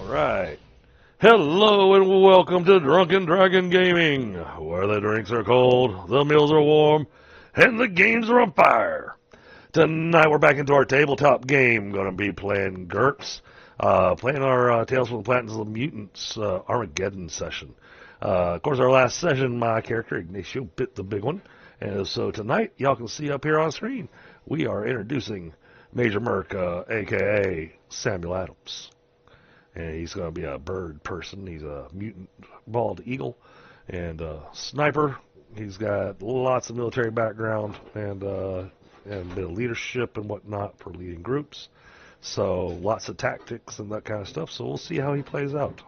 Alright. Hello and welcome to Drunken Dragon Gaming, where the drinks are cold, the meals are warm, and the games are on fire. Tonight we're back into our tabletop game. Going to be playing GURPS, playing our Tales from the Planets of the Mutants Armageddon session. Of course, our last session, my character Ignacio bit the big one, and so tonight, y'all can see up here on screen, we are introducing Major Merc, a.k.a. Samuel Addams. And he's going to be a bird person. He's a mutant bald eagle and a sniper. He's got lots of military background and a bit of leadership and whatnot for leading groups. So lots of tactics and that kind of stuff. So we'll see how he plays out.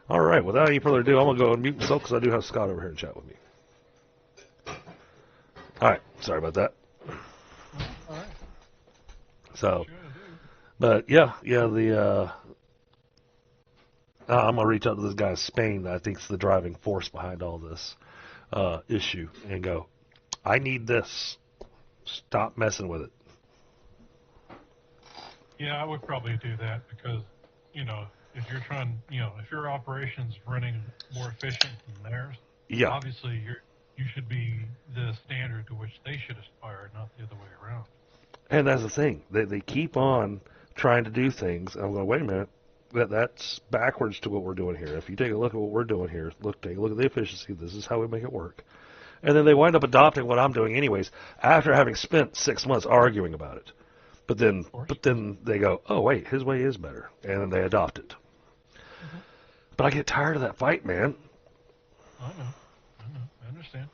All right, without any further ado, I'm going to go and mute myself because I do have Scott over here and chat with me. All right, sorry about that. All right. So, but yeah, I'm going to reach out to this guy in Spain that I think is the driving force behind all this issue and go, I need this. Stop messing with it. Yeah, I would probably do that because, if you're trying, if your operation's running more efficient than theirs, Yeah. obviously you should be the standard to which they should aspire, not the other way around. And that's the thing. They keep on trying to do things. I'm going, wait a minute. That's backwards to what we're doing here. If you take a look at what we're doing here, take a look at the efficiency. This is how we make it work. And then they wind up adopting what I'm doing anyways after having spent 6 months arguing about it. But then they go, oh, wait, his way is better. And then they adopt it. Mm-hmm. But I get tired of that fight, man. I know. I understand.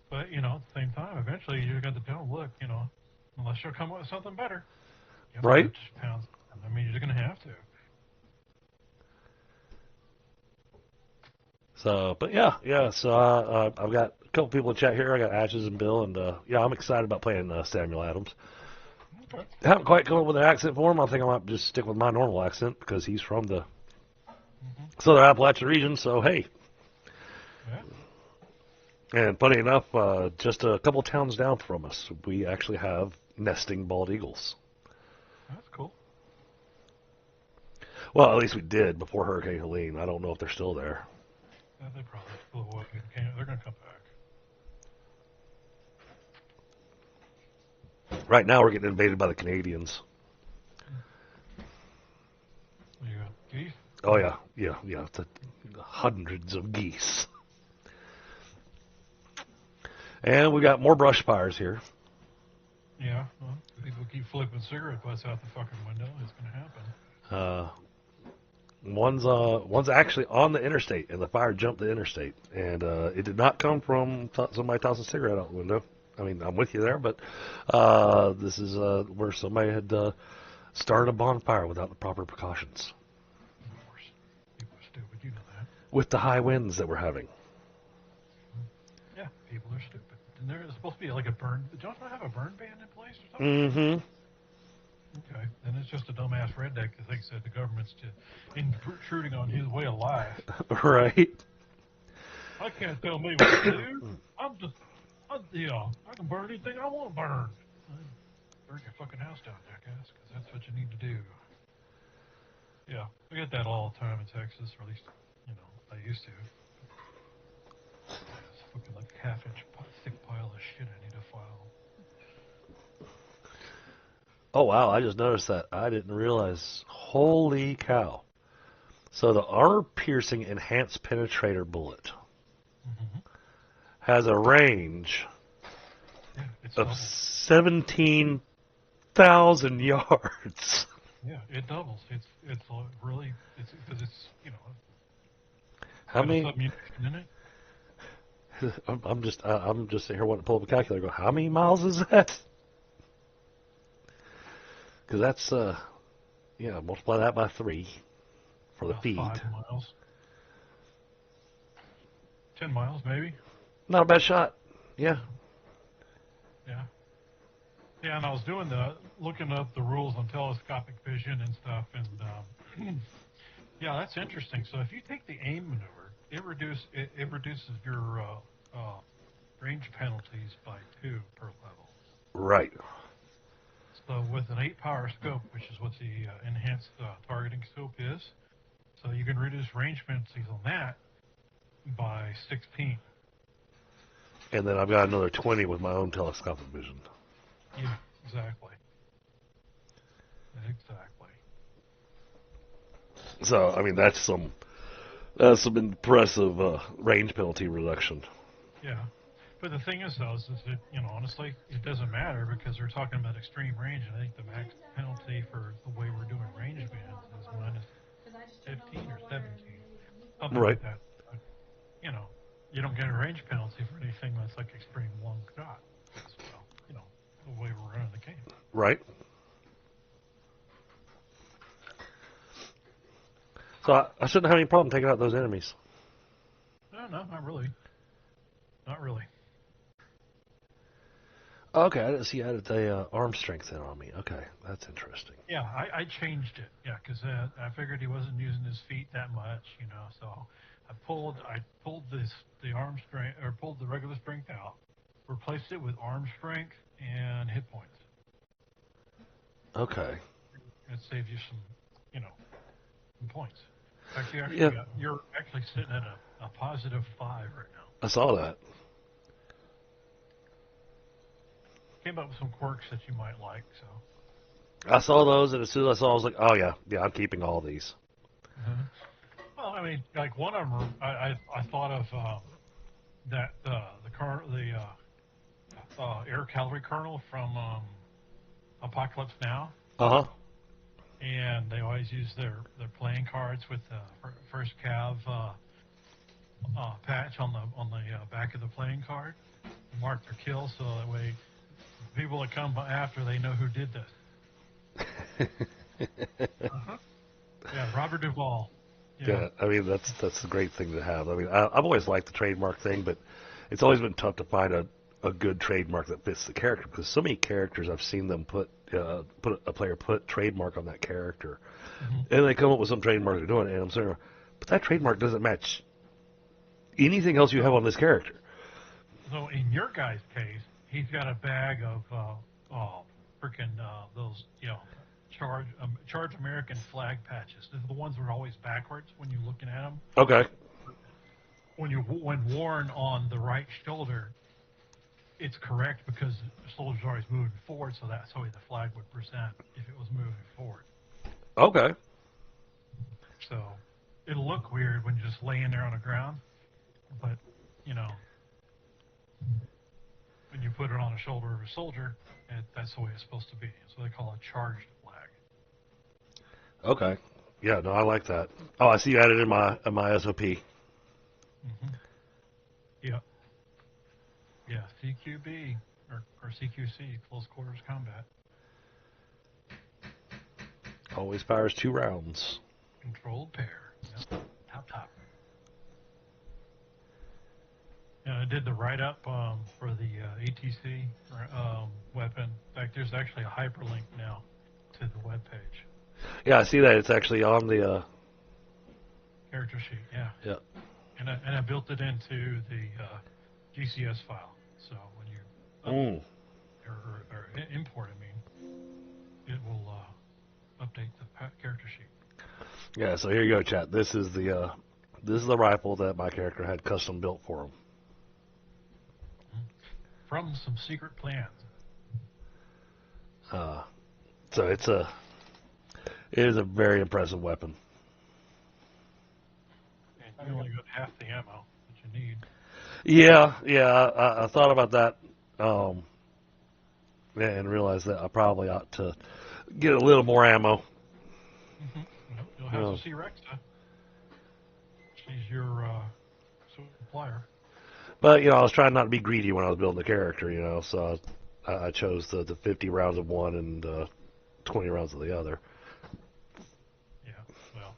But, at the same time, eventually you got to tell them, look, unless you'll come up with something better. Right? You're going to have to. So, but yeah. So I've got a couple people in chat here. I got Ashes and Bill, and I'm excited about playing Samuel Addams. Okay. I haven't quite come up with an accent for him. I think I might just stick with my normal accent because he's from the Southern Appalachian region. So hey. Yeah. And funny enough, just a couple towns down from us, we actually have nesting bald eagles. That's cool. Well, at least we did before Hurricane Helene. I don't know if they're still there. Yeah, they probably blew away. They're going to come back. Right now, we're getting invaded by the Canadians. You got geese? Oh, yeah. It's hundreds of geese. And we got more brush fires here. Yeah, well, if people keep flipping cigarette butts out the fucking window, it's going to happen. One's actually on the interstate, and the fire jumped the interstate. And it did not come from somebody tossing a cigarette out the window. I mean, I'm with you there, but this is where somebody had started a bonfire without the proper precautions. Of course. People are stupid, you know that. With the high winds that we're having. Yeah, people are stupid. And there's supposed to be like a burn... Don't I have a burn ban in place or something? Mm-hmm. Okay, then it's just a dumbass redneck that thinks that the government's intruding on his way of life. Right. I can't tell me what to do. I can burn anything I want to burn. Burn your fucking house down, jackass, because that's what you need to do. Yeah, we get that all the time in Texas, or at least, I used to. It's fucking like a half-inch thick pile of shit I need to file. Oh, wow, I just noticed that. I didn't realize. Holy cow. So the armor-piercing enhanced penetrator bullet has a range of 17,000 yards. Yeah, it doubles. It's really, because it's, How many? Submunition in it. I'm just sitting here wanting to pull up a calculator and go, how many miles is that? Because that's, multiply that by 3 for the feed. 5 miles. 10 miles, maybe. Not a bad shot. Yeah. Yeah. Yeah, and I was looking up the rules on telescopic vision and stuff, and yeah, that's interesting. So if you take the aim maneuver, it reduces your range penalties by 2 per level. Right. So with an 8-power scope, which is what the enhanced targeting scope is, so you can reduce range penalties on that by 16. And then I've got another 20 with my own telescopic vision. Yeah, exactly. Exactly. So, I mean, that's some impressive range penalty reduction. Yeah. But the thing is, though, is that, honestly, it doesn't matter because we're talking about extreme range, and I think the max penalty for the way we're doing range bands is minus 15 or 17, something Right. like that. But, you don't get a range penalty for anything that's like extreme long shot. It's, the way we're running the game. Right. So I shouldn't have any problem taking out those enemies. No, not really. Not really. Okay, I didn't see you added the arm strength in on me. Okay, that's interesting. Yeah, I changed it. Yeah, because I figured he wasn't using his feet that much, So I pulled the arm strength, or pulled the regular strength out, replaced it with arm strength and hit points. Okay. It saves you some points. In fact, you're actually sitting at a positive 5 right now. I saw that. Came up with some quirks that you might like, so. I saw those, and as soon as I saw, I was like, "Oh yeah, I'm keeping all these." Mm-hmm. Well, I mean, like one of them, I thought of that the air cavalry colonel from Apocalypse Now, Uh huh. and they always use their playing cards with the first cav patch on the back of the playing card, mark their kills so that way people that come after they know who did this. Uh-huh. Yeah, Robert Duvall. Yeah, I mean that's a great thing to have. I mean, I've always liked the trademark thing, but it's always been tough to find a good trademark that fits the character because so many characters I've seen them put a player put trademark on that character, and they come up with some trademark they're doing it, and I'm saying, but that trademark doesn't match anything else you have on this character. So in your guy's case, he's got a bag of freaking those charge American flag patches. They're the ones that are always backwards when you're looking at them. Okay. When worn on the right shoulder, it's correct because the soldier's always moving forward, so that's the way the flag would present if it was moving forward. Okay. So it'll look weird when you're just laying there on the ground, but when you put it on the shoulder of a soldier, that's the way it's supposed to be. So they call it a charged flag. Okay. Yeah, no, I like that. Oh, I see you added in my SOP. Mm-hmm. Yeah. Yeah, CQB or CQC, close quarters combat. Always fires 2 rounds. Controlled pair. Yep. Top. I did the write-up for the ATC weapon. In fact, there's actually a hyperlink now to the webpage. Yeah, I see that. It's actually on the Character sheet, yeah. Yeah. And I built it into the GCS file. So when you or import, it will update the character sheet. Yeah, so here you go, chat. This is the rifle that my character had custom built for him. From some secret plans. So it is a very impressive weapon. And you only got half the ammo that you need. Yeah, I thought about that, and realized that I probably ought to get a little more ammo. Mm-hmm. You'll have to see Rexa. She's your supplier. But I was trying not to be greedy when I was building the character, so I chose the 50 rounds of one and 20 rounds of the other. Yeah, well,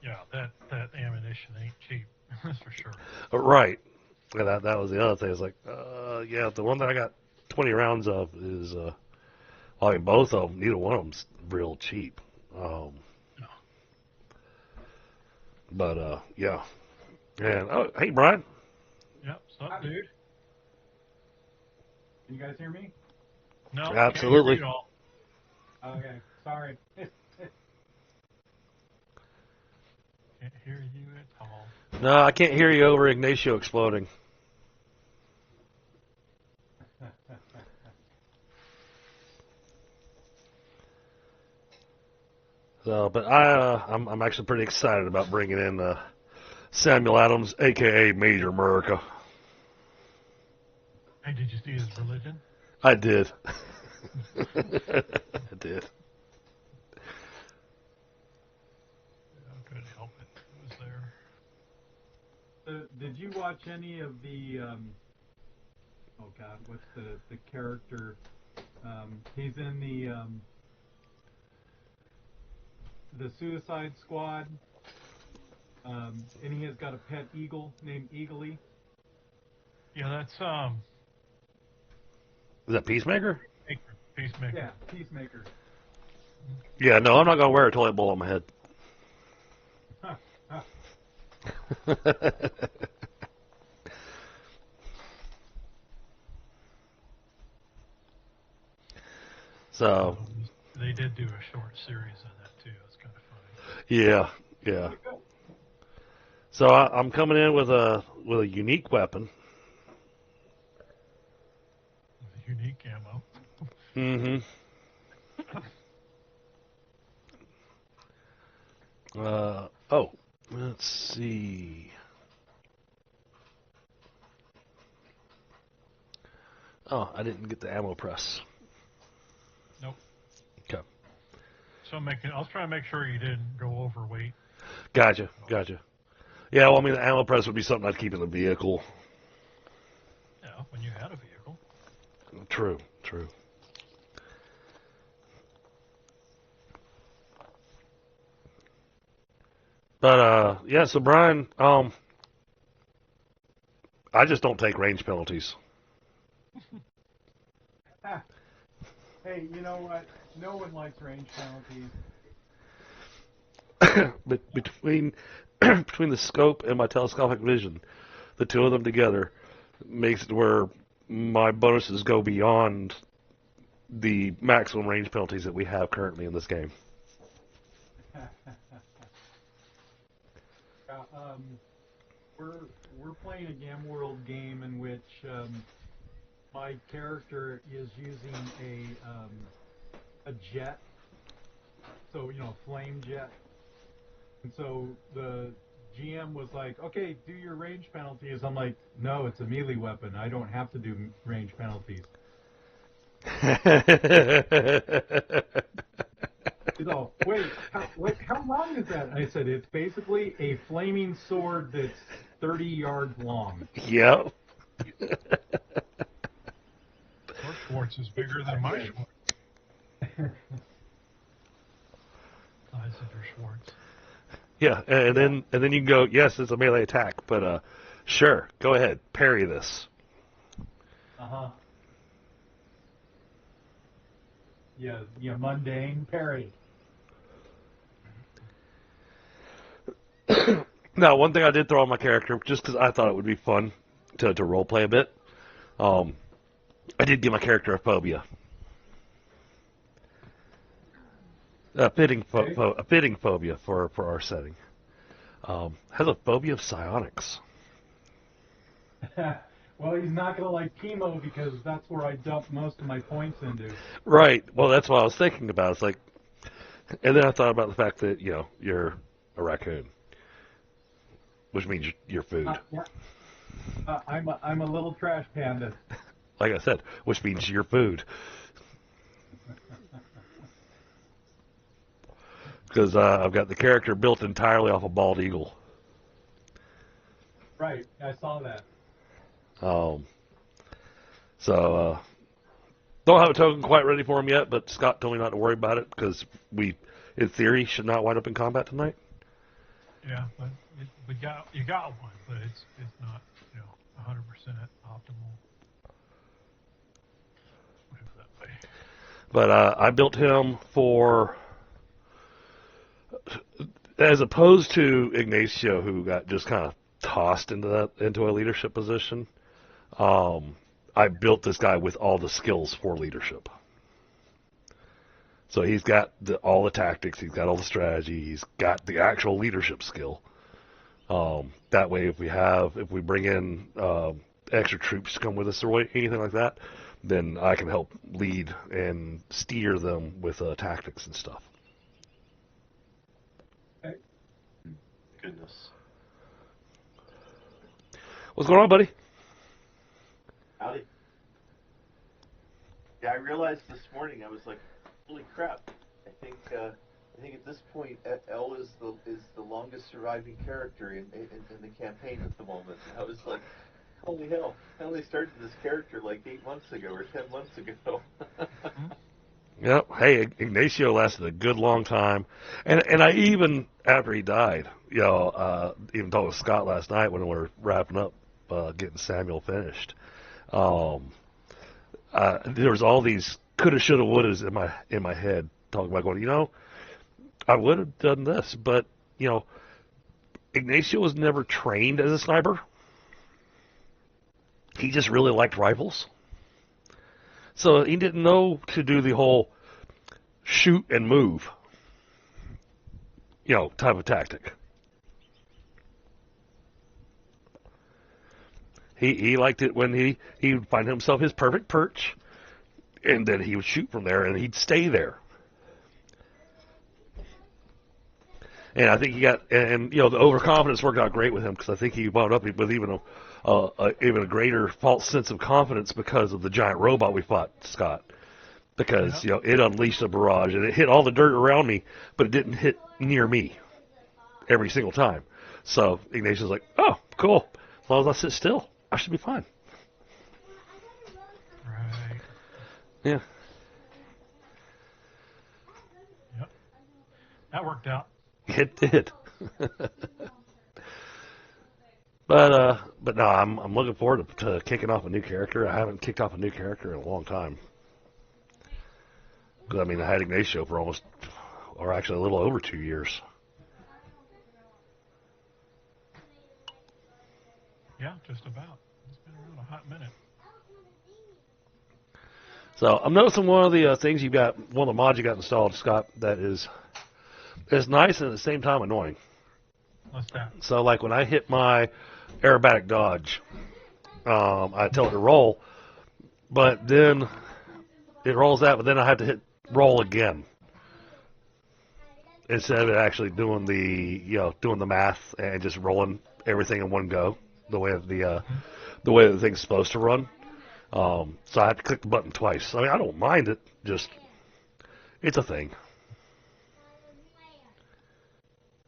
yeah, that ammunition ain't cheap, that's for sure. Right. And that was the other thing. It's like, the one that I got 20 rounds of is, I mean, both of them, neither one of them's real cheap. No. But, yeah. And, hey, Brian. Yep, what's up, dude? Can you guys hear me? No, Absolutely. can't hear you all. Okay, sorry. Can't hear you at all. No, I can't hear you over Ignacio exploding. So, but I'm actually pretty excited about bringing in Samuel Addams, aka Major America. Hey, did you see his religion? I did. I did. I couldn't help it. It was there. Did you watch any of the? Oh God, what's the character? He's in the Suicide Squad, and he has got a pet eagle named Eagly. Yeah, that's Is that Peacemaker? Peacemaker. Yeah, Peacemaker. Yeah, no, I'm not gonna wear a toilet bowl on my head. So, They did do a short series of that too. It's kind of funny. yeah, yeah. So I'm coming in with a unique weapon. Unique ammo. Mm-hmm. Oh, let's see. Oh, I didn't get the ammo press. Nope. Okay. So I was trying to make sure you didn't go overweight. Gotcha. Yeah, well, I mean, the ammo press would be something I'd keep in the vehicle. Yeah, when you had a vehicle. True. But, yeah, so Brian, I just don't take range penalties. Hey, you know what? No one likes range penalties. But between the scope and my telescopic vision, the two of them together makes it where my bonuses go beyond the maximum range penalties that we have currently in this game. We're playing a Gam World game in which my character is using a jet, so flame jet, and so the GM was like, "Okay, do your range penalties." I'm like, "No, it's a melee weapon. I don't have to do range penalties." He's all, "Wait, how long is that?" I said, "It's basically a flaming sword that's 30 yards long." Yep. Your Schwartz is bigger than my Schwartz. I said your Schwartz. Yeah, and then you can go, yes, it's a melee attack, but sure, go ahead, parry this. Yeah, mundane parry. Now, one thing I did throw on my character, just because I thought it would be fun to role play a bit, I did give my character a phobia. A fitting phobia for our setting. Has a phobia of psionics. Well, he's not going to like chemo because that's where I dump most of my points into. Right. Well, that's what I was thinking about. It's like, and then I thought about the fact that you're a raccoon, which means you're food. Yeah. I'm a little trash panda. Like I said, which means you're food. Because I've got the character built entirely off a bald eagle. Right, I saw that. So don't have a token quite ready for him yet, but Scott told me not to worry about it because we, in theory, should not wind up in combat tonight. Yeah, but you got one, but it's not 100% optimal. Move that way. But I built him for, as opposed to Ignacio, who got just kind of tossed into a leadership position. I built this guy with all the skills for leadership. So he's got all the tactics, he's got all the strategy, he's got the actual leadership skill. That way, if we bring in extra troops to come with us or anything like that, then I can help lead and steer them with tactics and stuff. Okay. Goodness. What's going on, buddy? Howdy. Yeah, I realized this morning, I was like, holy crap. I think at this point, Elle is the longest surviving character in the campaign at the moment. And I was like, holy hell, I only started this character like 8 months ago or 10 months ago. Yep. Hey, Ignacio lasted a good long time, and I even after he died, even talked with Scott last night when we were wrapping up, getting Samuel finished. There was all these coulda, shoulda, wouldas in my head talking about going, I would have done this, but Ignacio was never trained as a sniper. He just really liked rifles. So he didn't know to do the whole shoot and move, type of tactic. He liked it when he would find himself his perfect perch, and then he would shoot from there, and he'd stay there. And I think he got, and the overconfidence worked out great with him, because I think he wound up with even a greater false sense of confidence because of the giant robot we fought, Scott. Because it unleashed a barrage and it hit all the dirt around me, but it didn't hit near me every single time. So Ignatius was like, "Oh, cool! As long as I sit still, I should be fine." Right. Yeah. Yep. That worked out. It did. But no, I'm looking forward to kicking off a new character. I haven't kicked off a new character in a long time. Because I had Ignacio for almost, or actually a little over 2 years. Yeah, just about. It's been around a hot minute. So I'm noticing one of the things you got, one of the mods you got installed, Scott, that is nice and at the same time annoying. What's that? So like when I hit my aerobatic dodge, I tell it to roll, but then it rolls out, but then I have to hit roll again instead of it actually doing the math and just rolling everything in one go the way the thing's supposed to run. So I have to click the button twice. I don't mind it, just it's a thing.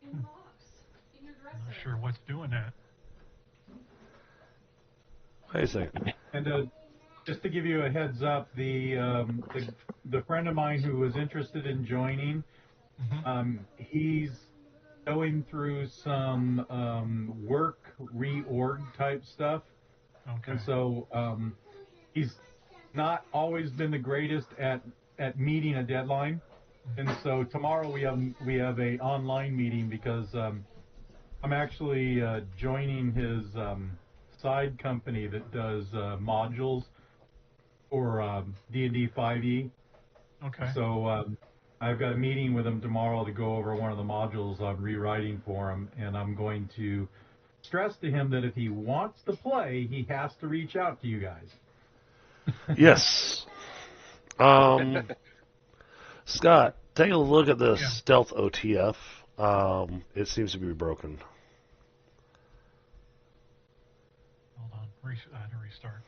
I'm not sure what's doing that. Wait a second. And just to give you a heads up, the friend of mine who was interested in joining, he's going through some work reorg type stuff, Okay. and so he's not always been the greatest at meeting a deadline, and so tomorrow we have a online meeting because I'm actually joining his side company that does modules for D&D 5e. Okay. So I've got a meeting with him tomorrow to go over one of the modules I'm rewriting for him, and I'm going to stress to him that if he wants to play, he has to reach out to you guys. Yes. Scott, take a look at the stealth OTF. It seems to be broken. Hold on. I had to restart.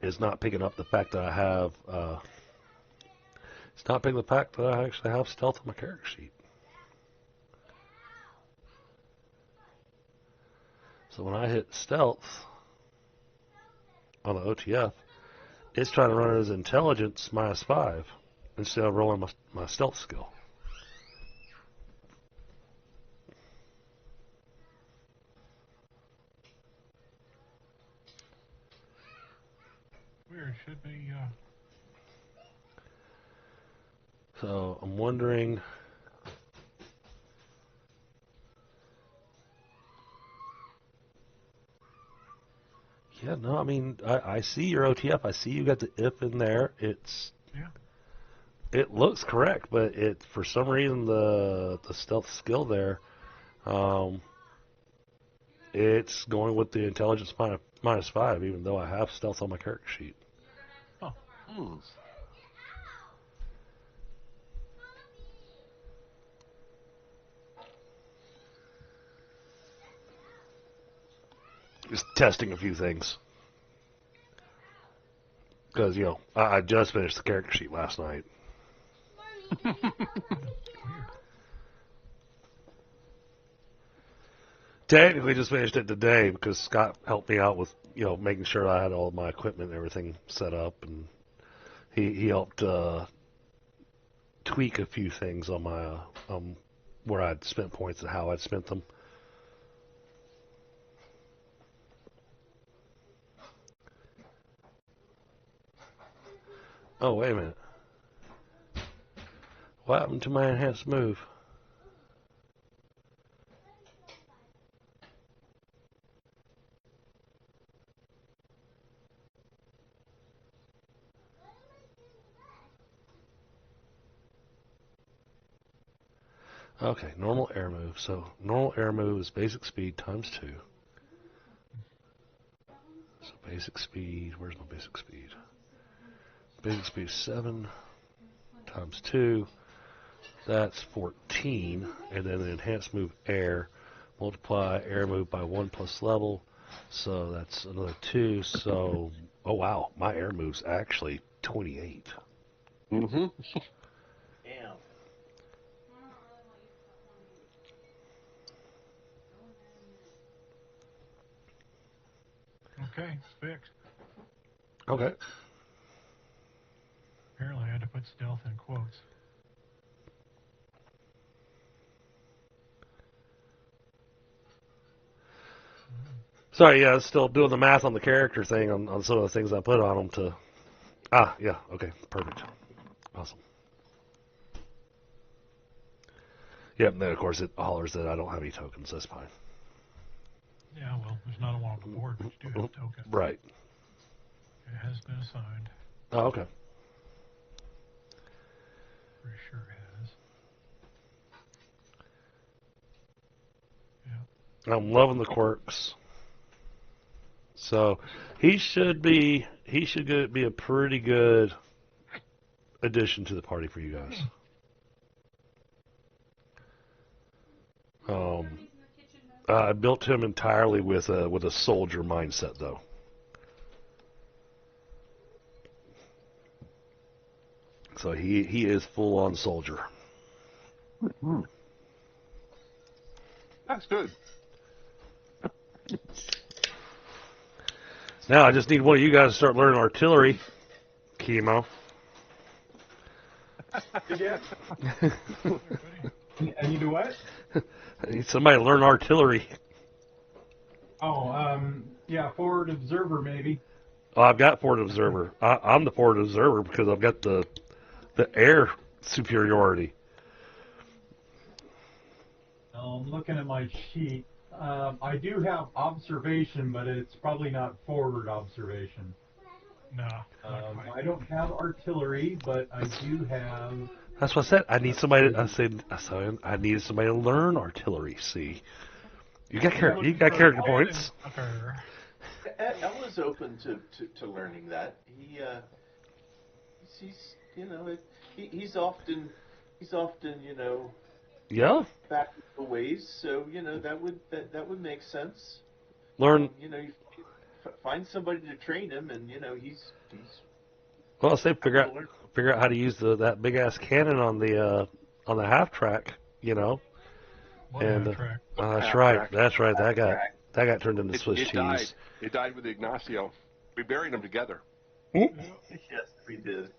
It's not picking up the fact that I have. It's not picking the fact that I actually have stealth on my character sheet. So when I hit stealth on the OTF, it's trying to run it as intelligence -5 instead of rolling my stealth skill. Weird. Should be. So I'm wondering. Yeah, no, I mean, I see your OTF. I see you got the if in there. It looks correct, but for some reason the stealth skill there, it's going with the intelligence -5, even though I have stealth on my character sheet. Oh. Just testing a few things. Because, I just finished the character sheet last night. Technically just finished it today because Scott helped me out with, making sure I had all my equipment and everything set up. And he helped tweak a few things on my, where I'd spent points and how I'd spent them. Oh, wait a minute. What happened to my enhanced move? Okay, normal air move. So normal air move is basic speed times 2. So basic speed, where's my basic speed? Basic speed is 7 times 2. That's 14. And then the enhanced move air. Multiply air move by 1 plus level. So that's another 2. So, oh wow, my air move's actually 28. Damn. Okay, it's fixed. Okay. Apparently I had to put stealth in quotes. Sorry, yeah, I was still doing the math on the character thing on some of the things I put on them to... Ah, yeah, okay, perfect. Awesome. Yep, and then of course it hollers that I don't have any tokens, that's fine. Yeah, well, there's not a one on the board, but you do have a token. Right. It has been assigned. Oh, okay. Pretty sure it has. Yeah. I'm loving the quirks. So he should be a pretty good addition to the party for you guys. I built him entirely with a soldier mindset, though. So he is full on soldier. Mm-hmm. That's good. Now I just need one of you guys to start learning artillery, Chemo. Yeah. I need to what? I need somebody to learn artillery. Oh, yeah, forward observer maybe. Oh, I've got forward observer. I'm the forward observer because I've got the air superiority. I'm looking at my sheet. I do have observation, but it's probably not forward observation. No. I don't have artillery, but I do have. That's what I said. I need somebody. I needed somebody to learn artillery. See, you got character points. El is open to learning that. He's often Yeah. back the ways. So that would make sense. Learn. You find somebody to train him, and he's. Well, say figure out how to use that big ass cannon on the half track. And that's right. That's right. That got turned into Swiss cheese. It died with Ignacio. We buried them together. Yes, we did.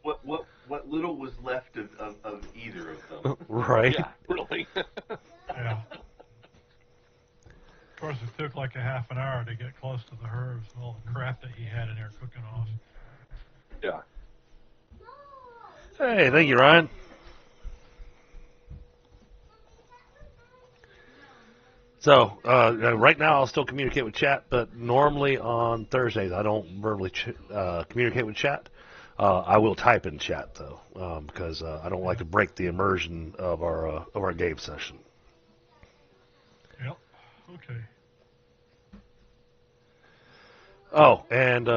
What little was left of either of them? Right. Yeah, really. Yeah. Of course, it took like a half an hour to get close to the herbs and all the crap that he had in there cooking off. Yeah. Hey, thank you, Ryan. So right now I'll still communicate with chat, but normally on Thursdays I don't verbally communicate with chat. I will type in chat though, because I don't like to break the immersion of our game session. Yep. Okay. Oh, and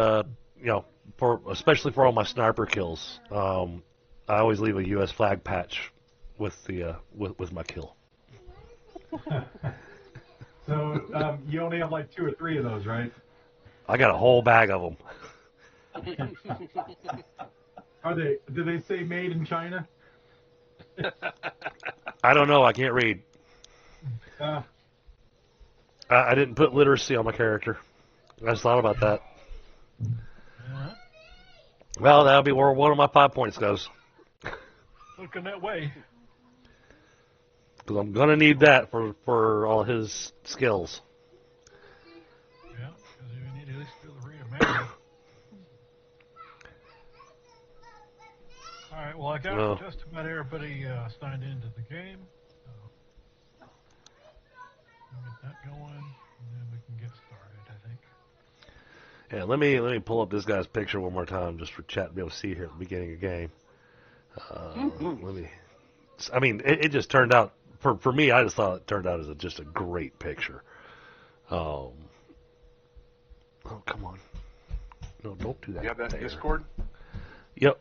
especially for all my sniper kills, I always leave a U.S. flag patch with the with my kill. So you only have like 2 or 3 of those, right? I got a whole bag of them. Do they say made in China? I don't know. I can't read. Uh, I didn't put literacy on my character. I just thought about that. Yeah. Well, that'll be where one of my 5 points goes. Looking that way. Because I'm going to need that for all his skills. Yeah, because you need to at least be able to read a map. All right, well, I got just about everybody signed into the game. So we'll get that going, and then we can get started, I think. Yeah, let me pull up this guy's picture one more time just for chat to be able to see here at the beginning of the game. Let me. I mean, it just turned out for me. I just thought it turned out as just a great picture. Oh, come on! No, don't do that. You have that there. Discord? Yep.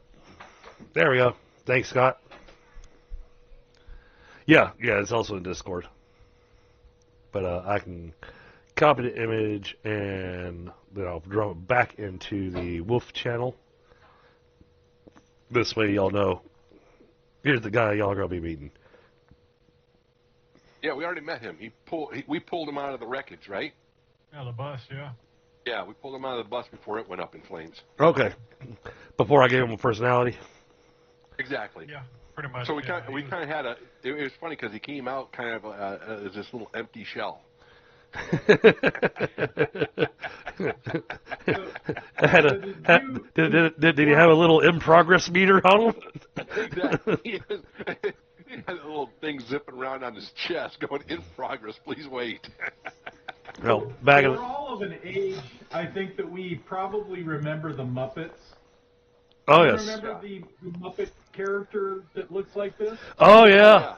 There we go. Thanks, Scott. Yeah, it's also in Discord. But I can copy the image and then I'll draw it back into the Wolf channel. This way y'all know, here's the guy y'all are going to be meeting. Yeah, we already met him. We pulled him out of the wreckage, right? Yeah, the bus, yeah. Yeah, we pulled him out of the bus before it went up in flames. Okay. Before I gave him a personality? Exactly. Yeah, pretty much. So we kind of had a. It was funny because he came out kind of as this little empty shell. Did he have a little in progress meter on him? Exactly. He had a little thing zipping around on his chest going, in progress, please wait. Well, back in we're all of an age, I think, that we probably remember the Muppets. Oh, Do you yes. remember the Muppet character that looks like this? Oh, yeah.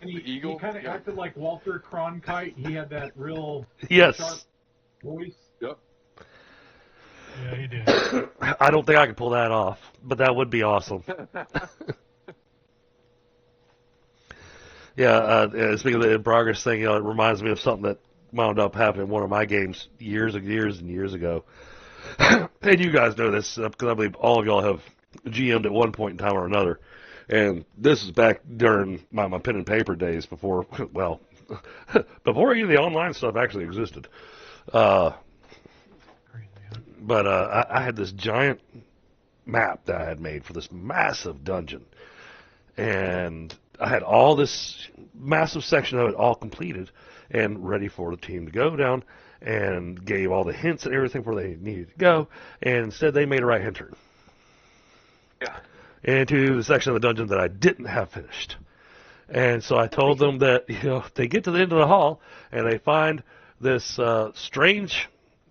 And he eagle? kind of acted like Walter Cronkite. He had that real Yes. sharp voice. Yep. Yeah, he did. I don't think I could pull that off, but that would be awesome. Speaking of the in progress thing, it reminds me of something that wound up happening in one of my games years and years ago. And you guys know this because I believe all of y'all have GM'd at one point in time or another. And this is back during my pen and paper days before, well, before any of the online stuff actually existed. But I had this giant map that I had made for this massive dungeon. And I had all this massive section of it all completed and ready for the team to go down, and gave all the hints and everything where they needed to go, and instead they made a right-hand turn. Yeah. Into the section of the dungeon that I didn't have finished. And so I told them that, they get to the end of the hall and they find this strange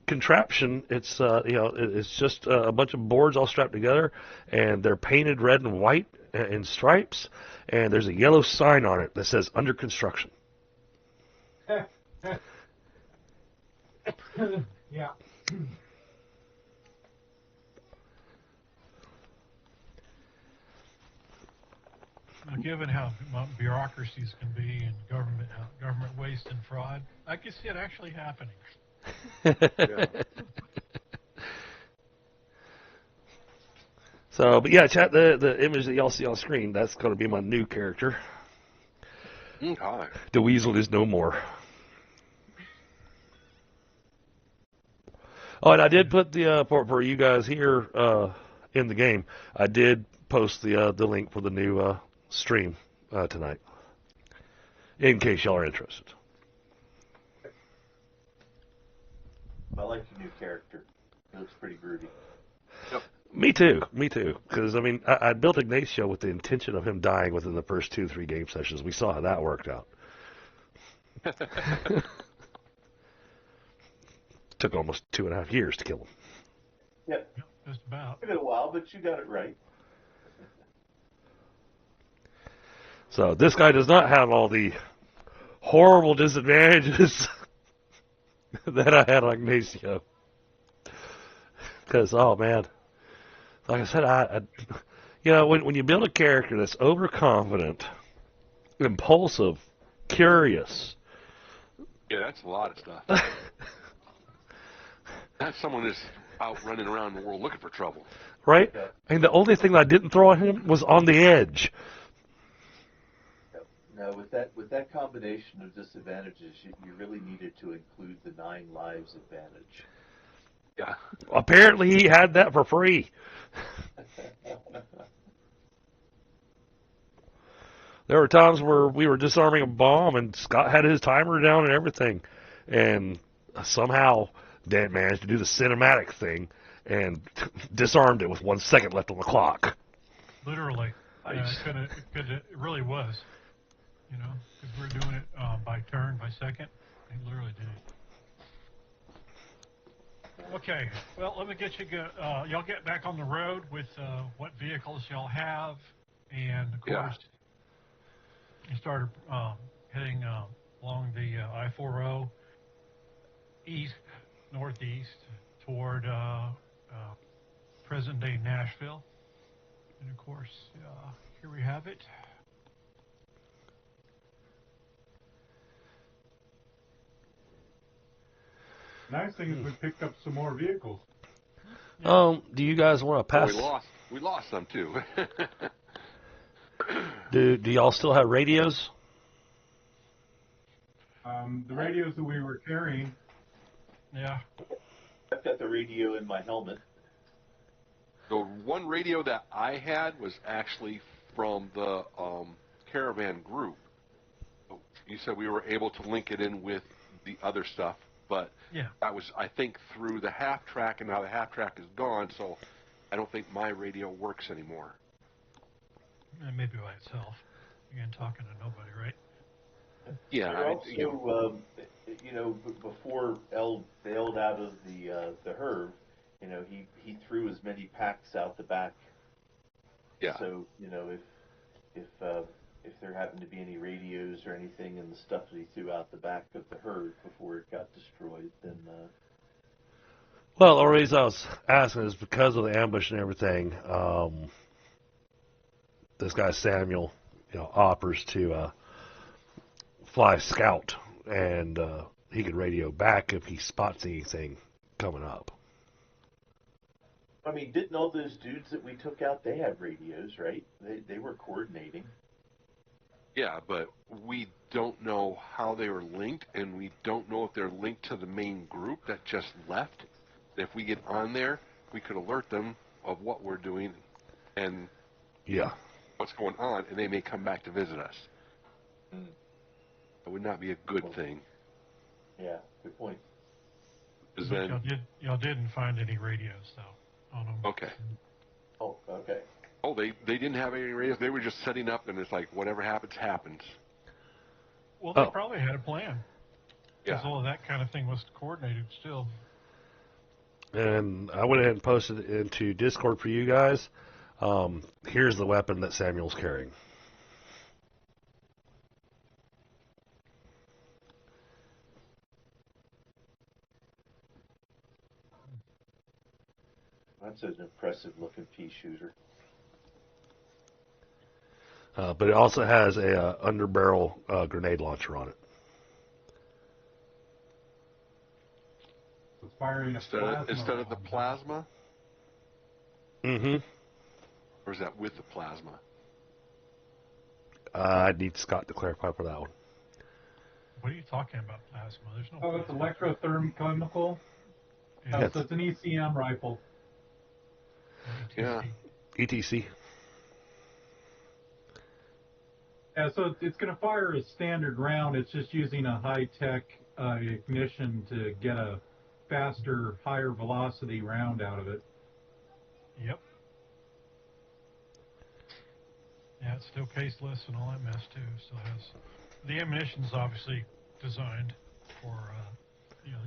contraption. It's it's just a bunch of boards all strapped together, and they're painted red and white in stripes, and there's a yellow sign on it that says under construction. Yeah. Now, given how bureaucracies can be and government waste and fraud, I can see it actually happening. Yeah. So, but yeah, chat, the image that y'all see on screen, that's going to be my new character. Okay. The Weasel is no more. Oh, and I did put the for you guys here in the game. I did post the link for the new stream tonight, in case y'all are interested. I like the new character. He looks pretty groovy. Yep. Me too. Because I mean, I built Ignacio with the intention of him dying within the first 2-3 game sessions. We saw how that worked out. Took almost 2.5 years to kill him. Yep. Yep, just about. Took it a while, but you got it right. So this guy does not have all the horrible disadvantages that I had on Ignacio. Because, oh man, like I said, when you build a character that's overconfident, impulsive, curious. Yeah, that's a lot of stuff. That's someone that's out running around the world looking for trouble. Right? Yeah. And the only thing that I didn't throw at him was on the edge. Now, with that combination of disadvantages, you really needed to include the 9 lives advantage. Yeah. Apparently he had that for free. There were times where we were disarming a bomb and Scott had his timer down and everything. And somehow Dan managed to do the cinematic thing and disarmed it with 1 second left on the clock. Literally. Nice. Because it really was. You know, because we're doing it by turn, by second. They literally did it. Okay, well, let me get you y'all get back on the road with what vehicles y'all have, and of Yeah. course, you started heading along the I-40 east, northeast toward present-day Nashville, and of course, here we have it. Nice thing is we picked up some more vehicles. Do you guys want to Oh, pass? we lost some too. Do y'all still have radios? The radios that we were carrying. Yeah. I've got the radio in my helmet. The one radio that I had was actually from the caravan group. You said we were able to link it in with the other stuff, but Yeah. that was, I think, through the half track, and now the half track is gone, so I don't think my radio works anymore. Maybe by itself. Again, talking to nobody, right? Yeah, Also, before El bailed out of the herd, he threw as many packs out the back. yeah. So if there happened to be any radios or anything in the stuff that he threw out the back of the herd before it got destroyed, then Well, the reason I was asking is because of the ambush and everything. This guy Samuel, offers to fly scout, and he could radio back if he spots anything coming up. I mean, didn't all those dudes that we took out, they have radios, right? They were coordinating. Yeah, but we don't know how they were linked, and we don't know if they're linked to the main group that just left. If we get on there, we could alert them of what we're doing and Yeah. what's going on, and they may come back to visit us. Mm. That would not be a good thing. Yeah, good point. 'Cause But then, y'all didn't find any radios though on them. okay. Oh, okay. Oh, they didn't have any radios. They were just setting up, and it's like whatever happens, happens. Well, they Oh. probably had a plan. Because Yeah. all of that kind of thing was coordinated still. And I went ahead and posted it into Discord for you guys. Here's the weapon that Samuel's carrying. That's an impressive looking pea shooter. But it also has a underbarrel grenade launcher on it. It's firing a plasma. Instead of the round. plasma, Mm-hmm. or is that with the plasma? I need Scott to clarify for that one. What are you talking about, plasma? There's no. Oh, it's electrothermochemical. Yeah. So it's an ECM rifle. Yeah. ETC. Yeah, so it's going to fire a standard round. It's just using a high-tech ignition to get a faster, higher velocity round out of it. Yep. Yeah, it's still caseless and all that mess too. Still has the ammunition's obviously designed for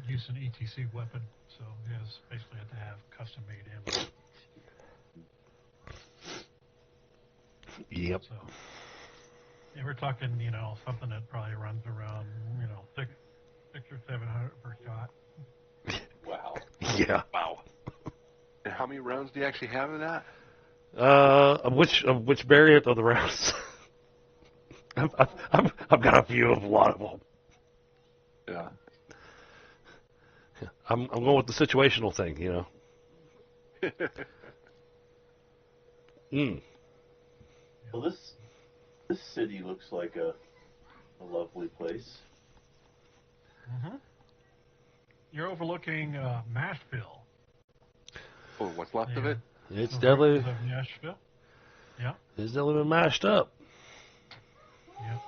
use an ETC weapon. So he has basically had to have custom-made ammo. Yep. So yeah, we're talking something that probably runs around 600 or 700 per shot. Wow. Yeah. Wow. And how many rounds do you actually have in that? Of which variant of the rounds? I've got a few of a lot of them. Yeah. I'm going with the situational thing, Well, this city looks like a lovely place. Mm-hmm. You're overlooking Nashville. Oh, what's left of it? It's The definitely ruins of Nashville. Yeah. been mashed up. Yeah.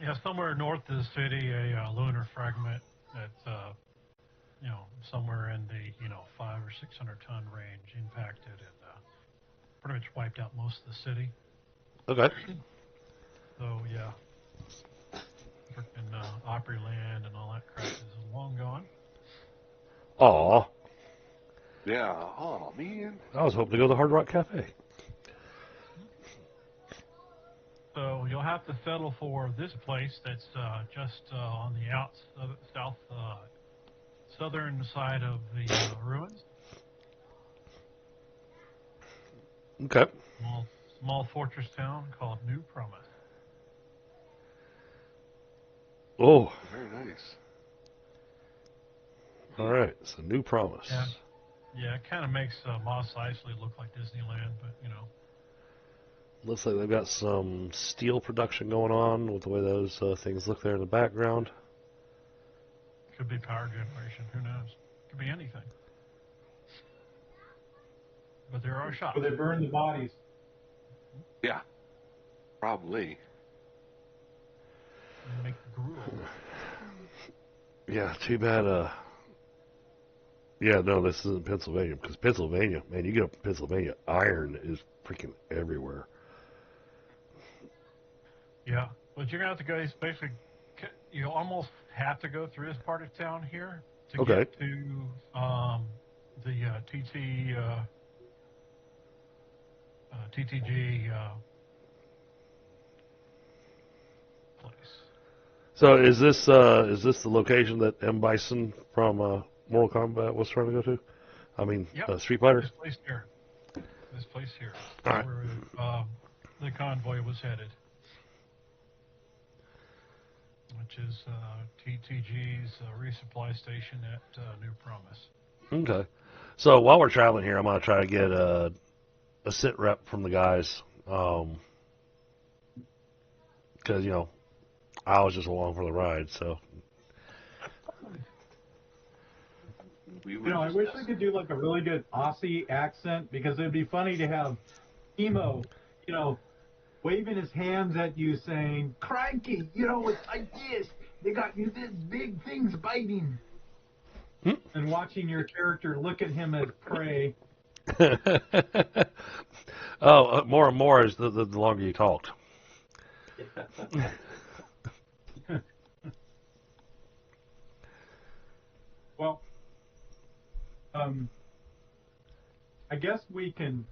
Yeah, somewhere north of the city, a lunar fragment that's, somewhere in the, 500 or 600 ton range impacted and pretty much wiped out most of the city. Okay. So, yeah. Freaking Opryland and all that crap is long gone. Aw, Yeah. Oh, man. I was hoping to go to the Hard Rock Cafe. So you'll have to settle for this place that's just on the southern side of the ruins. Okay. Small fortress town called New Promise. Oh, Very nice. all right. So New Promise. Yeah, it kind of makes Mos Eisley look like Disneyland, but Looks like they've got some steel production going on with the way those things look there in the background. could be power generation. Who knows? Could be anything. But there are shops. So they burn the bodies. Yeah. Probably. And make the gruel. Yeah, too bad. Yeah, no, this isn't Pennsylvania because Pennsylvania, man, you get up to Pennsylvania, iron is freaking everywhere. Yeah, but you're gonna have to go. Basically, you almost have to go through this part of town here to Okay. get to the TTG place. So is this the location that M. Bison from Mortal Kombat was trying to go to? I mean, Yep. Street Fighter? This place here. This place here. All right. Where the convoy was headed. Which is TTG's resupply station at New Promise. Okay. So while we're traveling here, I'm going to try to get a sit rep from the guys. Because, I was just along for the ride, so. I wish I could do like a really good Aussie accent because it'd be funny to have Emo, waving his hands at you saying, "Crikey, it's like this. They got you this big thing's biting." And watching your character look at him as prey. Oh, more and more as the longer you talked. Well, I guess we can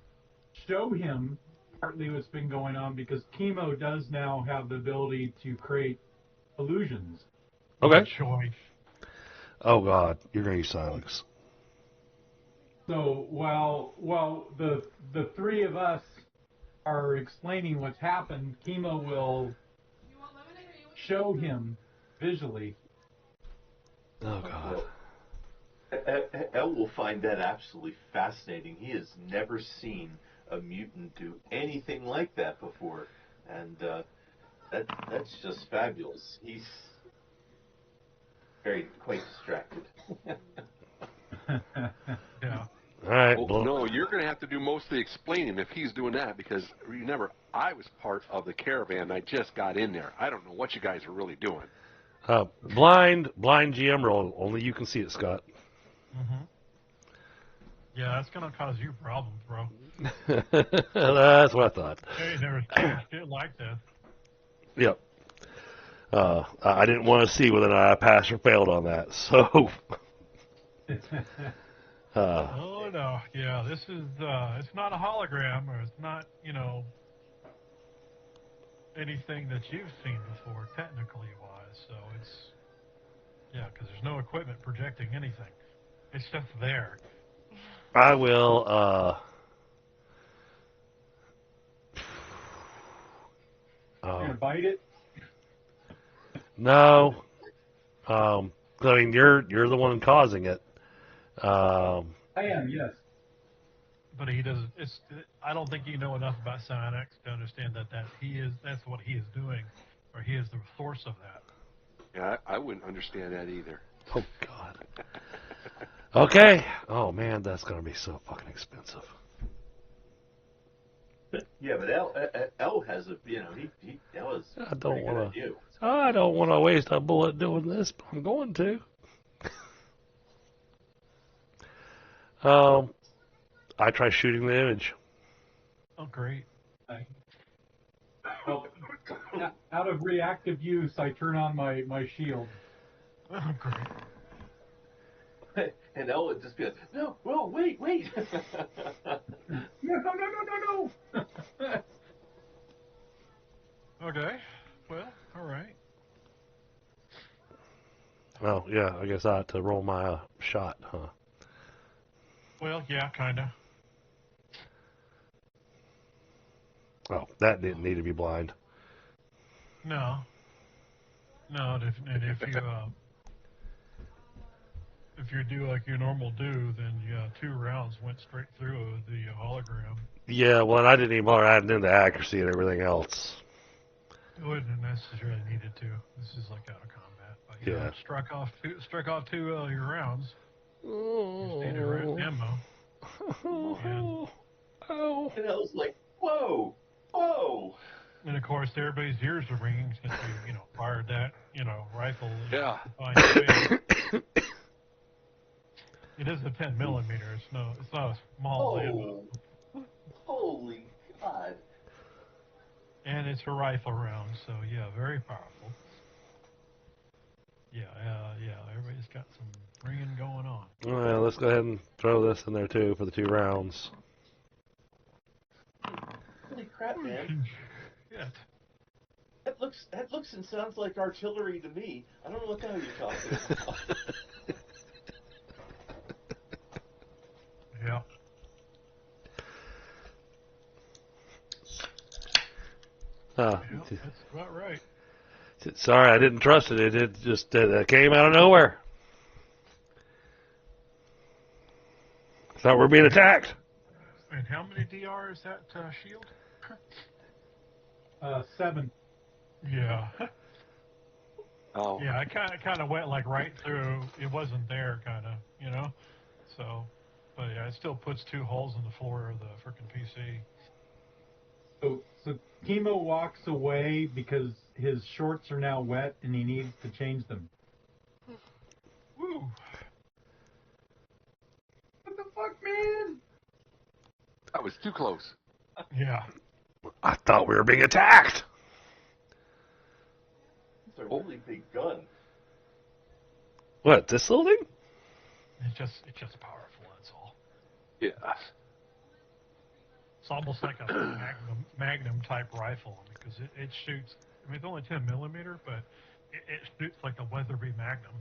show him partly what's been going on because Chemo does now have the ability to create illusions. Okay. Choice. Oh, God. You're going to use silence. So while the three of us are explaining what's happened, Chemo will show him visually. Oh, God. El will find that absolutely fascinating. He has never seen a mutant do anything like that before, and that's just fabulous. He's quite distracted. Yeah. All right. Well, no, you're going to have to do most of the explaining if he's doing that because remember, I was part of the caravan. I just got in there. I don't know what you guys are really doing. Blind GM role. Only you can see it, Scott. Mm-hmm. Yeah, that's gonna cause you problems, bro. That's what I thought. Hey, never seen shit like this. Yep. I didn't want to see whether or not I passed or failed on that. So, Oh no, yeah, this is it's not a hologram, or it's not, anything that you've seen before, technically wise. So it's because there's no equipment projecting anything. It's just there. I will. You're gonna bite it? No. I mean, you're the one causing it. I am, yes. But he doesn't. I don't think you know enough about psionics to understand that's what he is doing, or he is the source of that. Yeah, I wouldn't understand that either. Oh God. Okay. Oh man, that's gonna be so fucking expensive. Yeah, but L has a L is I don't pretty good wanna. at you. I don't want to waste a bullet doing this, but I'm going to. I try shooting the image. Oh, great. Well, out of reactive use, I turn on my shield. Oh, great. And L would just be like, no, whoa, wait. No. Okay. Well, all right. Well, yeah, I guess I had to roll my shot, huh? Well, yeah, kind of. Oh, that didn't need to be blind. No. No, and if you do like your normal do, then 2 rounds went straight through the hologram. Yeah, well, and I didn't even bother adding in the accuracy and everything else. It wouldn't necessarily needed to. This is like out of combat. But Yeah. struck off 2 of your rounds. Oh. Your standard ammo. Oh. And L's like, whoa. And of course, everybody's ears are ringing since you fired that rifle. Yeah. It is a 10 millimeter. It's not a small ammo. Holy God. And it's a rifle round, so yeah, very powerful. Yeah, everybody's got some ringing going on. Well, let's go ahead and throw this in there too for the 2 rounds. Holy crap, man. Shit. That looks and sounds like artillery to me. I don't know what the hell you're talking about. Yeah. Oh, Yeah, that's about right. sorry, I didn't trust it. It just came out of nowhere. Thought we were being attacked. And how many DR is that shield? 7. Yeah. Oh. Yeah, I kind of went like right through. It wasn't there, kind of, So, but yeah, it still puts 2 holes in the floor of the frickin' PC. So Chemo walks away because his shorts are now wet and he needs to change them. Woo! What the fuck, man? That was too close. Yeah. I thought we were being attacked. It's a really big gun. What, this little thing? It's just powerful. That's all. Yeah. It's almost like a magnum type rifle because it shoots. I mean, it's only 10 millimeter, but it shoots like a Weatherby Magnum.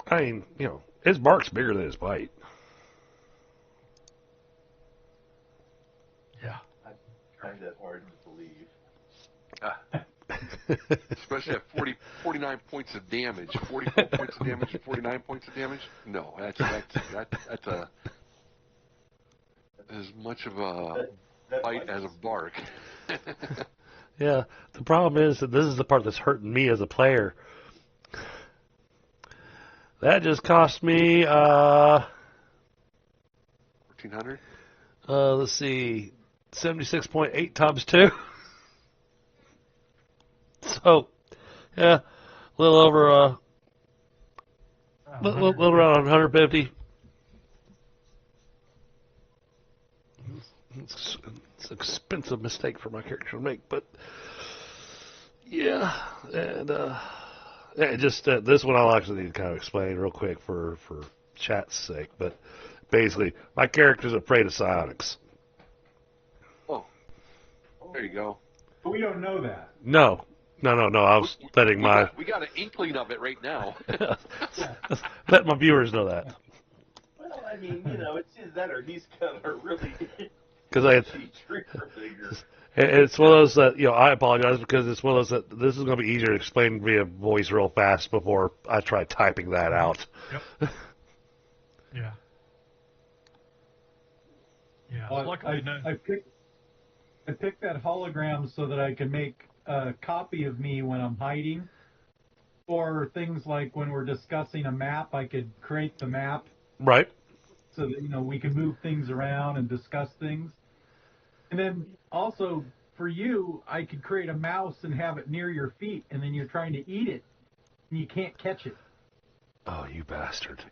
I mean, his bark's bigger than his bite. Yeah. I find that hard to believe. Especially at 49 points of damage. 44 points of damage and 49 points of damage? No, that's as much of a bite as a bark. Yeah, the problem is that this is the part that's hurting me as a player. That just cost me, 1,400? let's see, 76.8 times 2. So, yeah, a little over, little around 150. It's an expensive mistake for my character to make, but yeah, and just this one I'll actually need to kind of explain real quick for chat's sake. But basically, my character's afraid of psionics. Oh, there you go. But we don't know that. No. I was letting We got an inkling of it right now. let my viewers know that. Well, I mean, it's either that or he's got a really Because trigger finger. it's one of those that, I apologize because it's one of those that this is going to be easier to explain via voice real fast before I try typing that out. Yep. Yeah. Yeah. Well, Luckily, no. I picked that hologram so that I can make a copy of me when I'm hiding. Or things like when we're discussing a map, I could create the map Right. so that, we can move things around and discuss things. And then also, for you, I could create a mouse and have it near your feet, and then you're trying to eat it, and you can't catch it. Oh, you bastard.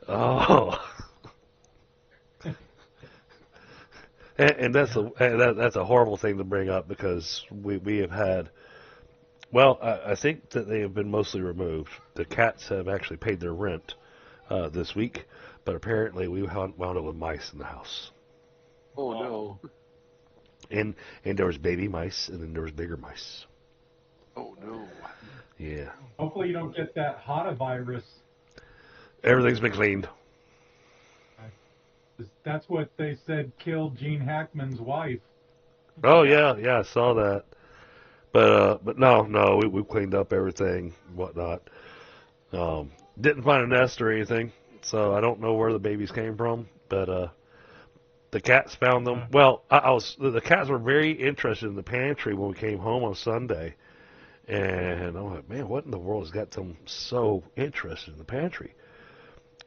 Oh. And that's a horrible thing to bring up because we have had, well, I think that they have been mostly removed. The cats have actually paid their rent this week, but apparently we wound up with mice in the house. Oh no. And there was baby mice, and then there was bigger mice. Oh no. Yeah. Hopefully you don't get that HANA virus. Everything's been cleaned. That's what they said killed Gene Hackman's wife. Oh yeah, I saw that. But no, we cleaned up everything, whatnot. Didn't find a nest or anything, so I don't know where the babies came from. But the cats found them. Well, the cats were very interested in the pantry when we came home on Sunday, and I'm like, man, what in the world has got them so interested in the pantry?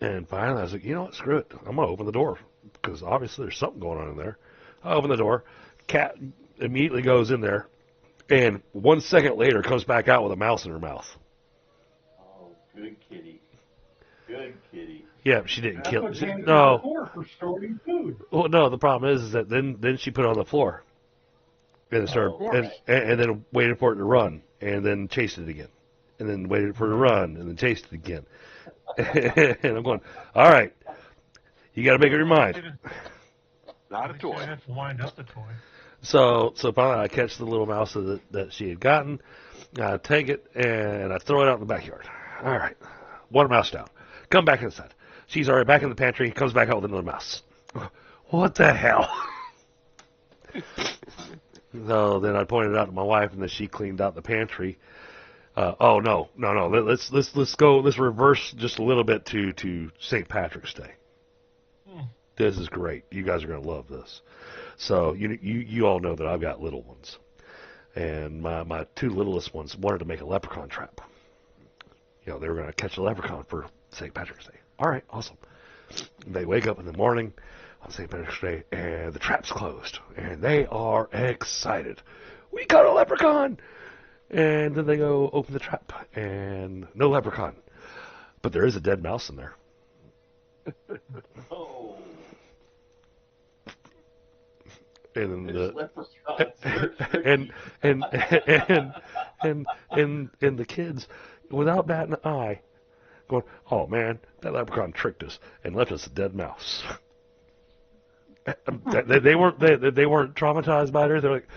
And finally, I was like, you know what, screw it. I'm going to open the door because obviously there's something going on in there. I open the door. Cat immediately goes in there, and 1 second later comes back out with a mouse in her mouth. Oh, good kitty. Good kitty. Yeah, she didn't That's kill what Jan's No. for storing food. Well, no, the problem is that then she put it on the floor. And started, and then waited for it to run, and then chased it again. And then waited for it to run, and then chased it again. And I'm going, all right, you got to make up your mind. Not a toy. I had to wind up the toy. So finally I catch the little mouse that she had gotten. I take it, and I throw it out in the backyard. All right, one mouse down. Come back inside. She's already back in the pantry. Comes back out with another mouse. What the hell? So then I pointed out to my wife, and then she cleaned out the pantry. Oh no! Let's go. Let's reverse just a little bit to St. Patrick's Day. This is great. You guys are going to love this. So you all know that I've got little ones, and my two littlest ones wanted to make a leprechaun trap. They were going to catch a leprechaun for St. Patrick's Day. All right, awesome. They wake up in the morning on St. Patrick's Day, and the trap's closed, and they are excited. We caught a leprechaun! And then they go open the trap, and no leprechaun. But there is a dead mouse in there. Oh. And There's leprechauns. and the kids, without batting an eye, going, oh man, that leprechaun tricked us and left us a dead mouse. They weren't traumatized by it. They're like,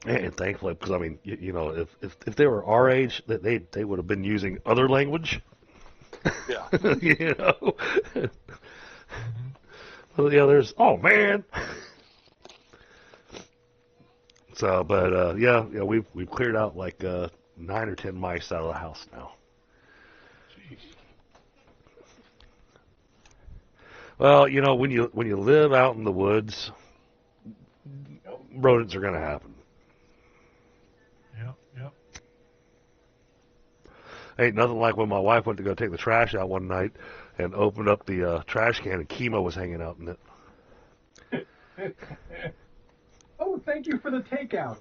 and thankfully, because I mean, if they were our age, they would have been using other language. Yeah. Well, there's, oh man. So, but we've cleared out like 9 or 10 mice out of the house now. Jeez. Well, when you live out in the woods, rodents are going to happen. Yep. Ain't nothing like when my wife went to go take the trash out one night and opened up the trash can and chemo was hanging out in it. Oh, thank you for the takeout.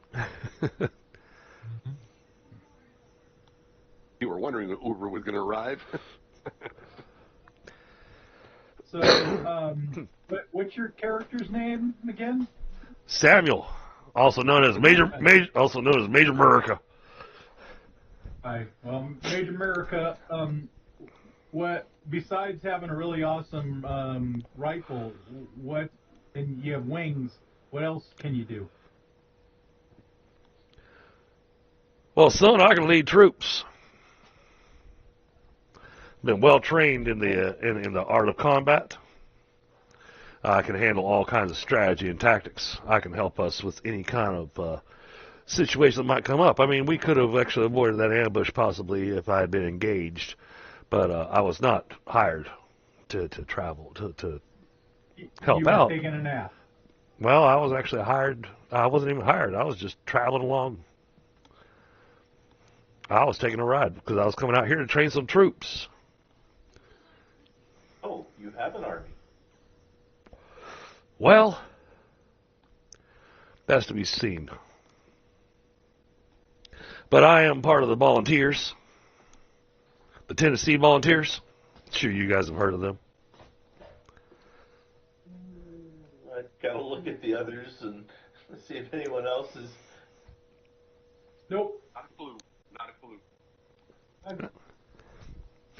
You were wondering when Uber was going to arrive? So, what's your character's name again? Samuel, also known as Major America. Hi. Well, Major America, what besides having a really awesome rifle, and you have wings, what else can you do? Well, son, I can lead troops. Been well trained in the art of combat. I can handle all kinds of strategy and tactics. I can help us with any kind of situation that might come up. I mean, we could have actually avoided that ambush possibly if I had been engaged, but I was not hired to travel to help you were out. taking a nap. Well, I was actually hired. I wasn't even hired. I was just traveling along. I was taking a ride because I was coming out here to train some troops. Oh, you have an army. Well, that's to be seen. But I am part of the volunteers. The Tennessee Volunteers. Sure, you guys have heard of them. I gotta look at the others and see if anyone else is. Nope. Not a clue. Not a clue.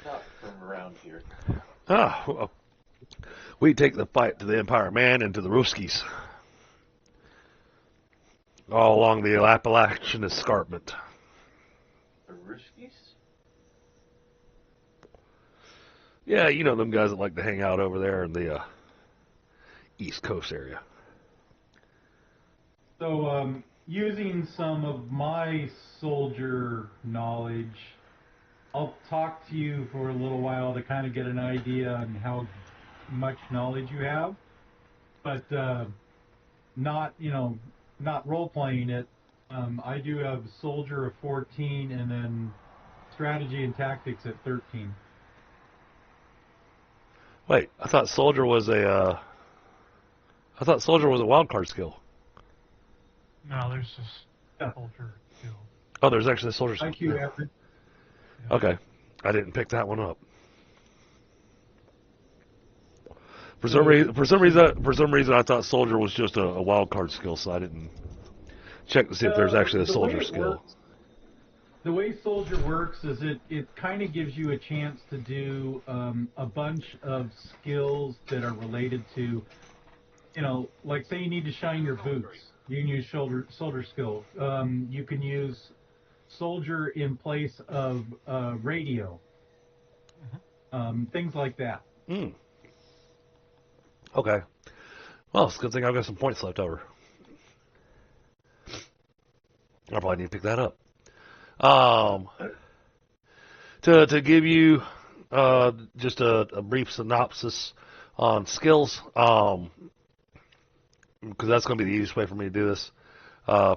Not from around here. Ah, well, we take the fight to the Empire Man and to the Ruskies. All along the Appalachian Escarpment. The Ruskies? Yeah, you know them guys that like to hang out over there in the East Coast area. So, using some of my soldier knowledge, I'll talk to you for a little while to kind of get an idea on how much knowledge you have, but not role-playing it. I do have soldier of 14 and then strategy and tactics at 13. Wait, I thought soldier was a wild card skill. No, there's this soldier skill. Oh, there's actually a soldier skill. IQ average. Okay, I didn't pick that one up. For some reason, I thought soldier was just a wild card skill, so I didn't check to see if there's actually a soldier skill. The way soldier works is it kind of gives you a chance to do a bunch of skills that are related to, like say you need to shine your boots, you can use soldier skill. You can use soldier in place of radio, things like that. Mm. Okay. Well, it's a good thing I've got some points left over. I'll probably need to pick that up. To give you just a brief synopsis on skills, because that's going to be the easiest way for me to do this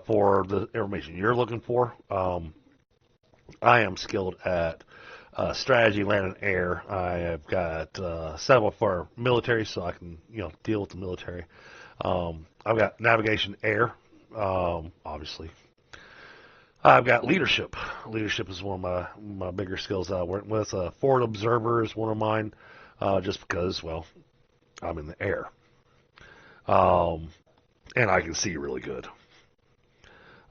for the information you're looking for. I am skilled at strategy, land, and air. I have got 7 for military, so I can deal with the military. I've got navigation, air, obviously. I've got leadership. Leadership is one of my bigger skills that I work with. Forward observer is one of mine, just because, well, I'm in the air. And I can see really good.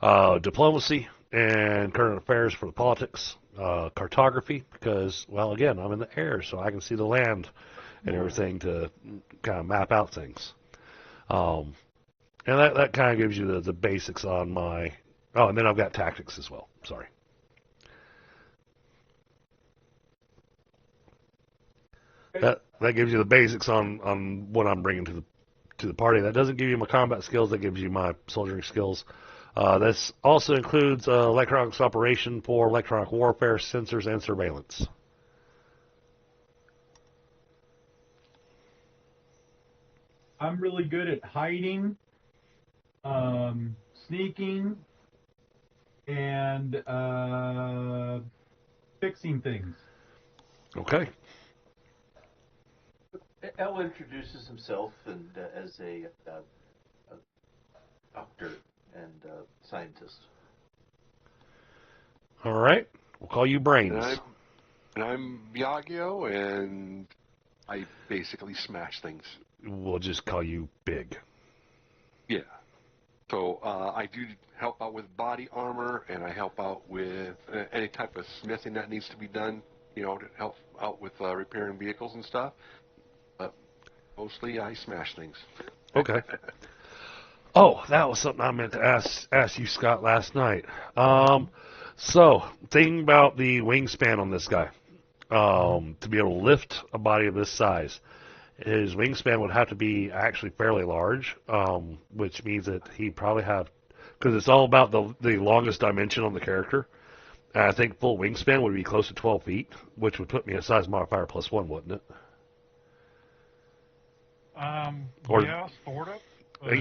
Diplomacy and current affairs for the politics. Cartography, because, well, again, I'm in the air, so I can see the land and everything to kind of map out things. And that kind of gives you the basics on my... Oh, and then I've got tactics as well. Sorry. That gives you the basics on what I'm bringing to the party. That doesn't give you my combat skills. That gives you my soldiering skills. This also includes electronics operation for electronic warfare, sensors, and surveillance. I'm really good at hiding, sneaking, and fixing things. Okay. El introduces himself and as a doctor and scientist. All right. We'll call you Brains. And I'm Biagio, and I basically smash things. We'll just call you Big. Yeah. So I do help out with body armor, and I help out with any type of smithing that needs to be done, you know, to help out with repairing vehicles and stuff. But mostly I smash things. Okay. Oh, that was something I meant to ask you, Scott, last night. So, thinking about the wingspan on this guy, to be able to lift a body of this size, his wingspan would have to be actually fairly large, which means that he'd probably have, because it's all about the longest dimension on the character. And I think full wingspan would be close to 12 feet, which would put me at size modifier +1, wouldn't it? Or- yeah, sort of.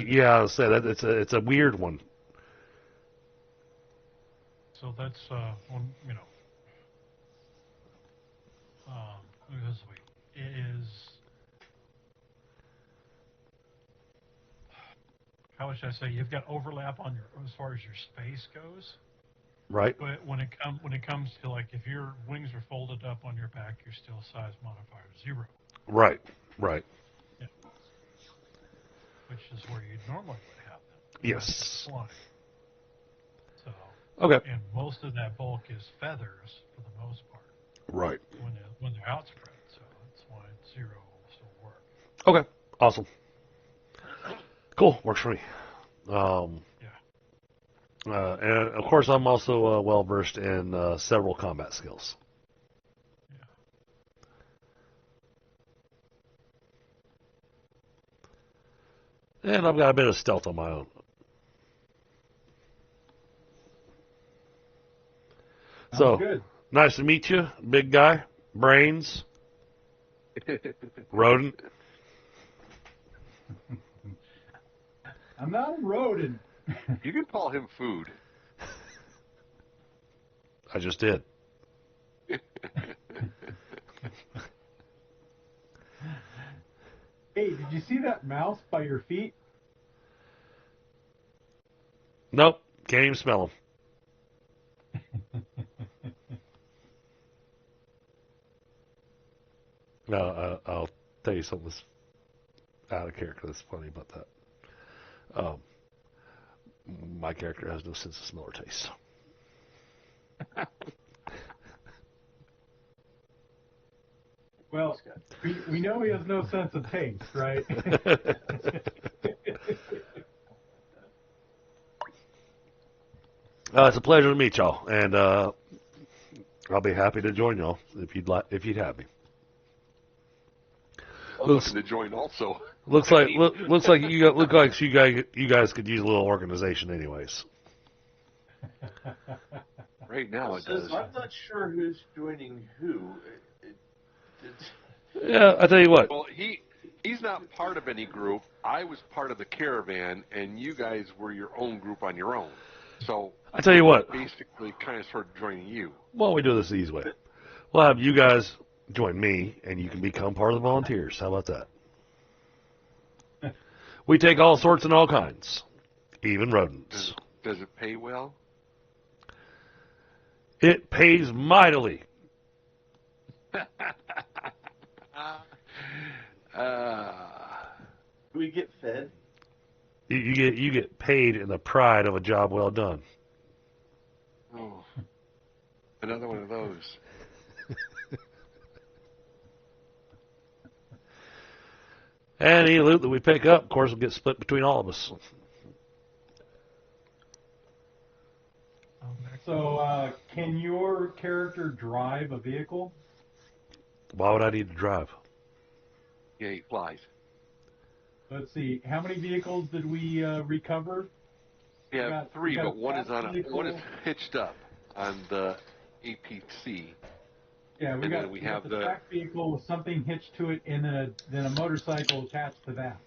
Yeah, I'll say that it's a weird one. So that's you know, this week is, how should I say? You've got overlap on your as far as your space goes. Right? But when it comes to, like, if your wings are folded up on your back, you're still size modifier 0. Right. Right. Yeah. Which is where you normally would have them. Yes. Flying. So. Okay. And most of that bulk is feathers for the most part. Right. When they're outspread, so that's why 0 will still work. Okay. Awesome. Cool. Works for me. And of course, I'm also well versed in several combat skills. Yeah. And I've got a bit of stealth on my own. So, good. nice to meet you, big guy. Brains. Rodent. I'm not a rodent. You can call him food. I just did. Hey, did you see that mouse by your feet? Nope. Can't even smell him. No, I'll tell you something that's out of character that's funny about that. My character has no sense of smell or taste. Well, we know he has no sense of taste, right? It's a pleasure to meet y'all, and I'll be happy to join y'all if you'd have me. I'm looking to join also. Looks like you guys could use a little organization, anyways. Right now it does. I'm not sure who's joining who. Yeah, I tell you what. Well, he's not part of any group. I was part of the caravan, and you guys were your own group on your own. So I tell you what. basically, kind of sort of joining you. Why don't we do this the easy way? We'll have you guys join me, and you can become part of the volunteers. How about that? We take all sorts and all kinds, even rodents. Does it pay well? It pays mightily. Do we get fed? You get paid in the pride of a job well done. Oh, another one of those. Any loot that we pick up, of course, will get split between all of us. So, can your character drive a vehicle? Why would I need to drive? Yeah, he flies. Let's see. How many vehicles did we recover? We have got- three, we got but one is vehicle. one is hitched up on the APC. Yeah, we And got, then we we got have the the- track vehicle with something hitched to it, and then a motorcycle attached to that.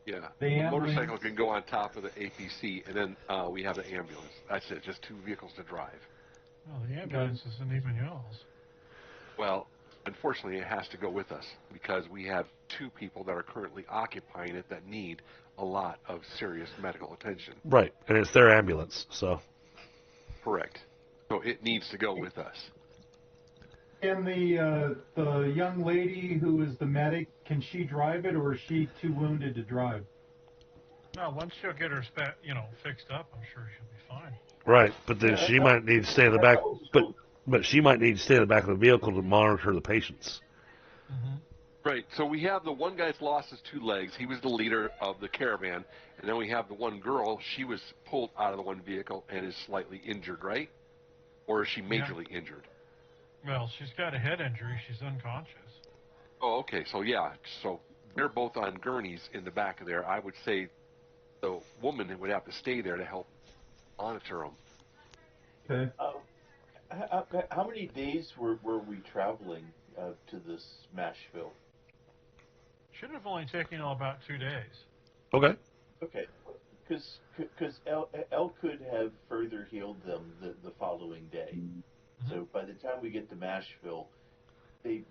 Yeah, The ambulance. motorcycle can go on top of the APC, and then we have the ambulance. That's it, just two vehicles to drive. Oh, the ambulance isn't even yours. Well, unfortunately, it has to go with us because we have two people that are currently occupying it that need a lot of serious medical attention. Right, and it's their ambulance, so. Correct. So it needs to go with us. Can the young lady who is the medic, can she drive it, or is she too wounded to drive? No, once she'll get her fixed up, I'm sure she'll be fine. Right, but then she might need to stay in the back. So, But she might need to stay in the back of the vehicle to monitor the patients. Mm-hmm. Right. So we have the one guy's lost his 2 legs. He was the leader of the caravan. And then we have the one girl. She was pulled out of the one vehicle and is slightly injured, right? Or is she majorly injured? Well, she's got a head injury. She's unconscious. Oh, okay. So, yeah. So they're both on gurneys in the back of there. I would say the woman would have to stay there to help monitor them. Okay. how many days were we traveling to this Mashville? Should have only taken about 2 days. Okay. Okay, because L could have further healed them the following day. Mm-hmm. So by the time we get to Mashville, they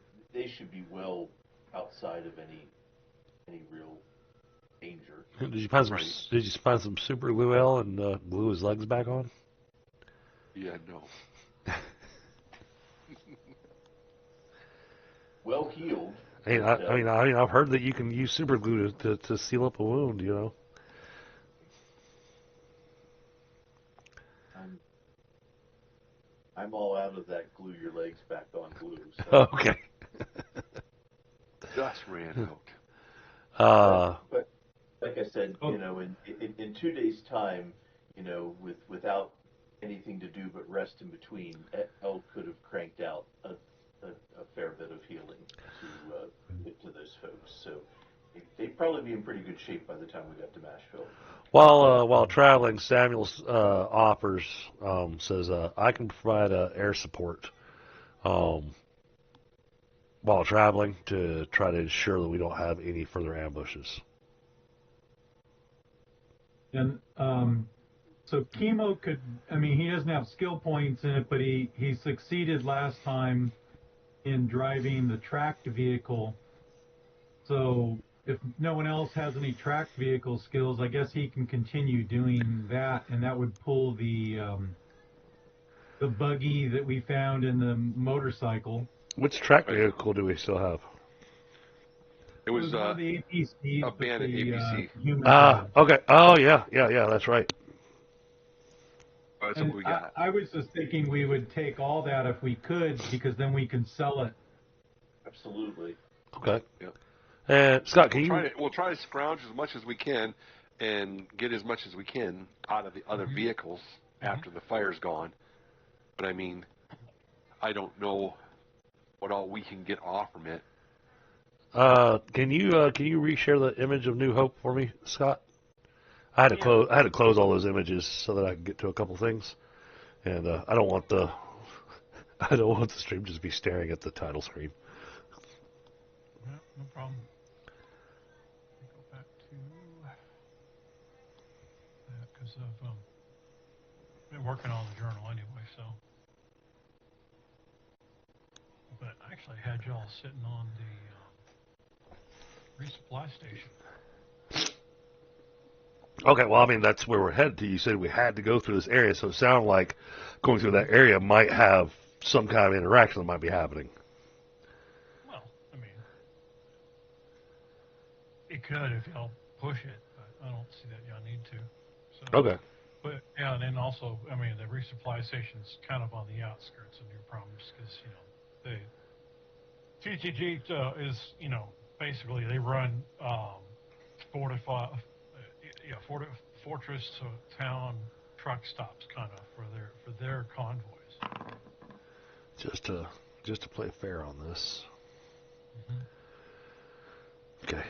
should be well outside of any real danger. Did you find some? Right. Did you find some super glue L and glue his legs back on? Yeah, no. Well healed. I mean, but, I've heard that you can use super glue to seal up a wound. You know. I'm all out of that glue your legs back on glue. So. Okay. Just ran out. But like I said, in 2 days' time, without anything to do but rest in between, Elle could have cranked out a fair bit of healing to get to those folks. So they'd probably be in pretty good shape by the time we got to Mashville. While traveling, Samuel offers says I can provide air support while traveling to try to ensure that we don't have any further ambushes. And so Chemo could, he doesn't have skill points in it, but he succeeded last time in driving the tracked vehicle. So if no one else has any tracked vehicle skills, I guess he can continue doing that, and that would pull the buggy that we found in the motorcycle. Which track vehicle do we still have? It was one of the APCs. a bandit APC. Okay. Oh, yeah, that's right. That's what we got. I was just thinking we would take all that if we could, because then we can sell it. Absolutely. Okay. Yep. And Scott, We'll try to scrounge as much as we can and get as much as we can out of the other vehicles after the fire's gone. But I mean, I don't know what all we can get off from it. can you reshare the image of New Hope for me, Scott? I had to close all those images so that I could get to a couple things, and I don't want the stream just be staring at the title screen. Yeah, no problem. Go back to that because I've been working on the journal anyway, so. But I actually had y'all sitting on the resupply station. Okay, well, I mean, that's where we're headed to. You said we had to go through this area, so it sounded like going through that area might have some kind of interaction that might be happening. Well, I mean, it could if y'all push it, but I don't see that y'all need to. So, Okay. But, yeah, and then also, I mean, the resupply station's kind of on the outskirts of New Providence because, the TTG is, basically they run fortress to town truck stops kind of for their convoys. Just to play fair on this. Mm-hmm. Okay.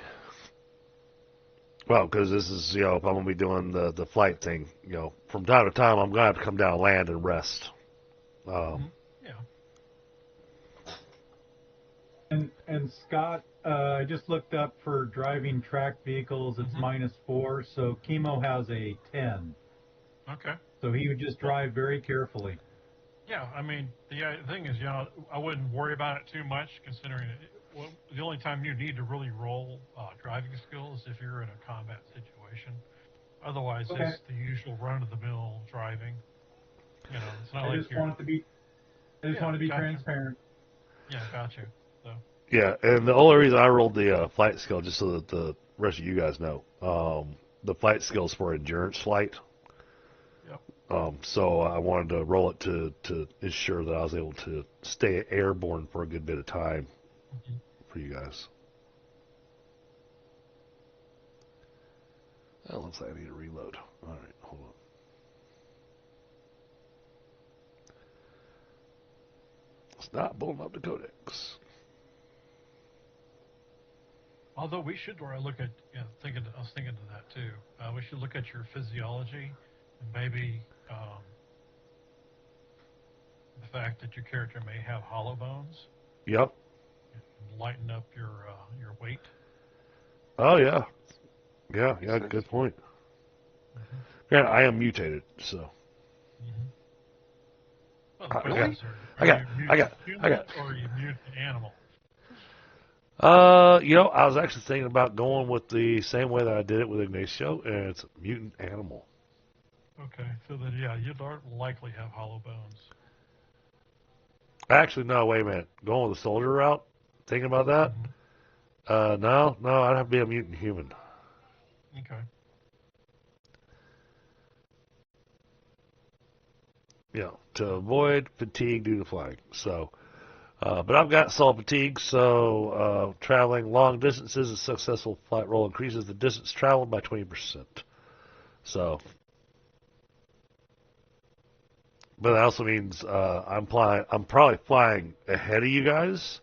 Well, because this is, if I'm going to be doing the flight thing, from time to time, I'm going to have to come down land and rest. Yeah. And Scott, I just looked up for driving tracked vehicles. It's -4, so Chemo has a 10. Okay. So he would just drive very carefully. Yeah, I mean, the thing is, I wouldn't worry about it too much, considering the only time you need to really roll driving skills if you're in a combat situation. Otherwise, it's the usual run-of-the-mill driving. It's not I like just want to be transparent. Yeah, got you. So. Yeah, and the only reason I rolled the flight skill, just so that the rest of you guys know, the flight skills for endurance flight. Yep. So I wanted to roll it to ensure that I was able to stay airborne for a good bit of time for you guys. That looks like I need to reload. All right, hold on. It's not pulling up the codex. Although we should look at, I was thinking of that too. We should look at your physiology and maybe the fact that your character may have hollow bones. Yep. Lighten up your weight. Oh yeah. Yeah. Good point. Yeah, I am mutated, so. Well, I the got- question is, I are got- you I mutant got- human or are you mutant animal? I was actually thinking about going with the same way that I did it with Ignacio, and it's mutant animal. Okay, so then yeah, you'd likely have hollow bones. Actually, no, wait a minute. Going with the soldier route, thinking about that? No, I'd have to be a mutant human. Okay. Yeah, to avoid fatigue due to flying. So, but I've got solid fatigue, so traveling long distances, a successful flight roll increases the distance traveled by 20%. So, but that also means I'm probably flying ahead of you guys,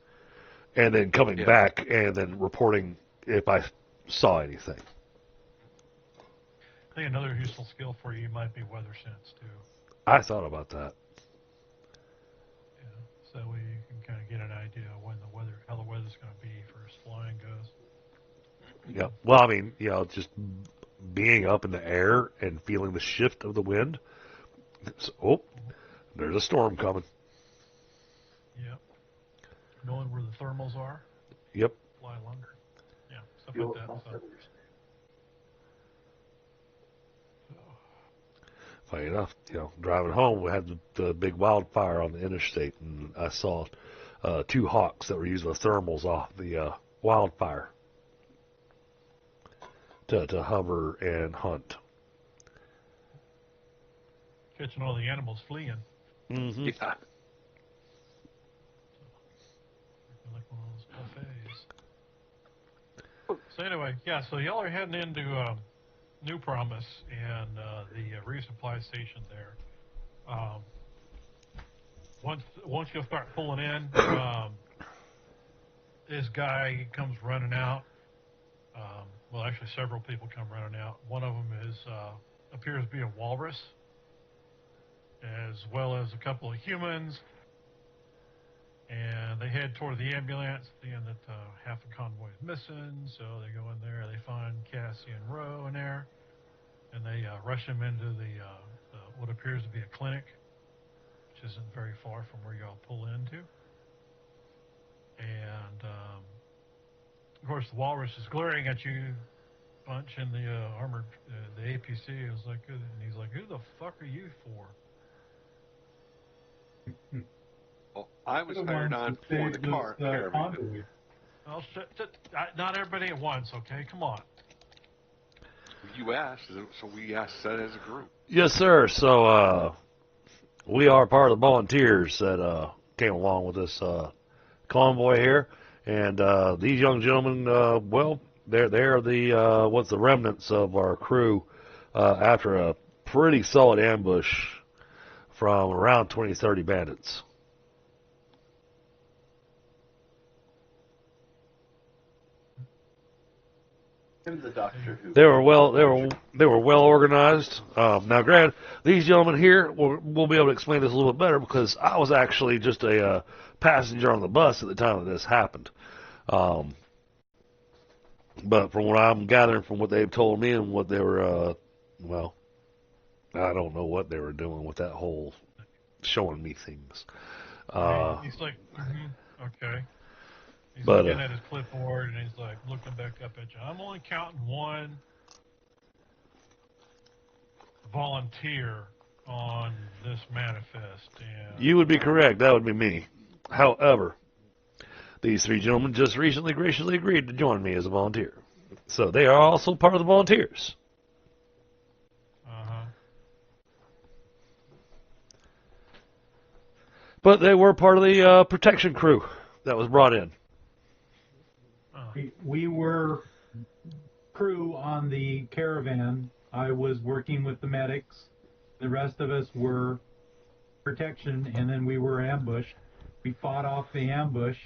and then coming back and then reporting if I saw anything. I think another useful skill for you might be weather sense too. I thought about that. Yeah, so you can kind of get an idea of how the weather's going to be for as flying goes. Yeah. Well, I mean, just being up in the air and feeling the shift of the wind. So, there's a storm coming. Yep. Knowing where the thermals are. Yep. Fly longer. Yeah, stuff Feel like that. my So. feathers. Funny enough, driving home, we had the big wildfire on the interstate, and I saw 2 hawks that were using the thermals off the wildfire to hover and hunt. Catching all the animals fleeing. Mm-hmm. Yeah. Like one of those buffets. So anyway, yeah, so y'all are heading into New Promise and the resupply station there. Once you'll start pulling in, this guy comes running out. Well, actually, several people come running out. One of them appears to be a walrus, as well as a couple of humans. And they head toward the ambulance, seeing that half the convoy is missing. So they go in there, they find Cassie and Roe in there, and they rush them into the what appears to be a clinic, which isn't very far from where y'all pull into. And of course, the walrus is glaring at you, bunch in the armored, the APC. It was like, and he's like, "Who the fuck are you for?" Well, I was hired on for the car caravan. Well, not everybody at once, okay? Come on. You asked, so we said as a group. Yes, sir. So we are part of the volunteers that came along with this convoy here, and these young gentlemen, they're the the remnants of our crew after a pretty solid ambush from around 20-30 bandits. The Doctor Who. They were well organized. Now, granted, these gentlemen here will be able to explain this a little bit better because I was actually just a passenger on the bus at the time that this happened. But from what I'm gathering from what they've told me and what they were, I don't know what they were doing with that whole showing me things. He's like, okay. He's But, looking at his clipboard, and he's like looking back up at you. I'm only counting one volunteer on this manifest. And you would be correct. That would be me. However, These three gentlemen just recently graciously agreed to join me as a volunteer. So they are also part of the volunteers. Uh-huh. But they were part of the protection crew that was brought in. We were crew on the caravan. I was working with the medics. The rest of us were protection, and then we were ambushed. We fought off the ambush.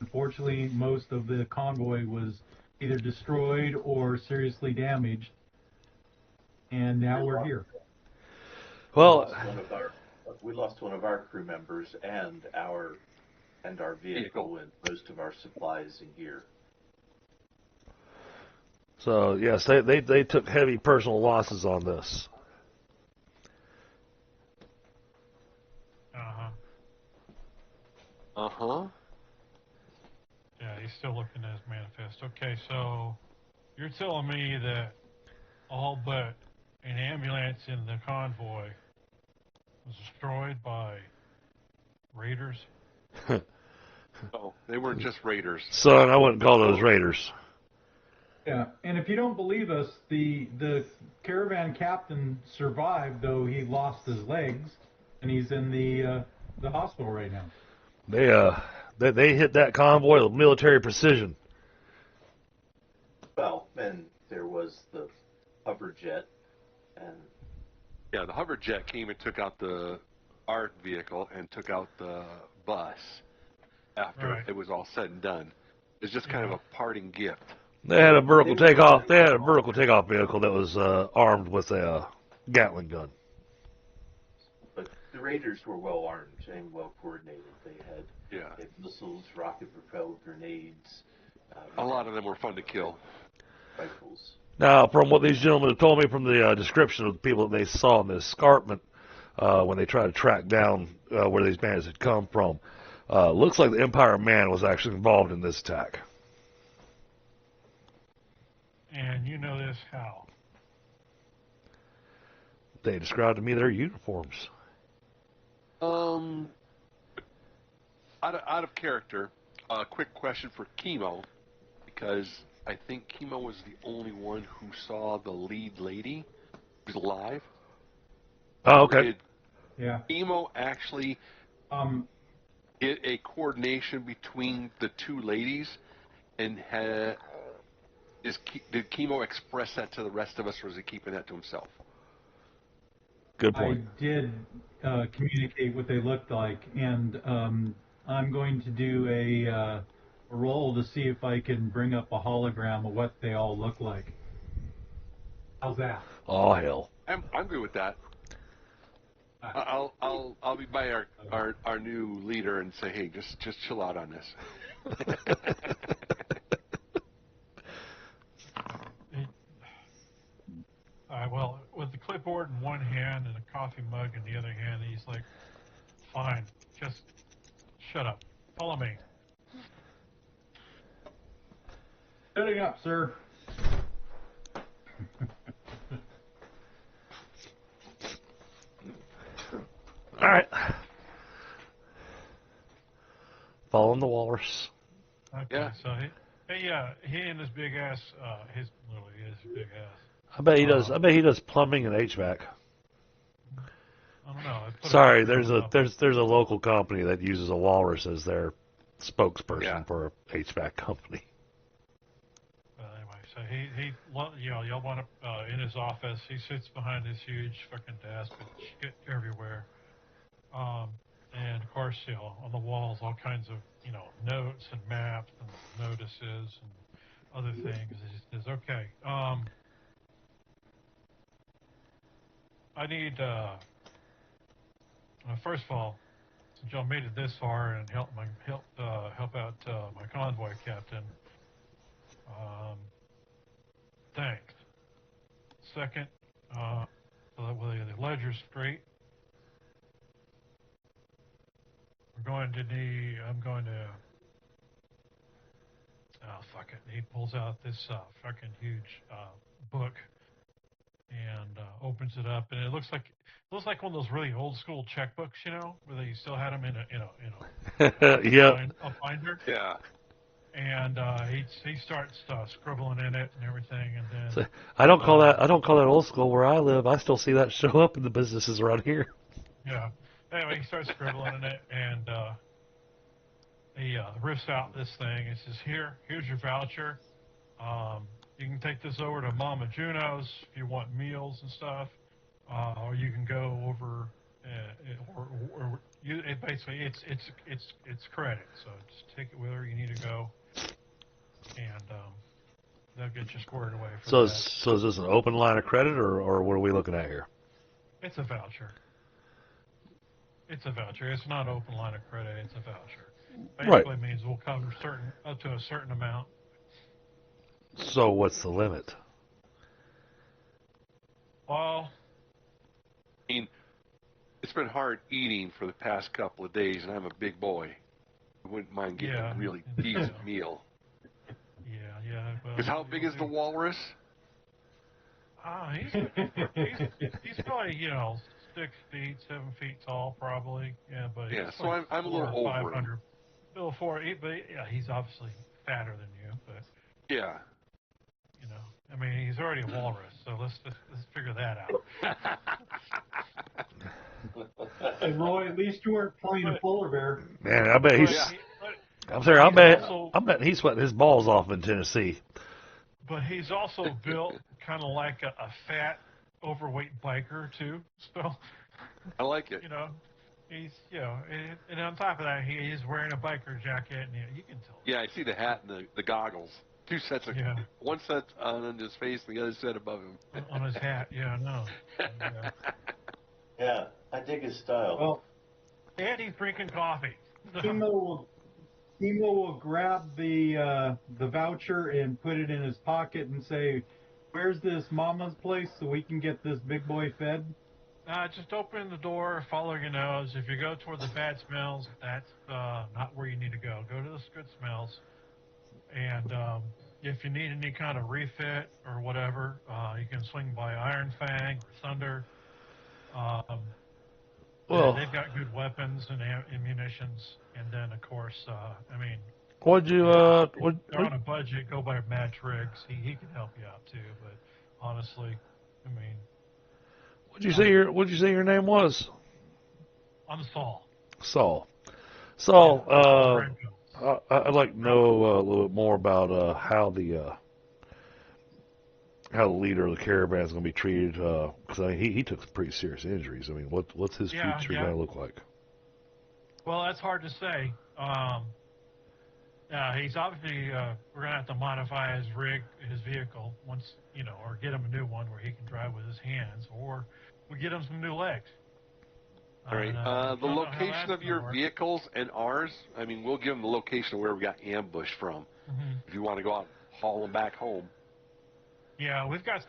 Unfortunately, most of the convoy was either destroyed or seriously damaged, and now we're here. Well, We lost one of our crew members and our vehicle and most of our supplies and gear. so yes, they took heavy personal losses on this. Uh-huh. Uh-huh. Yeah, he's still looking at his manifest. Okay, so you're telling me that all but an ambulance in the convoy was destroyed by raiders? Oh, they weren't just raiders. Son, I wouldn't call those raiders. Yeah, and if you don't believe us, the caravan captain survived, though he lost his legs, and he's in the hospital right now. They hit that convoy with military precision. Well, and there was the hover jet, and Yeah, the hover jet came and took out our vehicle and took out the bus after Right. it was all said and done. It's just kind of a parting gift. They had a vertical takeoff. They had a vertical takeoff vehicle that was armed with a Gatling gun. but the Raiders were well armed and well coordinated. They Yeah. had missiles, rocket-propelled grenades, A lot of them were fun to kill. rifles. Now, from what these gentlemen have told me from the description of the people that they saw in the escarpment when they tried to track down where these bandits had come from, looks like the Empire Man was actually involved in this attack. And you know this how? They described to me their uniforms. Out of character, a quick question for Chemo, because I think Chemo was the only one who saw the lead lady who's alive. Oh, okay. Did Yeah. Chemo actually get a coordination between the two ladies, and did Chemo express that to the rest of us, or is he keeping that to himself? Good I point. did communicate what they looked like, and I'm going to do a roll to see if I can bring up a hologram of what they all look like. How's that? Oh, hell. I'm good with that. I'll be by our new leader and say, hey, just chill out on this. Well, with the clipboard in one hand and a coffee mug in the other hand, he's like, fine, just shut up. Follow me. Shutting up, sir. All right. Following the walrus. Okay, Yeah. so he and his big ass, literally his big ass. I bet he does. I bet he does plumbing and HVAC. I don't know. I put Sorry, picture of him up. there's a local company that uses a walrus as their spokesperson Yeah. for a HVAC company. Anyway, so he y'all want to in his office. He sits behind this huge fucking desk with shit everywhere. And of course, on the walls, all kinds of notes and maps and notices and other things. He says, okay, I need first of all, since y'all made it this far and help out my convoy captain. Thanks. Second, so that way the ledger's straight. I'm going to. Oh fuck it! He pulls out this fucking huge book and opens it up, and it looks like one of those really old school checkbooks, you know, where they still had them in a binder. Yeah. And he starts scribbling in it and everything, and then So, I don't call that old school where I live. I still see that show up in the businesses around here. yeah. Anyway, he starts scribbling in it, and he rips out this thing. He says, "Here's your voucher. You can take this over to Mama Juno's if you want meals and stuff, or you can go over, basically it's credit. So just take it wherever you need to go, and they'll get you squared away for So that. so is this an open line of credit, or what are we looking at here? It's a voucher. It's a voucher. It's not open line of credit. It's a voucher. Basically means we'll cover up to a certain amount. So what's the limit? Well, I mean, it's been hard eating for the past couple of days, and I'm a big boy. I wouldn't mind getting a really decent meal. Yeah. Because how big is the walrus? He's probably 6 feet, 7 feet tall, probably. Yeah, but Yeah, he's so like I'm a little over him. 500. Little 4, but yeah, he's obviously fatter than you, but Yeah. I mean, he's already a walrus, so let's figure that out. Hey, Roy, at least you weren't playing a polar bear. Man, I bet he's. I'm sorry. I bet he's sweating his balls off in Tennessee. But he's also built kind of like a fat, overweight biker too. So I like it. He's and on top of that, he's wearing a biker jacket, and you can tell. Yeah, I see the hat and the goggles. 2 sets of one set on his face, and the other set above him. On his hat, yeah, I know. Yeah, I dig his style. Well, and he's drinking coffee. Timo will grab the voucher and put it in his pocket and say, "Where's this Mama's place so we can get this big boy fed?" Just open the door, follow your nose. If you go toward the bad smells, that's not where you need to go. Go to the good smells. And if you need any kind of refit or whatever, you can swing by Iron Fang or Thunder. They've got good weapons and ammunitions. And then, of course, What'd you they're on a budget. Go by Matt Triggs. He can help you out too. But honestly, what'd you say your name was? I'm Saul. Saul. I'd like to know a little bit more about how the leader of the caravan is going to be treated. Because he took some pretty serious injuries. I mean, what's his future going to look like? Well, that's hard to say. He's obviously we're going to have to modify his vehicle once or get him a new one where he can drive with his hands, or we get him some new legs. All right. The location of your vehicles and ours, we'll give them the location of where we got ambushed from. Mm-hmm. If you want to go out and haul them back home. Yeah, we got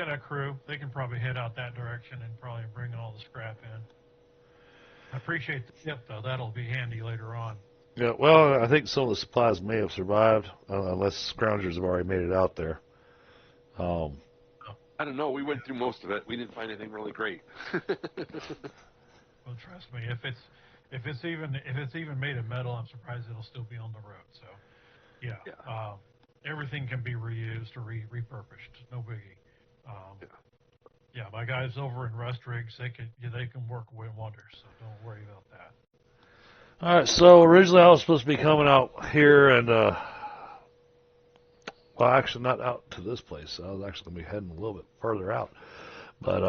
a crew. They can probably head out that direction and probably bring all the scrap in. I appreciate the tip, though. That'll be handy later on. Yeah, well, I think some of the supplies may have survived, unless scroungers have already made it out there. I don't know. We went through most of it. We didn't find anything really great. Well, trust me, if it's even made of metal, I'm surprised it'll still be on the road. So, yeah. Everything can be reused or repurposed. No biggie. Yeah, my guys over in Rust Rigs, they can work with wonders. So don't worry about that. All right. So originally I was supposed to be coming out here and well, actually not out to this place. I was actually going to be heading a little bit further out. But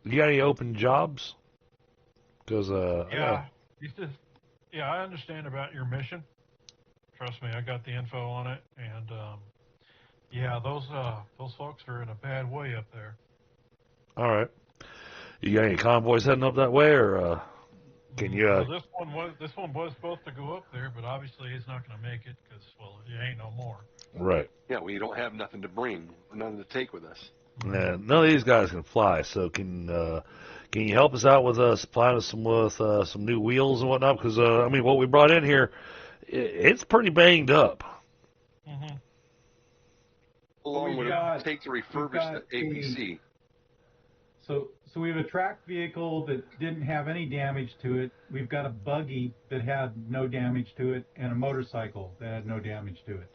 you got any open jobs? Because I understand about your mission. Trust me, I got the info on it, and those folks are in a bad way up there. All right. You got any convoys heading up that way, or can you? Well, this one was supposed to go up there, but obviously it's not going to make it because it ain't no more. Right. Yeah, we don't have nothing to bring, nothing to take with us. And none of these guys can fly, so can you help us out with supplying us with some new wheels and whatnot? Because what we brought in here, it's pretty banged up. Mm-hmm. long we've would got- it take to we've refurbish got the APC? So we have a track vehicle that didn't have any damage to it. We've got a buggy that had no damage to it, and a motorcycle that had no damage to it.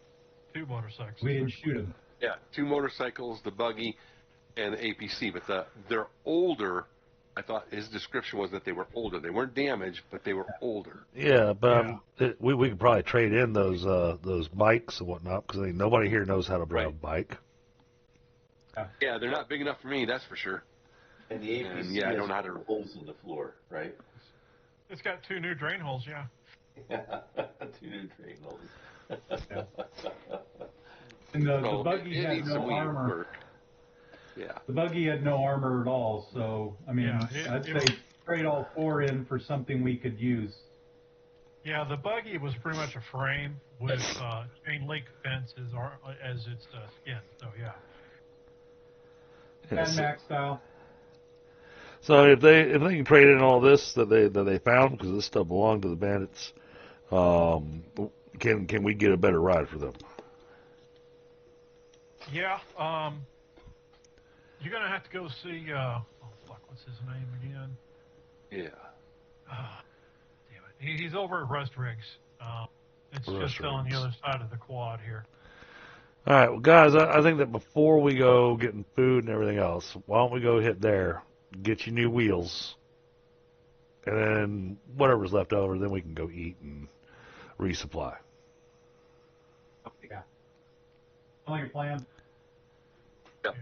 2 motorcycles. We didn't shoot them. Yeah, 2 motorcycles, the buggy, and the APC. But they're older. I thought his description was that they were older. They weren't damaged, but they were older. Yeah, but we could probably trade in those bikes and whatnot because nobody here knows how to drive a bike. Yeah, they're not big enough for me, that's for sure. And the APC And, yeah, I has don't know how to- holes in the floor, right? It's got 2 new drain holes, yeah. Yeah, 2 new drain holes. And the So buggy it had needs no some weed armor. work. Yeah. The buggy had no armor at all, so I mean, Yeah, I'd it say trade all 4 in for something we could use. Yeah, the buggy was pretty much a frame with chain link fences as its skin. So yeah. Mad Max style. So if they can trade in all this that they found because this stuff belonged to the bandits, can we get a better ride for them? Yeah. You're gonna have to go see. What's his name again? Yeah. Damn it. He's over at Rust Rigs. It's Rust just on Rigs. the other side of the quad here. All right, well, guys, I think that before we go getting food and everything else, why don't we go hit there, get you new wheels, and then whatever's left over, then we can go eat and resupply. Yeah. I like a plan. Yep.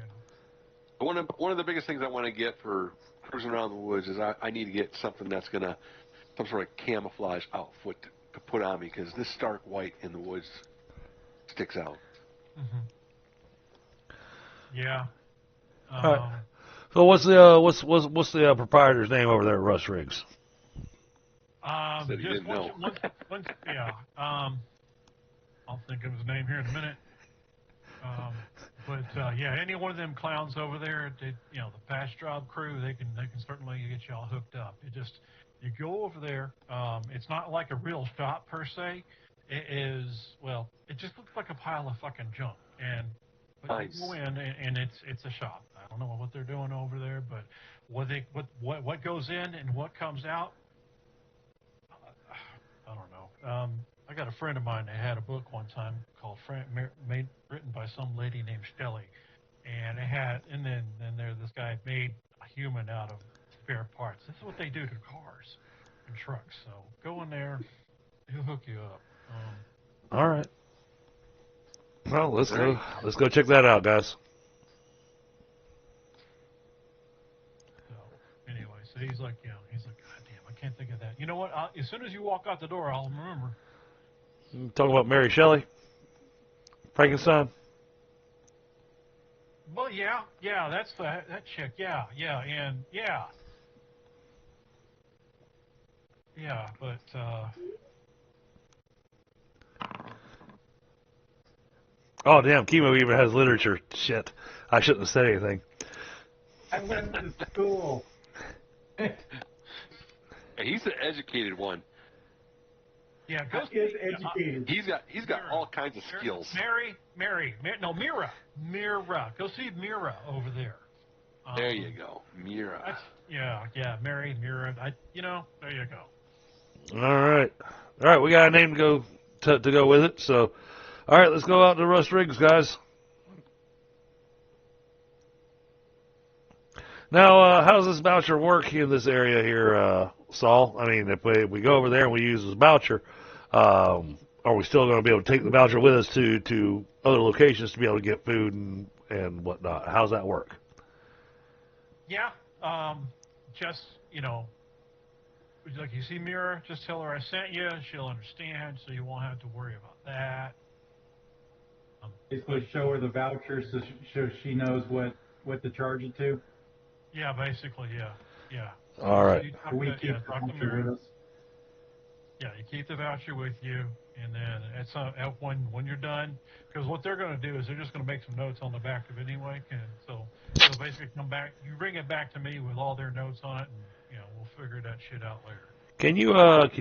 One of the biggest things I want to get for cruising around the woods is I need to get something that's some sort of camouflage outfit to put on me because this stark white in the woods sticks out. Mm-hmm. Yeah. All right. So what's the proprietor's name over there at Rust Rigs? Said he didn't know. Yeah. I'll think of his name here in a minute. But yeah, any one of them clowns over there, the patch job crew, they can certainly get you all hooked up. You go over there. It's not like a real shop per se. It is, well, it just looks like a pile of fucking junk. But Nice. you go in and it's a shop. I don't know what they're doing over there, but what goes in and what comes out, I don't know. I got a friend of mine that had a book one time called written by some lady named Shelley, and then this guy made a human out of spare parts. This is what they do to cars and trucks. So go in there, he'll hook you up. All right. Well, let's go check that out, guys. So anyway, so he's like, God damn, I can't think of that. You know what? As soon as you walk out the door, I'll remember. Talking about Mary Shelley, Frankenstein. Well, yeah, that's that chick. Yeah, but Oh, damn, Chemo even has literature. Shit. I shouldn't have said anything. I went to school. Hey, he's the educated one. yeah, go Kids educated. He's got all kinds of skills. Mira. Go see Mira over there. There you go, Mira. Yeah, Mira. There you go. All right. We got a name to go with it. So, all right, let's go out to Rust Rigs, guys. Now, how does this voucher work in this area here, Saul? I mean, if we go over there and we use this voucher, are we still going to be able to take the voucher with us to other locations to be able to get food and whatnot? How does that work? Yeah, just like you see Mira, just tell her I sent you. She'll understand, so you won't have to worry about that. Basically, show her the voucher so she knows what to charge it to. Yeah, basically, yeah. All right. So you talk We to- keep yeah, the talk to voucher Mira. with us. Yeah, you keep the voucher with you, and then when you're done, because what they're going to do is they're just going to make some notes on the back of it anyway, and so basically come back, you bring it back to me with all their notes on it, and we'll figure that shit out later. Can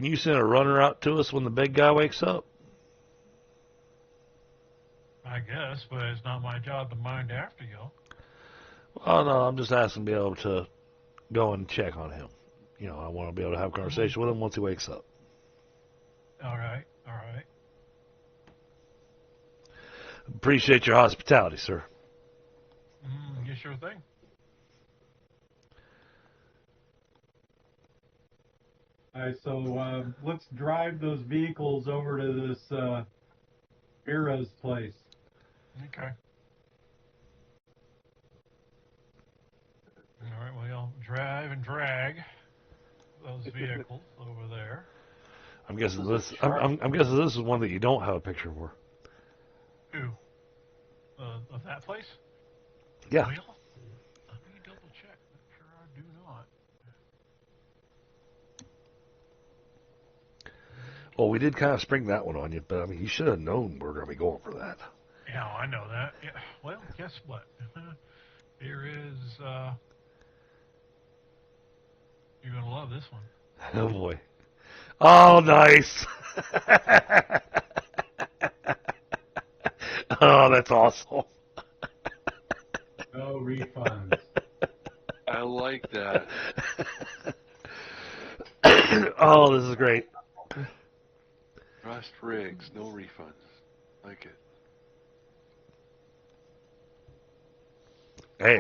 you send a runner out to us when the big guy wakes up? I guess, but it's not my job to mind after you. Oh, no, I'm just asking to be able to go and check on him. You know, I want to be able to have a conversation with him once he wakes up. All right, all right. Appreciate your hospitality, sir. You sure thing. All right, so let's drive those vehicles over to this Mira's place. Okay. All right, well, you'll drive and drag those vehicles over there. I'm guessing this. I'm guessing this is one that you don't have a picture for. Who? Of that place? Yeah. Well, let me double check. Make sure I do not. Well, we did kind of spring that one on you, but I mean, you should have known we're going to be going for that. Yeah, I know that. Yeah. Well, guess what? Here is. You're gonna love this one. Oh boy. Oh, nice. Oh, that's awesome. No refunds. I like that. Oh, this is great. Rust rigs, no refunds. Like it. Hey,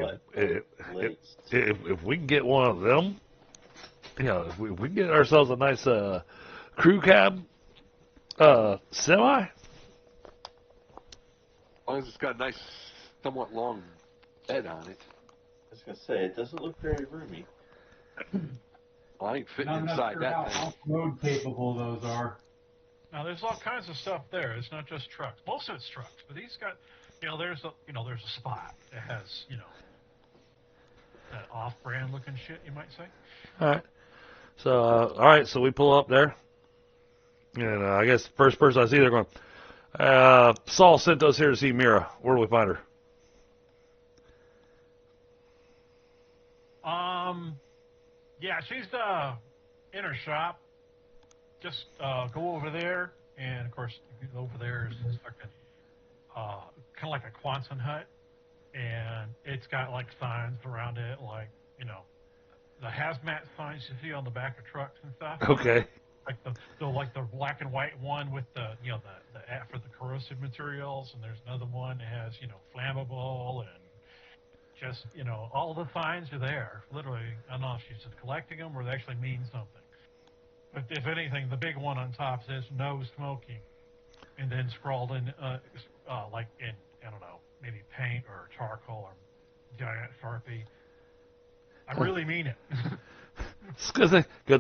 What? if we can get one of them, you know, if we can get ourselves a nice crew cab semi. As long as it's got a nice, somewhat long bed on it. I was gonna say it doesn't look very roomy. Well, I ain't fitting I'm not inside sure that how thing. off-road capable those are. Now, there's all kinds of stuff there. It's not just trucks. Most of it's trucks, but he's got, there's a spot that has, that off-brand looking shit, you might say. All right. So, all right. So we pull up there, and I guess the first person I see, they're going. Saul sent us here to see Mira. Where do we find her? Yeah, she's in her shop. Just go over there, and of course, over there is this fucking kind of like a Quonset hut, and it's got like signs around it, like the hazmat signs you see on the back of trucks and stuff. Okay. Like the black and white one with the the for the corrosive materials, and there's another one that has flammable and just all the signs are there. Literally, I don't know if she's just collecting them or they actually mean something. But if anything, the big one on top says "No smoking," and then scrawled in like in I don't know, maybe paint or charcoal or giant Sharpie. I really mean it. It's good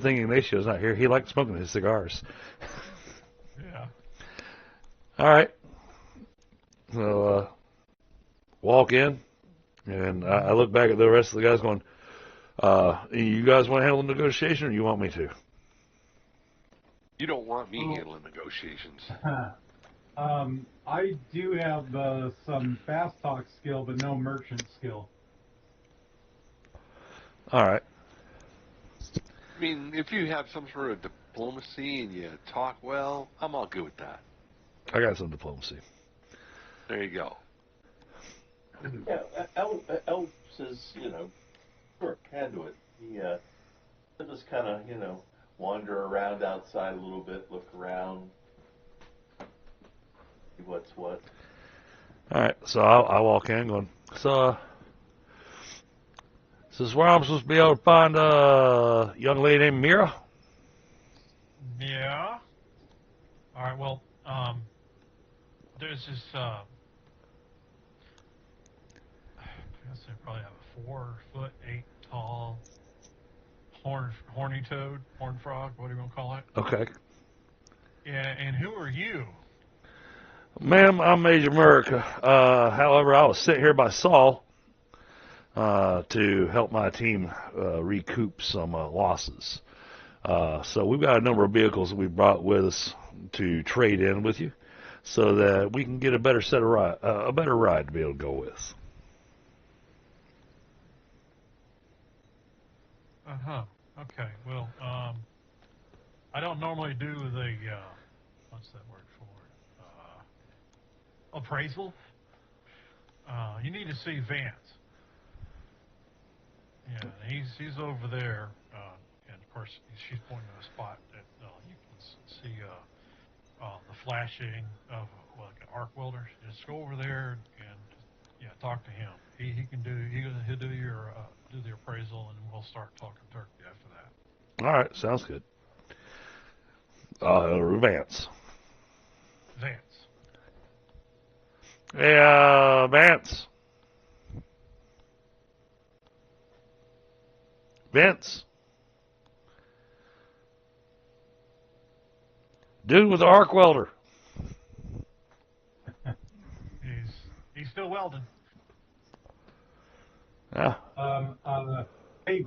thing Ignatio's not here. He liked smoking his cigars. Yeah. All right. So walk in, and I look back at the rest of the guys going, you guys want to handle the negotiation, or you want me to? You don't want me handling negotiations. I do have some fast talk skill, but no merchant skill. All right. I mean, if you have some sort of diplomacy and you talk well, I'm all good with that. I got some diplomacy. There you go. Yeah, El says, sure, can do it. He'll just kind of, wander around outside a little bit, look around, see what's what. All right. So I walk in going, so this is where I'm supposed to be able to find a young lady named Mira? Yeah. All right. Well, there's this. I guess they probably have a 4'8" tall horny toad, horn frog, what do you want to call it? Okay. Yeah. And who are you? Ma'am, I'm Major America. However, I was sent here by Saul to help my team recoup some losses. So we've got a number of vehicles that we brought with us to trade in with you, so that we can get a better a better ride to be able to go with. Okay. Well, I don't normally do the what's that word for? appraisal, you need to see Vance. Yeah, he's over there, and of course she's pointing to a spot that you can see the flashing of like an arc welder. Just go over there and talk to him. He can do he'll do your do the appraisal, and we'll start talking turkey after that. All right, sounds good. Vance. Vance. Hey, Vance. Vince. Dude with the arc welder. He's still welding. Yeah. Hey,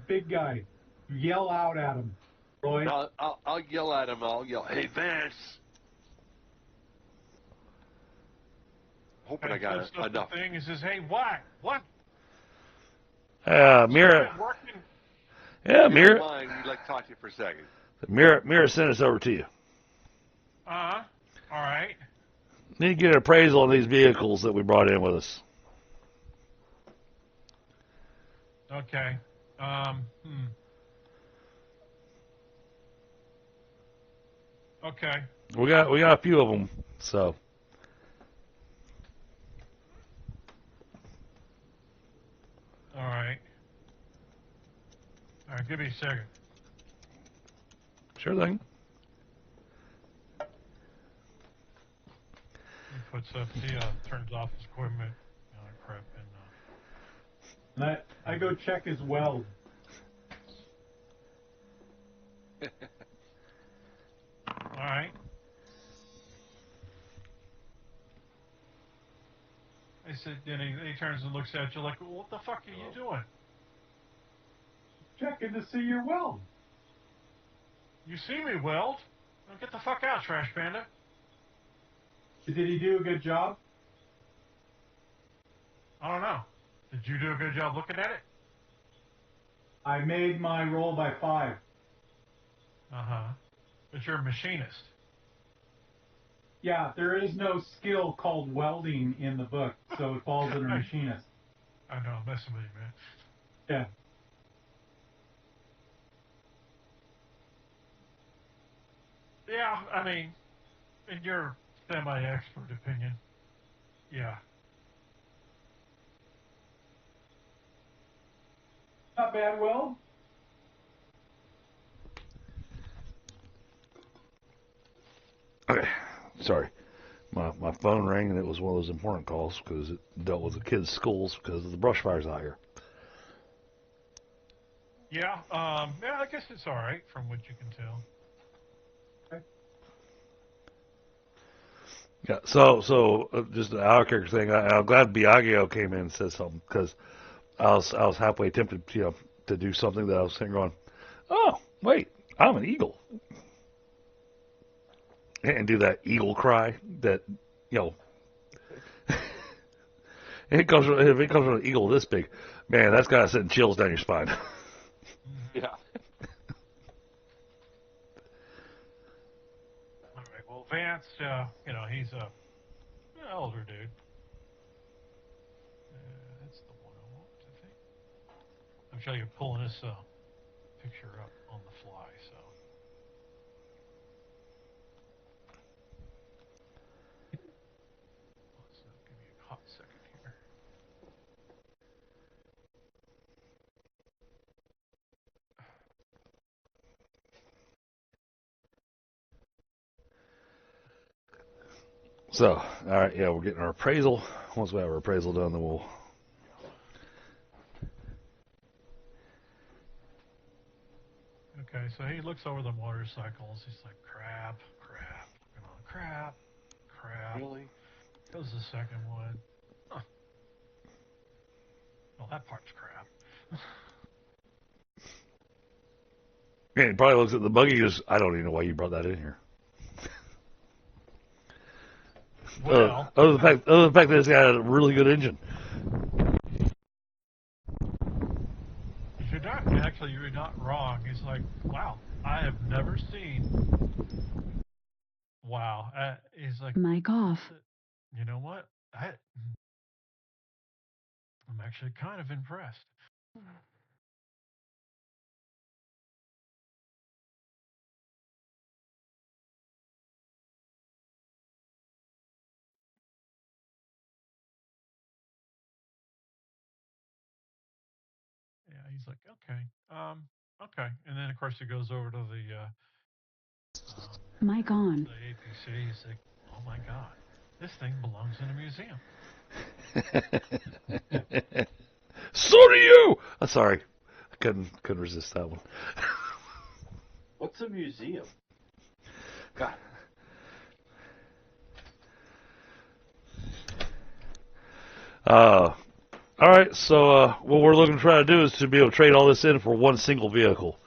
big guy, yell out at him, Roy. I'll yell at him. I'll yell, "Hey, Vance!" Hoping I got enough. The thing is, hey, what? What? Mira. Working. Yeah, Mira. We'd like to talk to you for a second. Mira sent us over to you. All right. Need to get an appraisal on these vehicles that we brought in with us. Okay. Okay. We got a few of them, so. All right. All right. Give me a second. Sure thing. He puts up. He turns off his equipment. Prep And I go check his weld. All right. I said. Then he turns and looks at you like, well, "What the fuck are you doing? Checking to see your weld." You see me weld? Now get the fuck out, trash panda." Did he do a good job? I don't know. Did you do a good job looking at it? I made my roll by 5. But you're a machinist. Yeah, there is no skill called welding in the book, so it falls under machinist. I know, I'm messing with you, man. Yeah. Yeah, I mean, in your semi-expert opinion, yeah. Not bad weld. Okay, sorry. My phone rang, and it was one of those important calls because it dealt with the kids' schools because of the brush fires out here. Yeah, I guess it's all right from what you can tell. Yeah, so just the out of character thing. I'm glad Biagio came in and said something because I was halfway tempted, to do something that I was sitting going, oh wait, I'm an eagle, and do that eagle cry that if it comes from an eagle this big, man, that's gotta send chills down your spine. Yeah. All right, well, Vance, he's a older dude. That's the one I want, I think. I'm sure you're pulling this picture up on the fly, so. Let's give me a hot second here. So, all right, yeah, we're getting our appraisal. Once we have our appraisal done, then we'll. Okay, so he looks over the motorcycles. He's like, crap. Really? Goes the second one. Huh. Well, that part's crap. Man, he probably looks at the buggy and goes, I don't even know why you brought that in here. Well, other than the fact that it's got a really good engine. You're not wrong. He's like, wow, I have never seen. Wow, he's like, Mic off. You know what? I'm actually kind of impressed. Yeah, he's like, okay, okay, and then of course he goes over to the Mic on. the APC. He's like, oh my god, this thing belongs in a museum. So do you! Sorry. I couldn't resist that one. What's a museum? God. All right, so what we're looking to try to do is to be able to trade all this in for one single vehicle.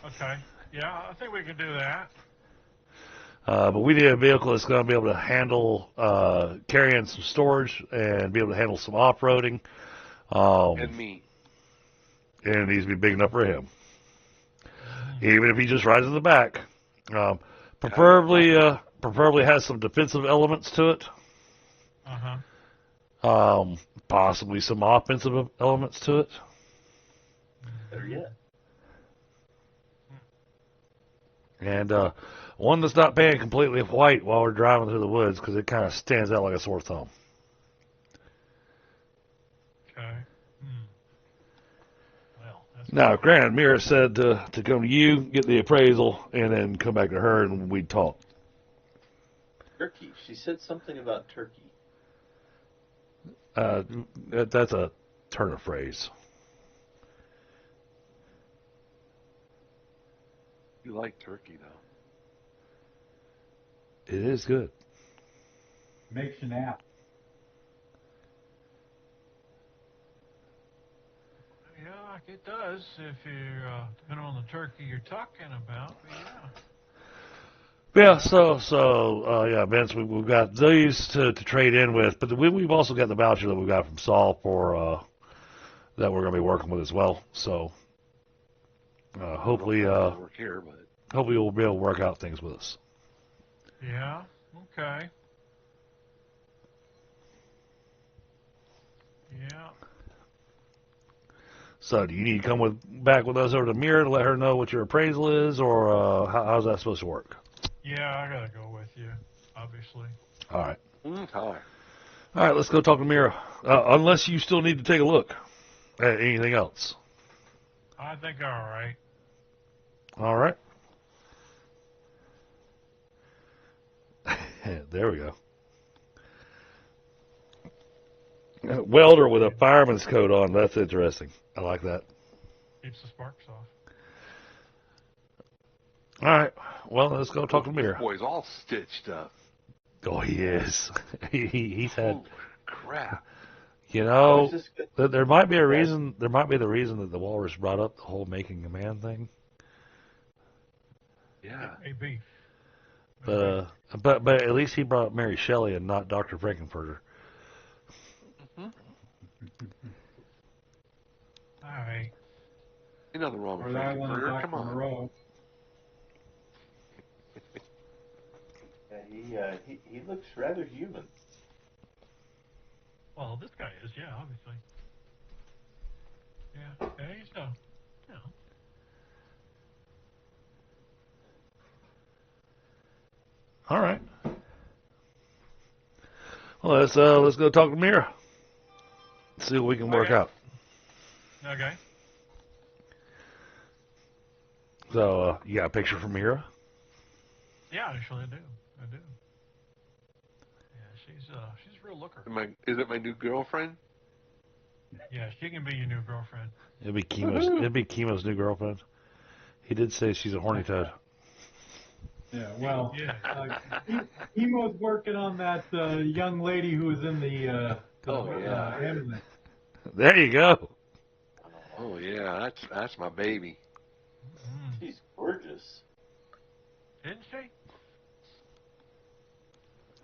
Okay. Yeah, I think we can do that. But we need a vehicle that's going to be able to handle carrying some storage and be able to handle some off-roading. And me. And it needs to be big enough for him. Even if he just rides in the back. Preferably has some defensive elements to it. Possibly some offensive elements to it. Yeah. And one that's not painted completely white while we're driving through the woods because it kind of stands out like a sore thumb. Okay. Well, that's Now, granted, Mira said to come to you, get the appraisal, and then come back to her and we'd talk. Turkey. She said something about turkey. That's a turn of phrase. You like turkey, though. It is good. Makes you nap. yeah, it does if you're depending on the turkey you're talking about. But Yeah, yeah, Vince, we've got these to trade in with, but we've also got the voucher that we got from Saul for that we're going to be working with as well. So hopefully Work here, but hopefully we'll be able to work out things with us. yeah. Okay. Yeah. So do you need to come back with us over to Mira to let her know what your appraisal is, or how's that supposed to work? Yeah, I gotta go with you, obviously. All right. hi. All right, let's go talk to Mira. Unless you still need to take a look at anything else. I think all right. All right. There we go. Welder with a fireman's coat on. That's interesting. I like that. Keeps the sparks off. All right. Well, let's go talk to This Mira. boy's all stitched up. Oh, he is. He's had. Ooh, crap. You I know, was just there might be a reason. There might be the reason that the walrus brought up the whole making a man thing. Yeah. Hey, B. But at least he brought up Mary Shelley and not Dr. Frankenfurter. Mm-hmm. All right. Ain't nothing wrong with Or that one Frankenfurter. Dr. Come on. Moreau. yeah, he looks rather human. Well, this guy is, yeah, obviously. Yeah. Okay. So, you know. All right. Well, let's go talk to Mira. See what we can work Okay. out. Okay. So, you got a picture from Mira? Yeah, actually, I do. Yeah, she's a real looker. Is it my new girlfriend? Yeah, she can be your new girlfriend. It'd be Chemo's new girlfriend. He did say she's a horny toad. Yeah, well, Yeah. Emo's working on that young lady who was in the ambulance. There you go. Oh yeah, that's my baby. She's gorgeous. Didn't she?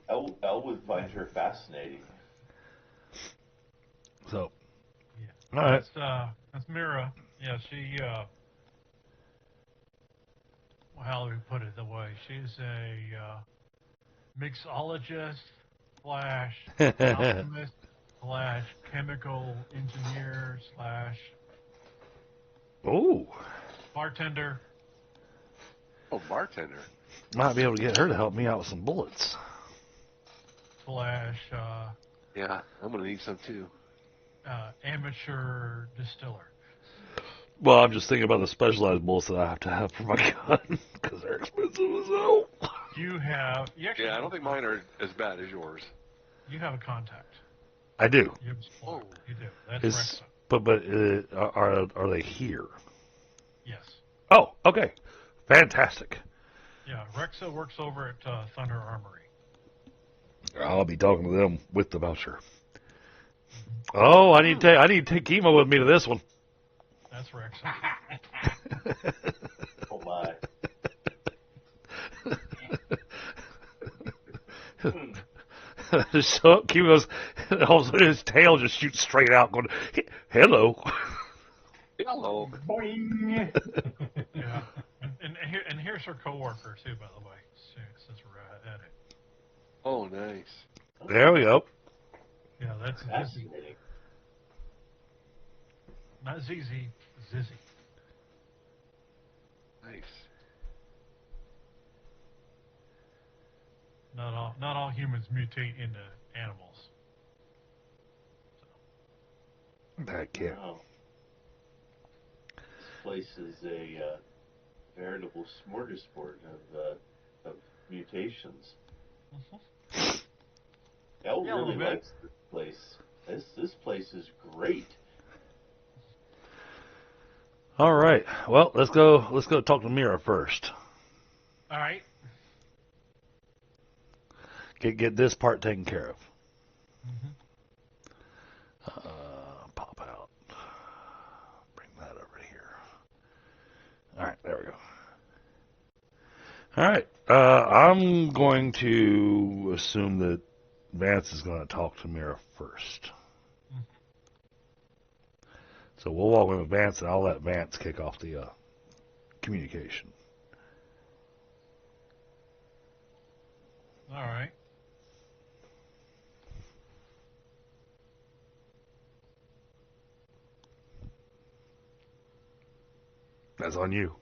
Elle would find her fascinating. So, Yeah. all right. That's Mira. Yeah, she well, how do we put it the way? She's a mixologist slash alchemist slash chemical engineer slash Oh, bartender. Oh, bartender. might be able to get her to help me out with some bullets. Slash Yeah, I'm gonna need some too. amateur distiller. Well, I'm just thinking about the specialized bullets that I have to have for my gun because they're expensive as hell. You actually Yeah, I don't think mine are as bad as yours. You have a contact. I do. You have a supplier. Oh. You do. That's Is Rexa. but are they here? Yes. Oh, okay, fantastic. Yeah, Rexa works over at Thunder Armory. I'll be talking to them with the voucher. Oh, I need to take Kimo with me to this one. That's Rexa. Oh my. So Kimo's all of a sudden his tail just shoots straight out, going, "Hello." Hello. Boing! Yeah. And here's her coworker too, by the way, since we're at it. Oh, nice. There we go. Yeah, that's Zizzy. Fascinating. Not ZZ, Zizzy. Nice. Not all humans mutate into animals. I can't. Wow. This place is a veritable smorgasbord of mutations. Elle Yeah, a little really bit. likes this place. This place is great. All right. Well, let's go talk to Mira first. All right. Get this part taken care of. Mm-hmm. Pop out. Bring that over here. All right, there we go. All right. I'm going to assume that Vance is going to talk to Mira first. Mhm. So we'll walk in with Vance, and I'll let Vance kick off the communication. All right. That's on you.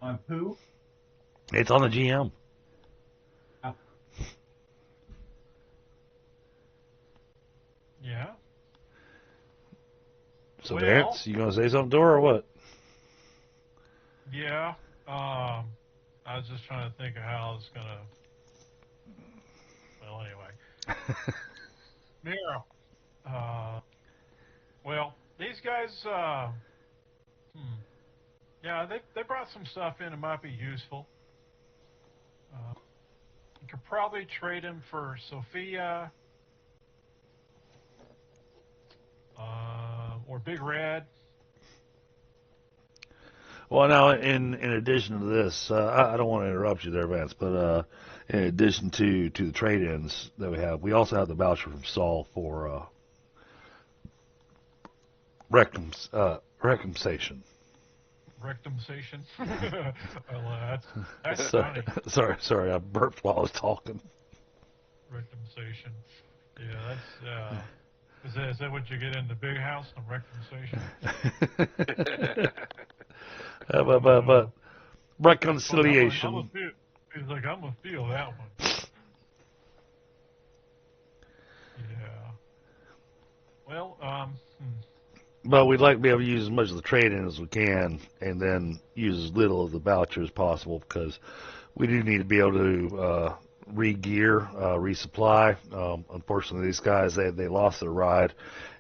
On who? It's on the GM. Yeah. So Well- Vance, you gonna say something to her or what? Yeah. I was just trying to think of how I was gonna. Well, anyway. Mira. Well, these guys. Yeah, they brought some stuff in that might be useful. You could probably trade him for Sophia. Or Big Red. Well, now in addition to this, I don't want to interrupt you there, Vance, but in addition to the trade-ins that we also have the voucher from Saul for recompensation. Rectumsation. Well, that's Sorry, funny. sorry, I burped while I was talking. Rectumsation. Yeah, that's. Is that what you get in the big house? The rectumsation. But reconciliation. He's like, I'm gonna feel that one. Yeah. Well, But we'd like to be able to use as much of the trade-in as we can, and then use as little of the voucher as possible, because we do need to be able to re-gear, resupply. Unfortunately, these guys they lost their ride,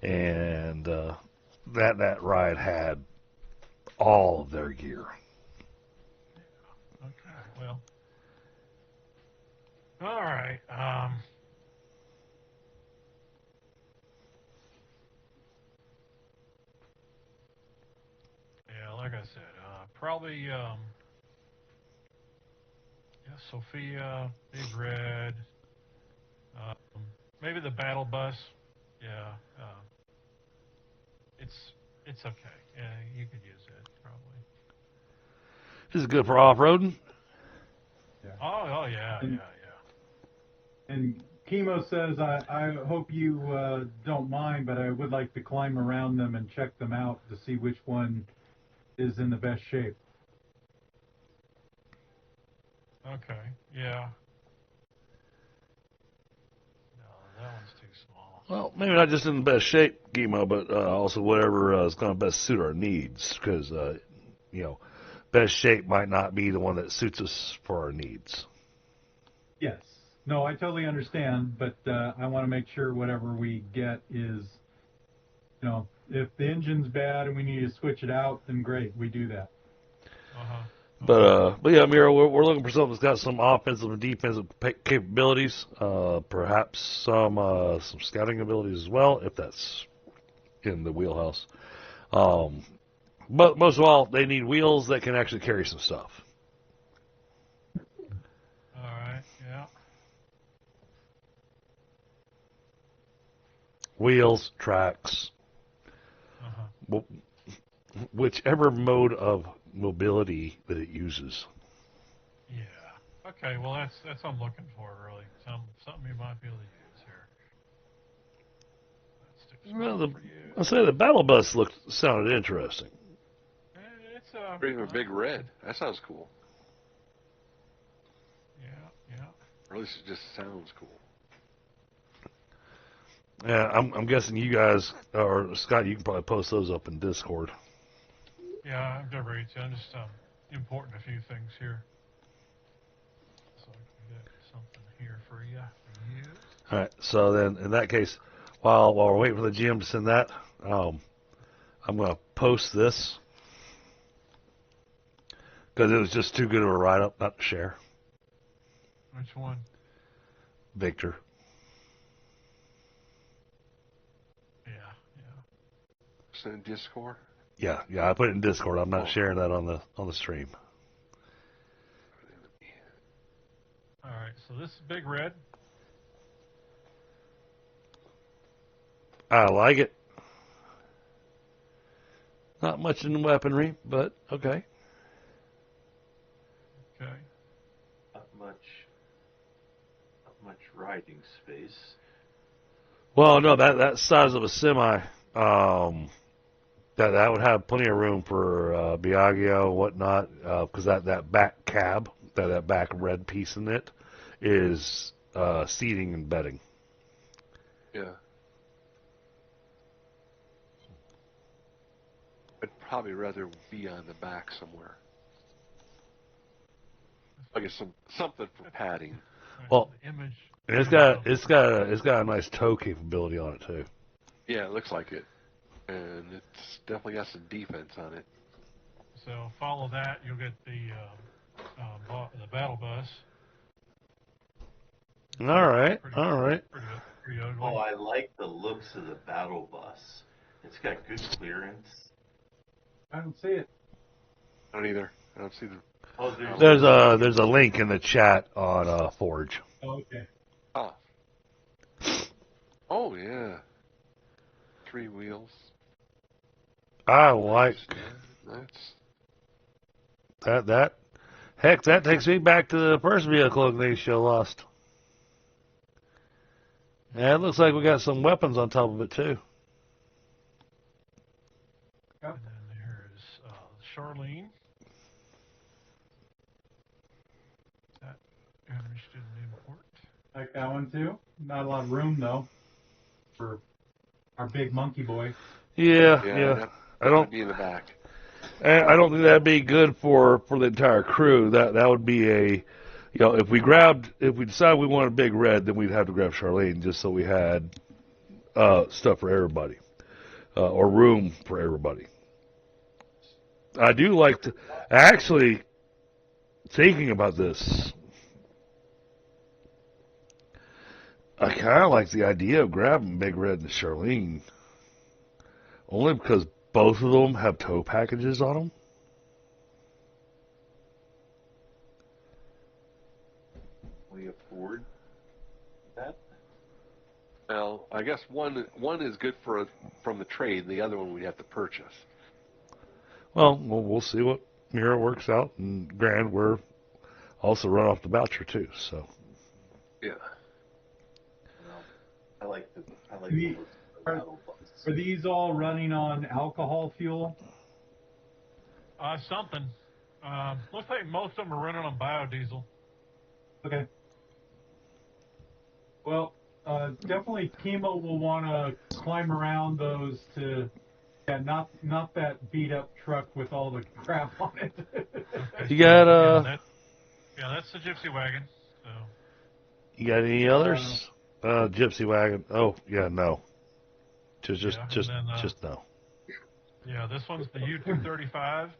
and that ride had all of their gear. okay. Well. All right. Yeah, like I said, probably, yeah, Sophia, Big Red, maybe the battle bus. Yeah, it's okay. Yeah, you could use it probably. This is good for off-roading. And- yeah. And Chemo says, I hope you don't mind, but I would like to climb around them and check them out to see which one is in the best shape. Okay, yeah. No, that one's too small. Well, maybe not just in the best shape, Gemo, but also whatever is going to best suit our needs. Because, you know, best shape might not be the one that suits us for our needs. Yes. No, I totally understand, but I want to make sure whatever we get is, you know, if the engine's bad and we need to switch it out, then great, we do that. Uh-huh. But yeah, Miro, we're looking for something that's got some offensive and defensive capabilities, perhaps some scouting abilities as well, if that's in the wheelhouse. But most of all, they need wheels that can actually carry some stuff. All right, yeah. Wheels, tracks, Uh-huh. whichever mode of mobility that it uses. Yeah. Okay, well, that's what I'm looking for, really. Something you might be able to use here. That's too small Well, for you. I say the battle bus sounded interesting. It's Or even a big red. That sounds cool. Yeah. Or at least it just sounds cool. Yeah, I'm guessing you guys, or Scott, you can probably post those up in Discord. Yeah, I'm good, Reed. I'm just importing a few things here. So I can get something here for you to use. All right, so then in that case, while we're waiting for the GM to send that, I'm going to post this because it was just too good of a write-up not to share. Which one? Victor. Yeah. Send Discord. Yeah, I put it in Discord. I'm not sharing that on the stream. All right, so this is Big Red. I like it. Not much in weaponry, but okay. Okay. Not much riding space. Well, no, that size of a semi, that would have plenty of room for Biagio and whatnot, because that back cab, that back red piece in it, is seating and bedding. Yeah. I'd probably rather be on the back somewhere. I guess something for padding. Right, Well, the image. And it's got a nice tow capability on it too. Yeah, it looks like it, and it's definitely got some defense on it. So follow that, you'll get the battle bus. All right. Pretty ugly. Oh, I like the looks of the battle bus. It's got good clearance. I don't see it. I don't either. I don't see the. Oh, There's a link in the chat on Forge. Oh, okay. Ah. Oh yeah. 3 wheels. I like That's that. Heck, that takes me back to the first vehicle Ignacio lost. Yeah, it looks like we got some weapons on top of it too. And then there's Charlene. That image didn't import. Like that one too. Not a lot of room though for our big monkey boy. Yeah. I don't be in the back. I don't think that'd be good for the entire crew. That would be if we decided we wanted Big Red, then we'd have to grab Charlene just so we had stuff for everybody, or room for everybody. I do like to actually thinking about this. I kind of like the idea of grabbing Big Red and Charlene, only because both of them have tow packages on them. we afford that? Well, I guess one is good from the trade, and the other one we'd have to purchase. Well, we'll see what Mira works out. And granted, we're Also run off the voucher too. So Yeah. Well, I like the We- looks of the battle bus. Are these all running on alcohol fuel? Something. Looks like most of them are running on biodiesel. Okay. Well, definitely Chemo will want to climb around those to, yeah, not that beat up truck with all the crap on it. you got That's the gypsy wagon. So you got any others? Gypsy wagon. Oh yeah, no. Just no. yeah, this one's the U-235.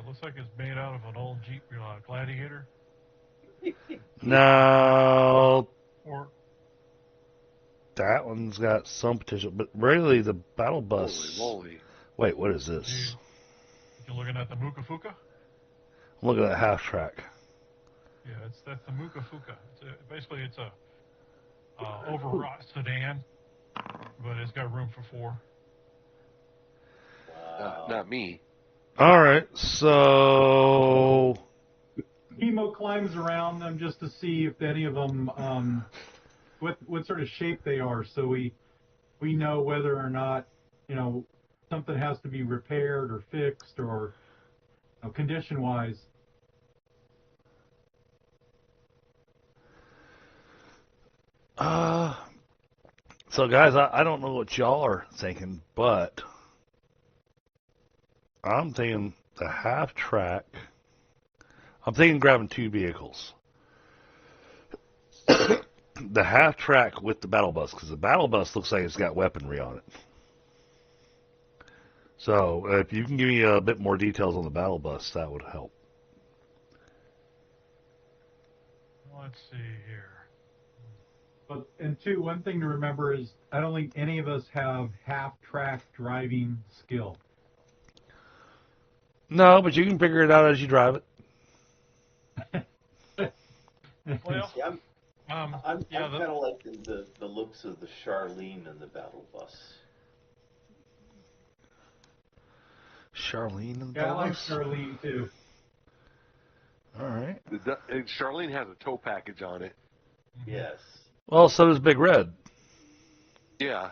Looks like it's made out of an old Jeep Gladiator. No, Or that one's got some potential, but really the battle bus. Holy moly. Wait, what is this? you're looking at the Mukafuka. I'm looking at that half track. Yeah, that's the Mukafuka. Basically, it's a overwrought sedan, but it's got room for 4. Not me. All right, so Chemo climbs around them just to see if any of them, what sort of shape they are, so we know whether or not, something has to be repaired or fixed or condition-wise. so guys, I don't know what y'all are thinking, but I'm thinking the half track. I'm thinking grabbing 2 vehicles. The half track with the battle bus, because the battle bus looks like it's got weaponry on it. So if you can give me a bit more details on the battle bus, that would help. Let's see here. And 2, one thing to remember is I don't think any of us have half-track driving skill. No, but you can figure it out as you drive it. Well, See, I'm yeah, kind of like the looks of the Charlene and the battle bus. Charlene and Yeah, I like bus? Charlene too. All right. And Charlene has a tow package on it. Yes. Well, so does Big Red. Yeah.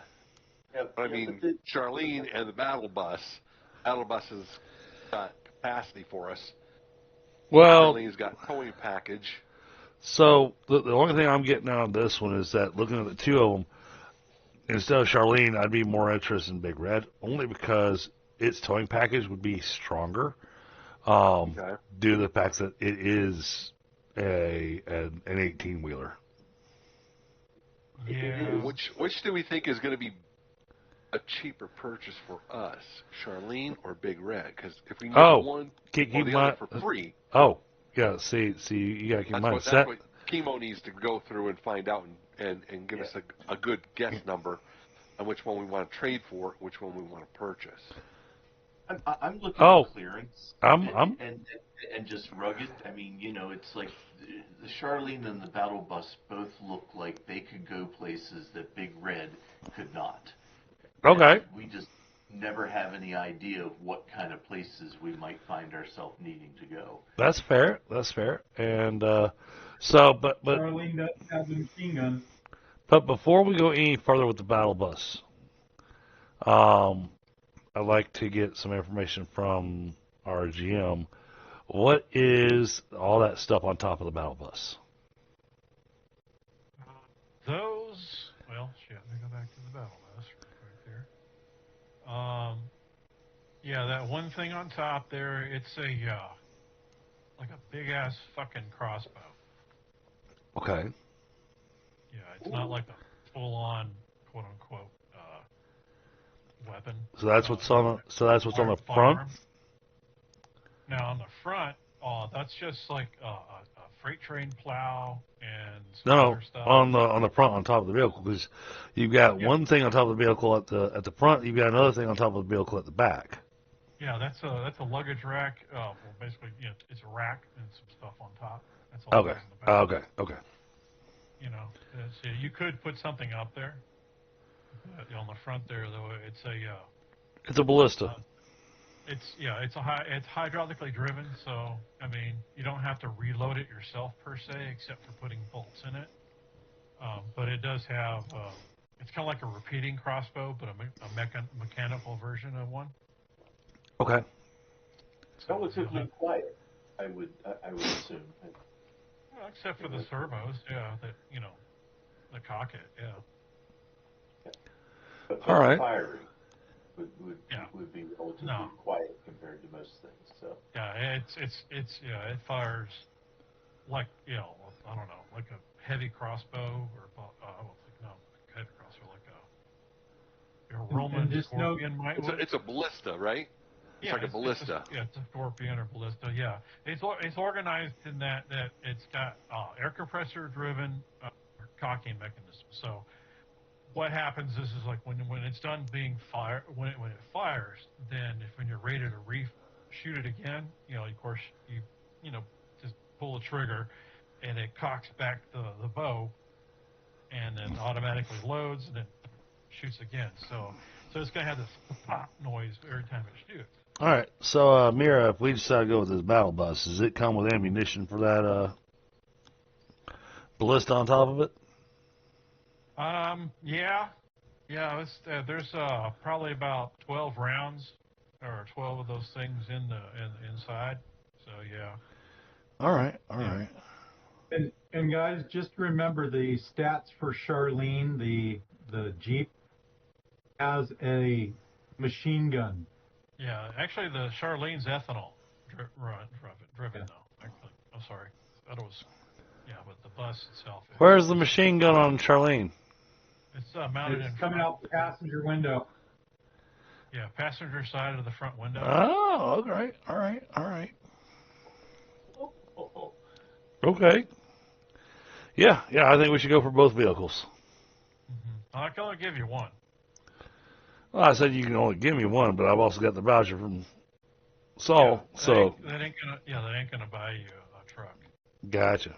I mean, Charlene and the battle bus. Battle bus has got capacity for us. Well, Charlene's got towing package. so the only thing I'm getting out of this one is that looking at the 2 of them, instead of Charlene, I'd be more interested in Big Red, only because its towing package would be stronger, due to the fact that it is an 18-wheeler. yeah. Which do we think is going to be a cheaper purchase for us, Charlene or Big Red? Because if we get one or the other for free. Oh, yeah. See, you got to keep in mind. That's what Chemo needs to go through and find out and give us a good guess number on which one we want to trade for, which one we want to purchase. I'm looking at clearance and just rugged. I mean, it's like the Charlene and the battle bus both look like they could go places that Big Red could not. Okay. And we just never have any idea of what kind of places we might find ourselves needing to go. That's fair. And so, but Charlene does have the machine gun. But before we go any further with the battle bus, I'd like to get some information from our GM. What is all that stuff on top of the battle bus? Well, shit, let me go back to the battle bus right there. Yeah, that one thing on top there, it's like a big-ass fucking crossbow. Okay. Yeah, it's not like a full-on, quote-unquote, weapon. So that's what's on the front? Now, on the front, that's just like a freight train plow and some No, other stuff. on the front, on top of the vehicle, because you've got one thing on top of the vehicle at the front, you've got another thing on top of the vehicle at the back. Yeah, that's a luggage rack. Well, basically, it's a rack and some stuff on top. That's all. Okay. In the back. Okay. So you could put something up there. On the front there, though, it's a It's a ballista. it's hydraulically driven, so I mean you don't have to reload it yourself per se, except for putting bolts in it. But it does have it's kind of like a repeating crossbow, but a mechanical version of one. Okay. Relatively quiet, I would assume. Well, except for the servos, the cock it, yeah. But All right. firing Yeah. would be relatively No. quiet compared to most things. So Yeah, it fires like I don't know, like a heavy crossbow or heavy crossbow like a Roman And just note, scorpion might. It's a ballista, right? It's like a ballista. It's a scorpion or ballista. Yeah, it's organized in that it's got air compressor driven cocking mechanism. So what happens is like when it's done being fired, when it fires, then when you're ready to shoot it again, of course you just pull the trigger, and it cocks back the bow, and then automatically loads and then shoots again. So it's gonna have this pop noise every time it shoots. All right. So, Mira, if we decide to go with this battle bus, does it come with ammunition for that ballista on top of it? Yeah. There's probably about 12 rounds or 12 of those things inside. So yeah. All right. All right. and guys, just remember the stats for Charlene, the Jeep, has a machine gun. Yeah, actually, the Charlene's ethanol driven Yeah. though. Actually, I'm sorry, that was but the bus itself. Where's the machine gun on Charlene? It's mounted It's in coming front. out the passenger window. Yeah, passenger side of the front window. Oh, all right. All right. All right. Okay. Yeah. I think we should go for both vehicles. Mm-hmm. I can only give you one. Well, I said you can only give me one, but I've also got the voucher from Saul. That ain't gonna buy you a truck. Gotcha.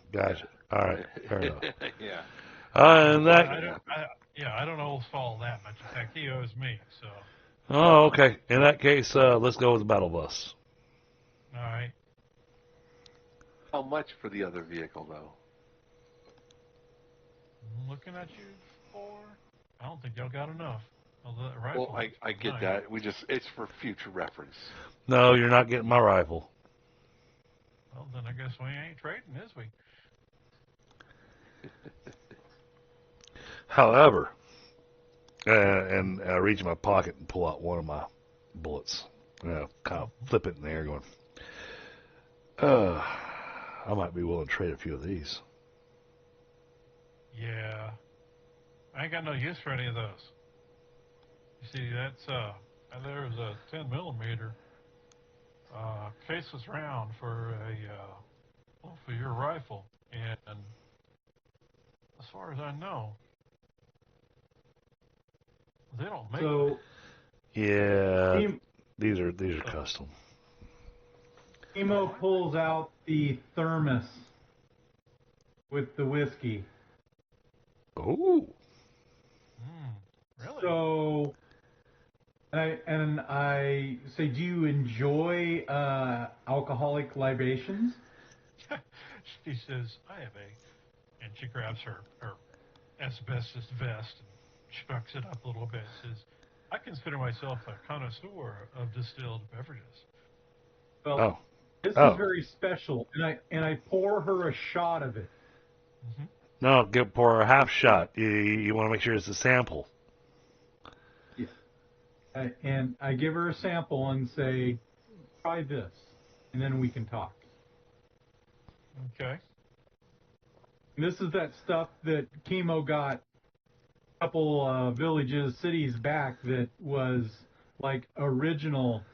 All right. Fair enough. Yeah. And that. I don't owe Saul that much. In fact, he owes me. So. Oh, okay. In that case, let's go with the battle bus. All right. How much for the other vehicle, though? I'm looking at you for. I don't think y'all got enough. Well, I get that. It's for future reference. No, you're not getting my rifle. Well, then I guess we ain't trading, is we? However, and I reach in my pocket and pull out one of my bullets. Kind of flip it in the air going, I might be willing to trade a few of these. Yeah. I ain't got no use for any of those. You see, that's there's a 10 millimeter caseless round for for your rifle, and as far as I know, they don't make. So Yeah, these are custom. Emo pulls out the thermos with the whiskey. Oh. Really? So, I say, do you enjoy alcoholic libations? She says, I have a, and she grabs her asbestos vest and chucks it up a little bit. Says, I consider myself a connoisseur of distilled beverages. Well, this is very special, and I pour her a shot of it. Mm-hmm. No, pour her a half shot. You want to make sure it's a sample. Yeah. And I give her a sample and say, try this, and then we can talk. Okay. And this is that stuff that Chemo got a couple villages, cities back that was like original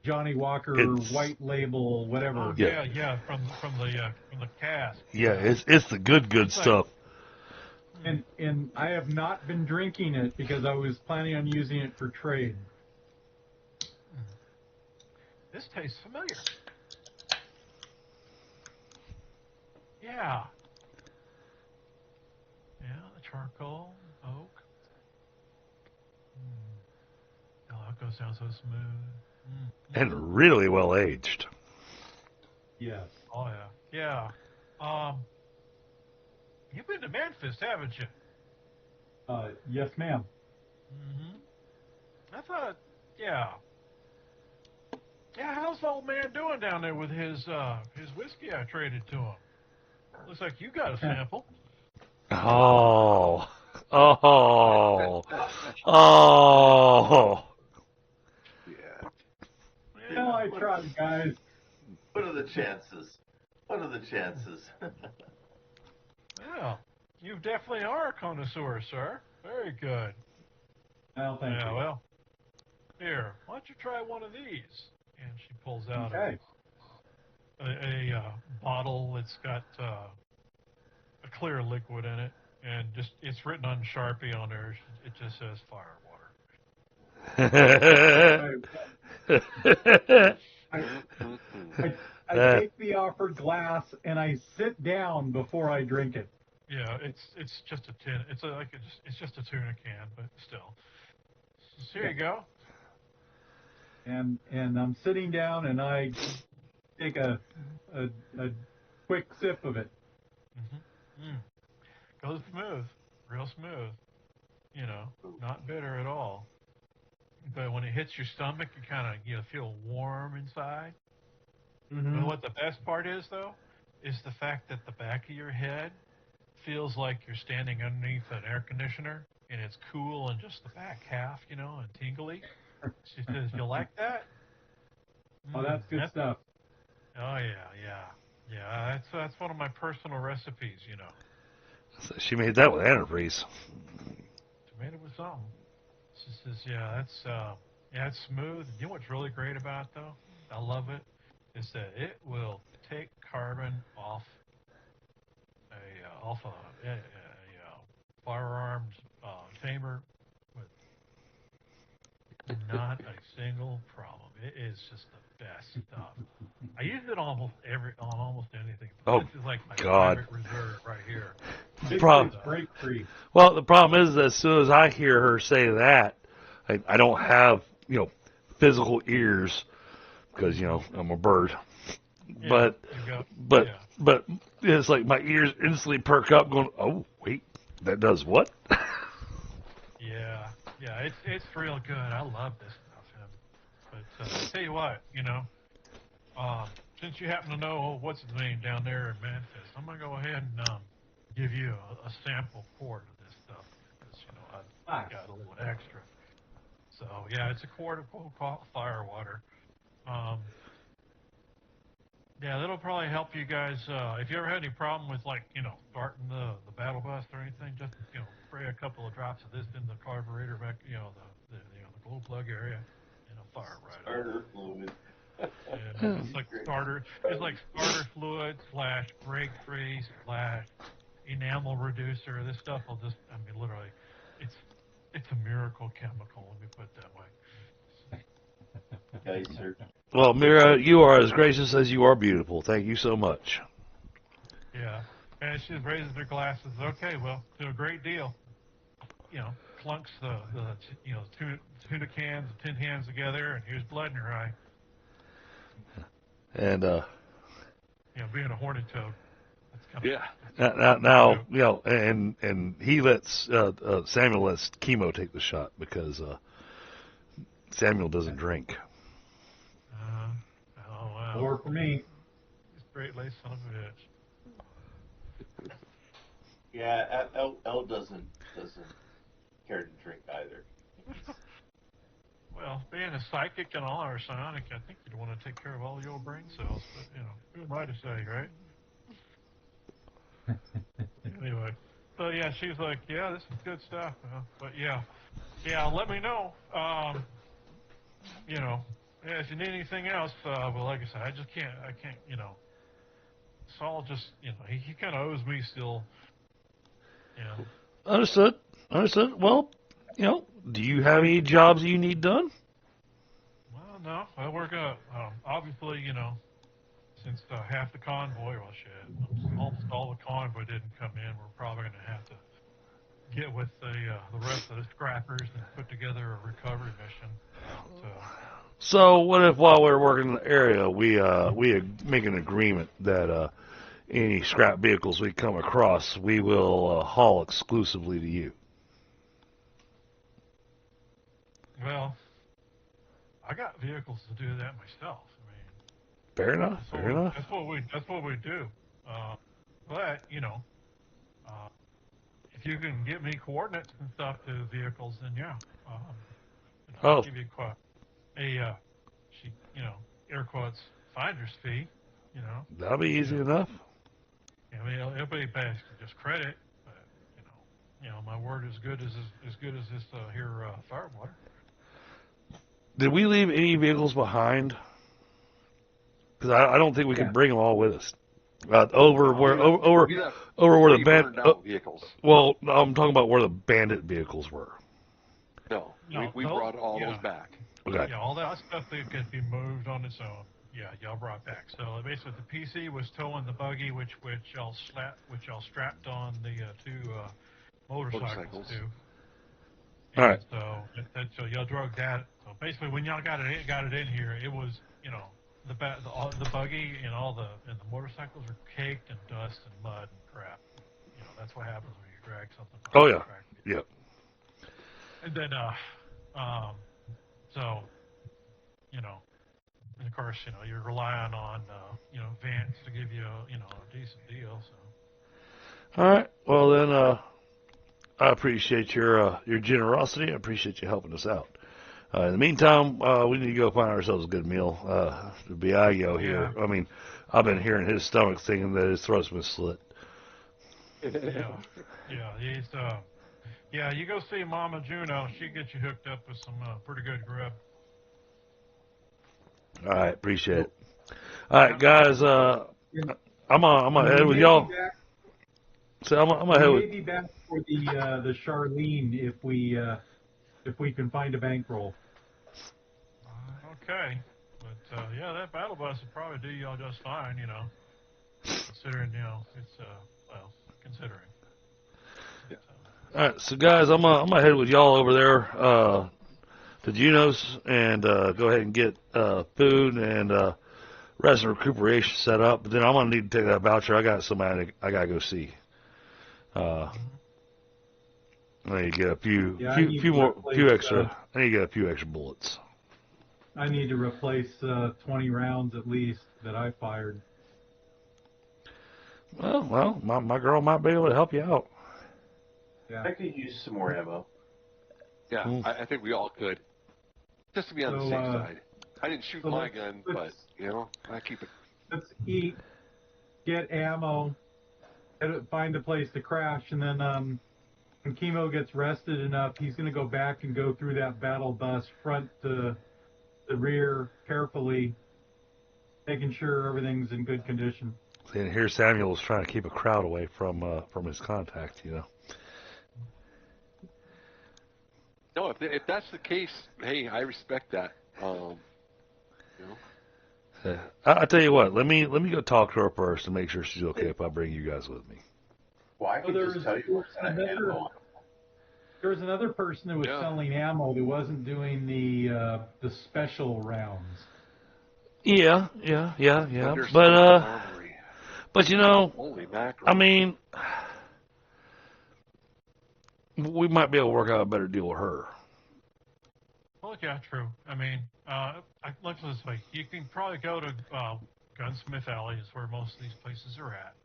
Johnny Walker white label, whatever. Oh, yeah, from the cask. Yeah, it's the good stuff. And I have not been drinking it because I was planning on using it for trade. This tastes familiar. Yeah. Yeah, the charcoal, oak. Oh, that goes down so smooth. and really well aged. Yes. Oh yeah. Yeah. You've been to Memphis, haven't you? Yes, ma'am. I thought, yeah. Yeah, how's the old man doing down there with his whiskey I traded to him? Looks like you got a sample. Oh, oh, oh. Yeah. No, I tried, guys. What are the chances? What are the chances? Yeah, you definitely are a connoisseur, sir. Very good. Well, thank Yeah, you. well, here, why don't you try one of these? And she pulls out Okay. a bottle that's got a clear liquid in it, and just it's written on Sharpie on there. It just says fire water. I take the offered glass and I sit down before I drink it. Yeah, it's just a tin. It's just a tuna can, but still. So here you go. And I'm sitting down and I take a quick sip of it. Goes smooth, real smooth. You know, not bitter at all. But when it hits your stomach, you kind of feel warm inside. Mm-hmm. But what the best part is, though, is the fact that the back of your head feels like you're standing underneath an air conditioner, and it's cool in just the back half, and tingly. She says, "You like that?" Oh, that's good stuff. Oh yeah. That's one of my personal recipes, So she made that with antifreeze. She made it with something. She says, "Yeah, it's smooth. You know what's really great about it, though? I love it. Is that it will take carbon off a firearms tamer with not a single problem. It is just the best stuff. I use it on almost anything. Oh, this is like my God. private reserve right here. Big Prob- place break free. Well, the problem is that as soon as I hear her say that, I don't have, physical ears because, I'm a bird. Yeah, But you go. but Yeah. but it's like my ears instantly perk up going, "Oh, wait. That does what?" Yeah, it's real good. I love this stuff. But I tell you what, since you happen to know what's his name down there in Memphis, I'm gonna go ahead and give you a sample quart of this stuff because I got a little extra. So yeah, it's a quart of fire water. Yeah, that'll probably help you guys. If you ever had any problem with starting the battle bus or anything, just spray a couple of drops of this in the carburetor back, the glow plug area, fire right up. Starter fluid. Yeah, it's like starter. It's like starter fluid / brake freeze / enamel reducer. This stuff will just, literally, it's a miracle chemical. Let me put it that way. Geyser. Well, Mira, you are as gracious as you are beautiful. Thank you so much. Yeah, and she raises her glasses. Okay, well, do a great deal. Clunks the tuna cans, the tin cans together, and here's blood in her eye. And Being a horned toad. That's now and he lets Samuel lets Chemo take the shot because Samuel doesn't drink. Oh wow. Or for me. He's a great laced son of a bitch. Yeah, L doesn't care to drink either. Well, being a psychic and all our psionic, I think you'd want to take care of all your brain cells, but who am I to say, right? Anyway, so yeah, she's like, yeah, this is good stuff, but yeah, let me know. If you need anything else, well, like I said, I can't, Saul just, he kind of owes me still, Understood. Well, do you have any jobs you need done? Well, no, I work obviously, since half the convoy, well, shit, almost all the convoy didn't come in, we're probably going to have to get with the rest of the scrappers and put together a recovery mission. So what if while we're working in the area, we make an agreement that any scrap vehicles we come across, we will haul exclusively to you. Well, I got vehicles to do that myself. I mean, Fair enough. Fair enough. That's what we do. But you know, if you can get me coordinates and stuff to vehicles, then yeah, I'll give you air quotes finder's fee. You know, That'll be easy enough. I mean, everybody pays just credit, but my word is good as this here firewater. Did we leave any vehicles behind? Because I don't think we could bring them all with us. Over where the burned out vehicles. Well, I'm talking about where the bandit vehicles were. No, we brought all those back. Okay. Yeah, all that stuff that could be moved on its own. Yeah, y'all brought back. So basically, the PC was towing the buggy, which y'all strapped on the two motorcycles to. All right. So y'all drug that. So basically, when y'all got it in here, it was the buggy and the motorcycles were caked in dust and mud and crap. That's what happens when you drag something. Oh yeah. Yep. And then and of course, you're relying on Vance to give you a decent deal. So. All right. Well then, I appreciate your generosity. I appreciate you helping us out. In the meantime, we need to go find ourselves a good meal. Biagio here. Yeah. I mean, I've been hearing his stomach thinking that his throat's been slit. Yeah, you go see Mama Juno. She gets you hooked up with some pretty good grub. All right, appreciate it. All right, guys. I'm gonna head with y'all. So I'm gonna head with. Maybe back for the Charlene if we can find a bankroll. Okay, but that battle bus will probably do y'all just fine. Considering it's considering. All right, so guys, I'm gonna head with y'all over there to Juno's and go ahead and get food and rest and recuperation set up. But then I'm gonna need to take that voucher. I got somebody I gotta go see. I need to get a few extra. I need to get a few extra bullets. I need to replace 20 rounds at least that I fired. Well, my girl might be able to help you out. Yeah. I could use some more ammo. Yeah, I think we all could. Just to be on the safe side. I didn't shoot my gun, but, I keep it. Let's eat, get ammo, find a place to crash, and then when Chemo gets rested enough, he's going to go back and go through that battle bus front to the rear carefully, making sure everything's in good condition. And here Samuel is trying to keep a crowd away from his contact, No, if that's the case, hey, I respect that. I tell you what, let me go talk to her first and make sure she's okay if I bring you guys with me. Well, I can just tell you what kind of ammo. There was another person who was selling ammo who wasn't doing the special rounds. Yeah. But holy mackerel. I mean, we might be able to work out a better deal with her. Well, yeah, true. I mean, let's put it this way. You can probably go to Gunsmith Alley is where most of these places are at.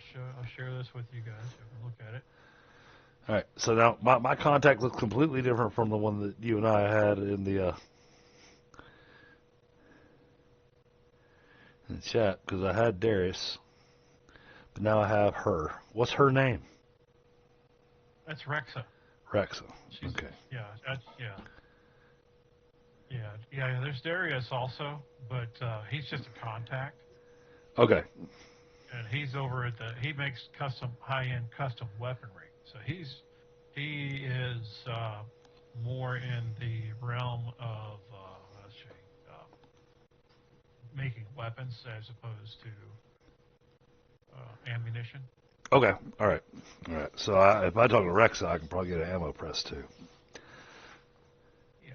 Here, I'll share this with you guys. You can look at it. All right. So now my contact looks completely different from the one that you and I had in the chat because I had Darius, but now I have her. What's her name? That's Rexa. Okay. Yeah. There's Darius also, but he's just a contact. Okay. And he's over at he makes high-end custom weaponry. So he is more in the realm of making weapons as opposed to ammunition. Okay. All right. All right. So if I talk to Rexa, I can probably get an ammo press too. Yeah.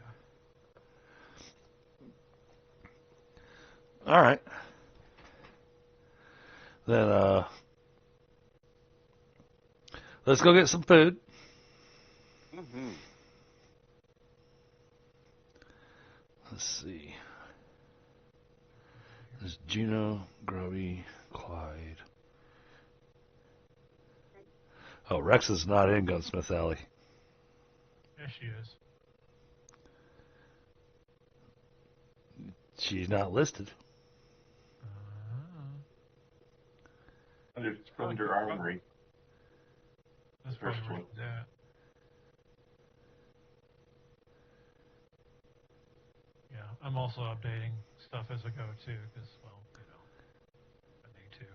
All right. Then let's go get some food. Mm-hmm. Let's see. There's Juno, Grubby, Clyde. Oh, Rex is not in Gunsmith Alley. Yes, she is. She's not listed. Under Armory. That's First probably where one. she's at. Yeah, I'm also updating stuff as I go too, because I need to.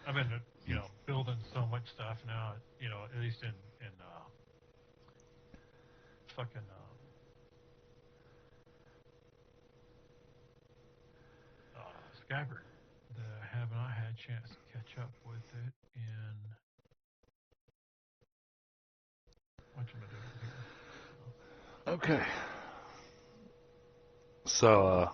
I've been building so much stuff now. At least in fucking Skyber. Have not had a chance to catch up with it in whatchamadiddle here. Okay. So,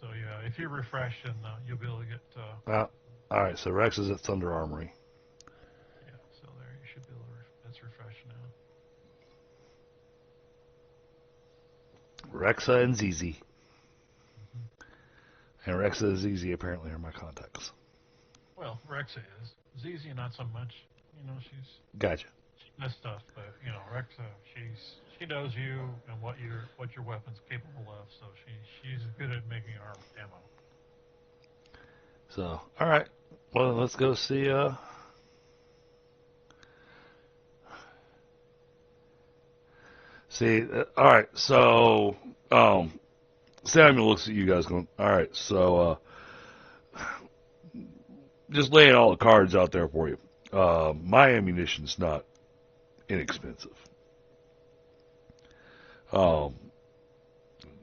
So yeah, if you refresh, then you'll be able to get. all right. So Rex is at Thunder Armory. Yeah, so there you should be able to. That's refresh now. Rexa and ZZ. And Rexa and ZZ apparently are my contacts. Well, Rexa is. ZZ not so much. She's Gotcha. she does stuff, but Rexa, she knows you and what your weapon's capable of, so she's good at making ammo. So, all right. Well, let's go see. All right. So, Samuel looks at you guys going, all right. So, just laying all the cards out there for you. My ammunition's not inexpensive.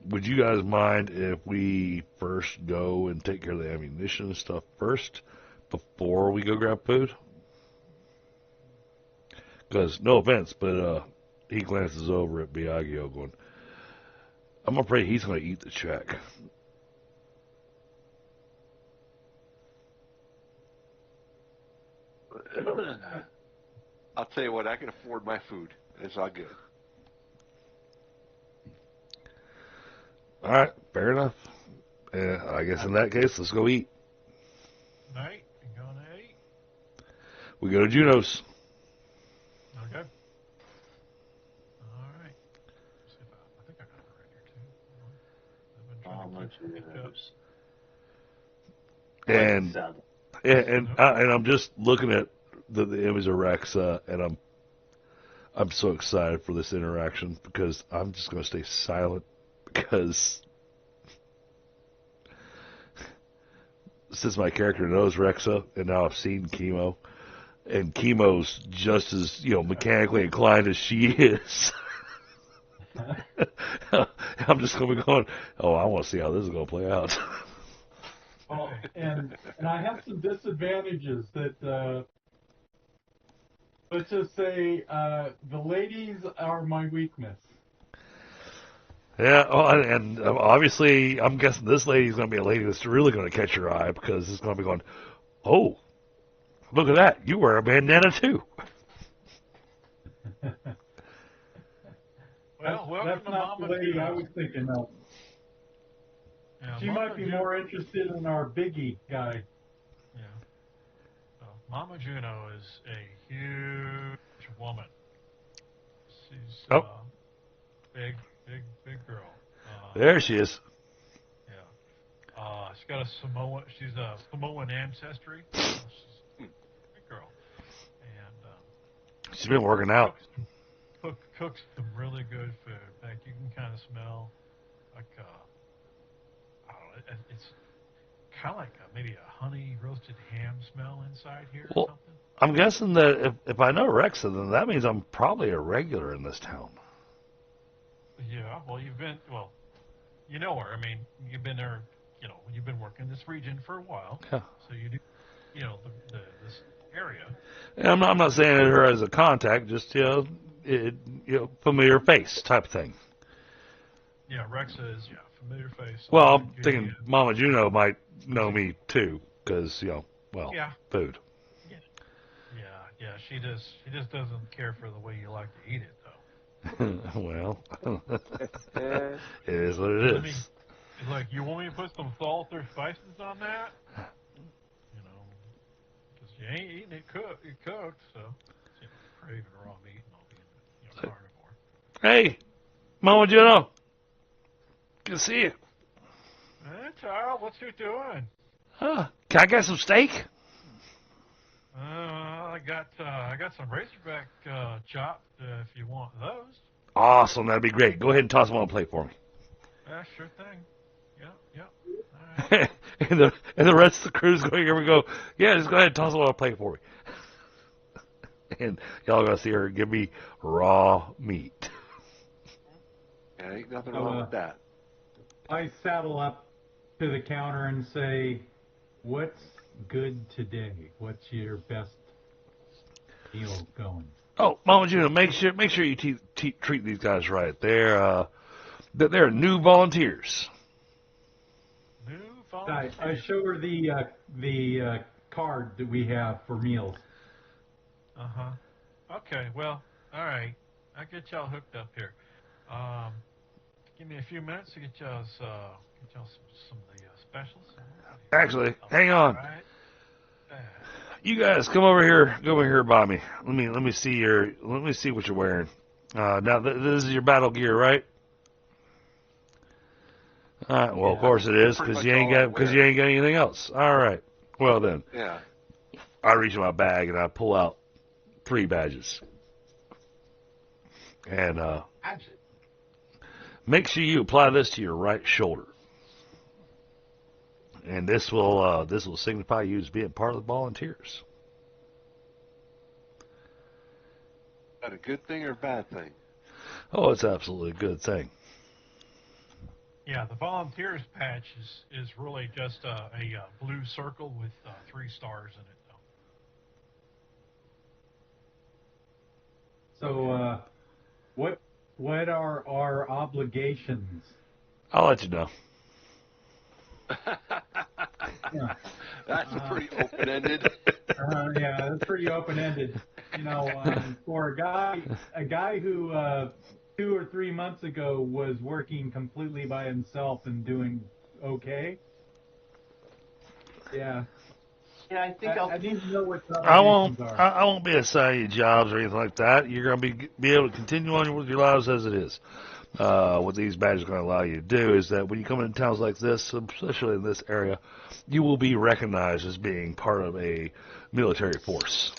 Would you guys mind if we first go and take care of the ammunition stuff first before we go grab food? Because, no offense, but he glances over at Biagio going, I'm afraid he's going to eat the check. I'll tell you what, I can afford my food. It's all good. All right, fair enough. I guess in that case, let's go eat. Night, you going to eat? We go to Juno's. Okay. All right. See if I think I got it right here too. I've been trying to keep up. And I'm just looking at the image of Rexa, and I'm so excited for this interaction because I'm just going to stay silent because since my character knows Rexa and now I've seen Chemo, and Chemo's just as mechanically inclined as she is. I'm just going to be going, oh, I want to see how this is going to play out. Well, and I have some disadvantages that, let's just say, the ladies are my weakness. Yeah, and obviously, I'm guessing this lady's going to be a lady that's really going to catch your eye because it's going to be going, oh, look at that. You wear a bandana, too. Well, that's not the lady I was thinking of. Yeah, She might be more interested in our Biggie guy. Yeah. So Mama Juno is a huge woman. She's big girl. There she is. Yeah. She's got she's a Samoan ancestry. She's a big girl. And she's been working out. Cooks some really good food. Like you can kind of smell like I don't know, it's kind of like maybe a honey roasted ham smell inside here or something. I'm guessing that if I know Rexa, then that means I'm probably a regular in this town. Yeah, well, you know her. I mean, you've been there, you've been working in this region for a while. Yeah. So you do this area. And I'm not saying her as a contact, just familiar face type thing. Yeah, Rexa is familiar face. Well, I'm thinking Mama Juno might know me too, because food. Yeah, she just doesn't care for the way you like to eat it, though. Well, it is what it is. It's like, you want me to put some salt or spices on that? Because you ain't eating it cooked, so craving raw meat and all being carnivore. Hey, Mama Juno, good to see you. Hey, Charles, what you doing? Can I get some steak? I got some Razorback chopped if you want those. Awesome, that'd be great. Go ahead and toss them on a plate for me. Yeah, sure thing. Yep. All right. and the rest of the crew's going here. We go, yeah, just go ahead and toss them on a plate for me. And y'all gonna see her give me raw meat. Yeah, ain't nothing wrong with that. I saddle up to the counter and say, "What's good today? What's your best meal going?" Oh, Mama Juno, make sure you treat these guys right. They're new volunteers. New volunteers. I show her the card that we have for meals. Okay, well, all right. I'll get y'all hooked up here. Give me a few minutes to get y'all some of the specials. Actually, hang on. All right. You guys come over here by me. Let me see what you're wearing. Now this is your battle gear, right? All right. Well, Yeah, of course it is, pretty because much you ain't all I got anything else. All right. Well then, Yeah. I reach in my bag and I pull out 3 badges. And make sure you apply this to your right shoulder. And this will signify you as being part of the volunteers. Is that a good thing or a bad thing? Oh, it's absolutely a good thing. Yeah, the volunteers patch is really just a blue circle with 3 stars in it, though. So, what are our obligations? I'll let you know. Yeah. That's pretty open-ended. Yeah, that's pretty open-ended. For a guy who 2 or 3 months ago was working completely by himself and doing okay. Yeah. Yeah, I think I need to know what the I obligations won't. are. I won't be assigning you jobs or anything like that. You're going to be able to continue on with your lives as it is. What these badges are going to allow you to do is that when you come into towns like this, especially in this area, you will be recognized as being part of a military force,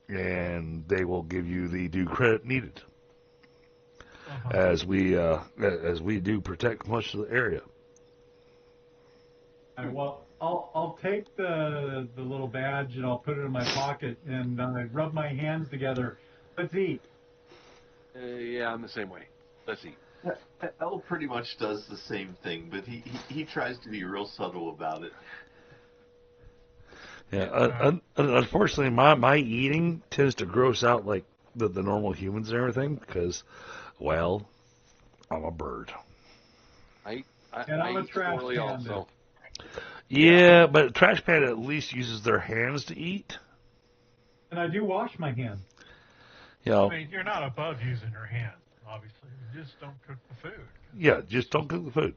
and they will give you the due credit needed, as we do protect much of the area. All right, well, I'll take the little badge and I'll put it in my pocket and I rub my hands together. Let's eat. Yeah, I'm the same way. Let's eat. Elle pretty much does the same thing, but he tries to be real subtle about it. Yeah, unfortunately, my eating tends to gross out like the normal humans and everything because, well, I'm a bird. And I'm a eat trash poorly panda. also. Yeah, but Trash Panda at least uses their hands to eat. And I do wash my hands. You know, I mean, you're not above using your hands, obviously. You just don't cook the food. yeah, just don't cook the food.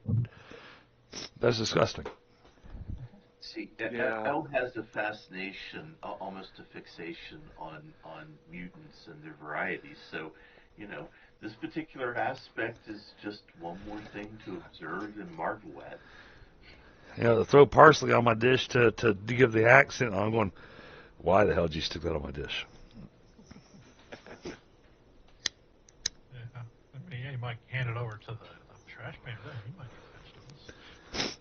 That's disgusting. See, Yeah. Elle has a fascination, almost a fixation on mutants and their varieties. So, this particular aspect is just one more thing to observe and marvel at. You know, to throw parsley on my dish to give the accent, I'm going, why the hell did you stick that on my dish? Yeah. I mean, yeah, you might hand it over to the trash pan. He might eat vegetables.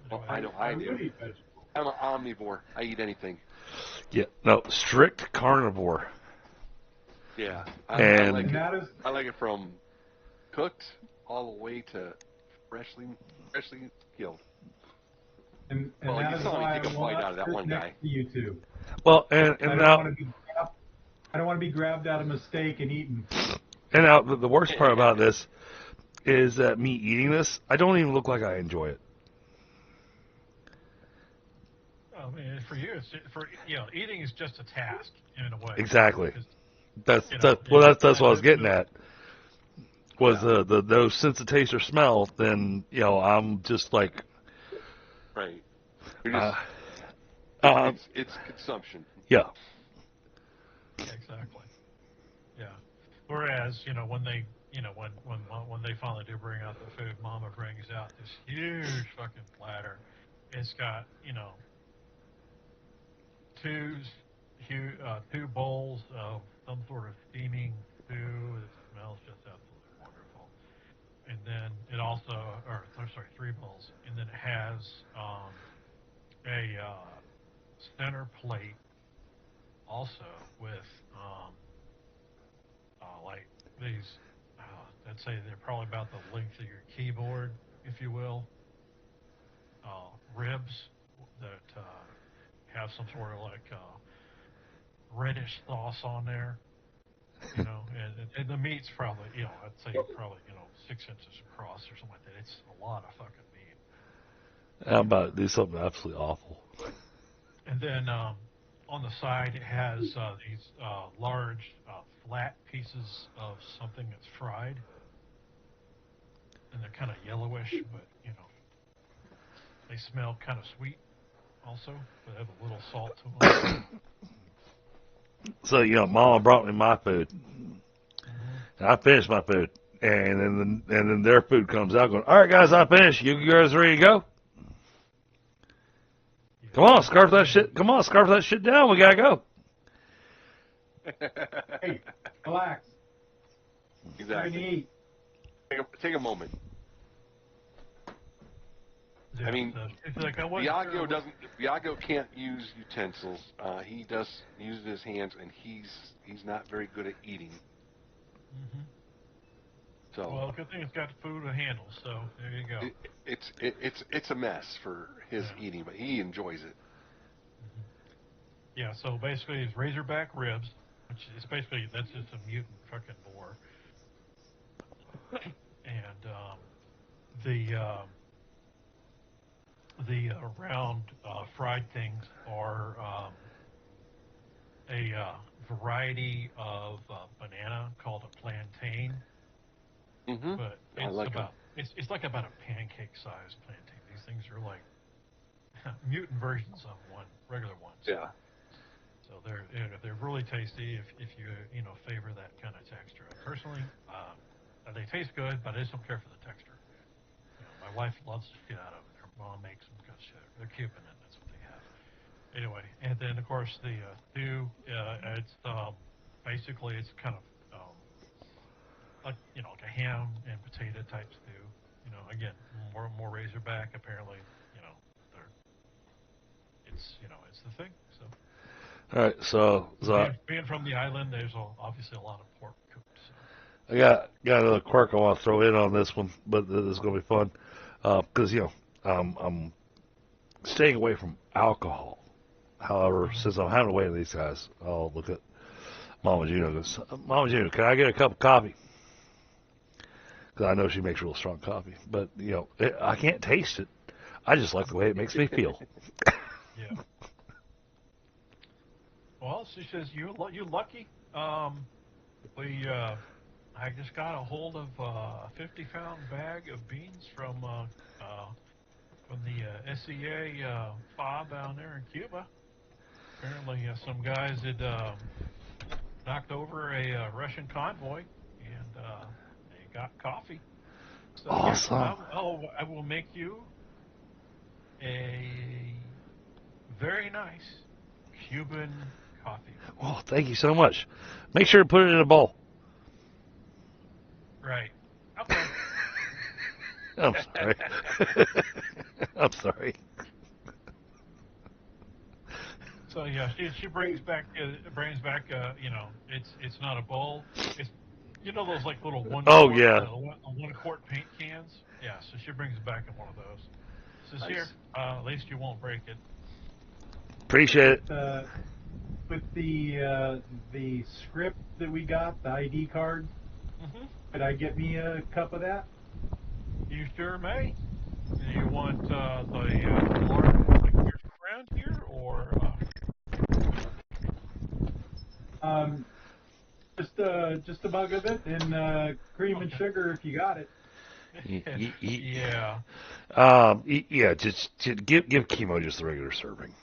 Well, I know I do. would eat vegetables. I'm an omnivore. I eat anything. Yeah, no, strict carnivore. Yeah. And I like it from cooked all the way to freshly killed. And Well, that you is saw me why take I a bite want out of that to one sit guy. next to you two. Well, I and don't now, want to be I don't want to be grabbed out of mistake and eaten. and now the worst part about this is that me eating this, I don't even look like I enjoy it. I mean, for you, eating is just a task in a way. Exactly. Because, That's you know, that's what I was getting food. at. Was those sense of taste or smell? Then I'm just like, Right. You're just, it's consumption. yeah. Exactly. Yeah. Whereas, when they, when they finally do bring out the food, Mama brings out this huge fucking platter. It's got, two bowls of some sort of steaming stew. It smells just absolutely wonderful. And then it also, three bowls. And then it has a center plate also with like these, I'd say they're probably about the length of your keyboard, if you will, ribs that have some sort of like reddish sauce on there, and the meat's probably, I'd say probably, 6 inches across or something like that. It's a lot of fucking meat. I'm about to do something absolutely awful. And then on the side, it has these large flat pieces of something that's fried, and they're kind of yellowish, but they smell kind of sweet also, but have a little salt to them. So Mama brought me my food, Mm-hmm. and I finished my food, and then their food comes out, going, "All right, guys, I finished. You guys ready to go? Come on, scarf that shit. Come on, scarf that shit down. We gotta go." Hey, relax. Exactly. You're gonna eat. Take a moment. Yeah, I mean, so it's like I wasn't sure Viago can't use utensils. He does use his hands, and he's not very good at eating. Mm-hmm. So Well, good thing it's got food to handle. So there you go. it's a mess for his eating, but he enjoys it. Mm-hmm. Yeah. So basically, it's razorback ribs, which is basically that's just a mutant fucking boar, and the round fried things are a variety of banana called a plantain. Mm-hmm. But I like them. it's like about a pancake-sized plantain. These things are like mutant versions of regular ones. Yeah. So they're really tasty if you favor that kind of texture. Personally, they taste good, but I just don't care for the texture. My wife loves the shit out of them. Her mom makes them because they're Cuban and that's what they have. Anyway, and then of course the stew. It's basically it's kind of like like a ham and potato type stew. Again, more razorback. Apparently, it's the thing. So. All right, so Being from the island, there's obviously a lot of pork cooked. So. I got another quirk I want to throw in on this one, but this is gonna be fun because I'm staying away from alcohol. However, since I'm having to wait on these guys, I'll look at Mama Juno. Goes, Mama Juno, can I get a cup of coffee? Because I know she makes real strong coffee, but I can't taste it. I just like the way it makes me feel. Yeah. Well, she says you lucky. I just got a hold of a 50-pound bag of beans from the SEA FOB down there in Cuba. Apparently, some guys had knocked over a Russian convoy, and they got coffee. So Awesome. yeah, I will make you a very nice Cuban coffee. Well, thank you so much. Make sure to put it in a bowl. Right. Okay. I'm sorry. I'm sorry. So yeah, she brings back it's not a bowl. It's those like little one Oh, quart, yeah. 1 quart paint cans. Yeah, so she brings back in one of those. is Nice. here. At least you won't break it. Appreciate it. With the script that we got, the ID card, Mm-hmm. could I get me a cup of that? You sure may. Do you want the large, like your friend here, or Just a mug of it and cream and Okay. sugar if you got it. Yeah, Yeah, just give Chemo just the regular serving.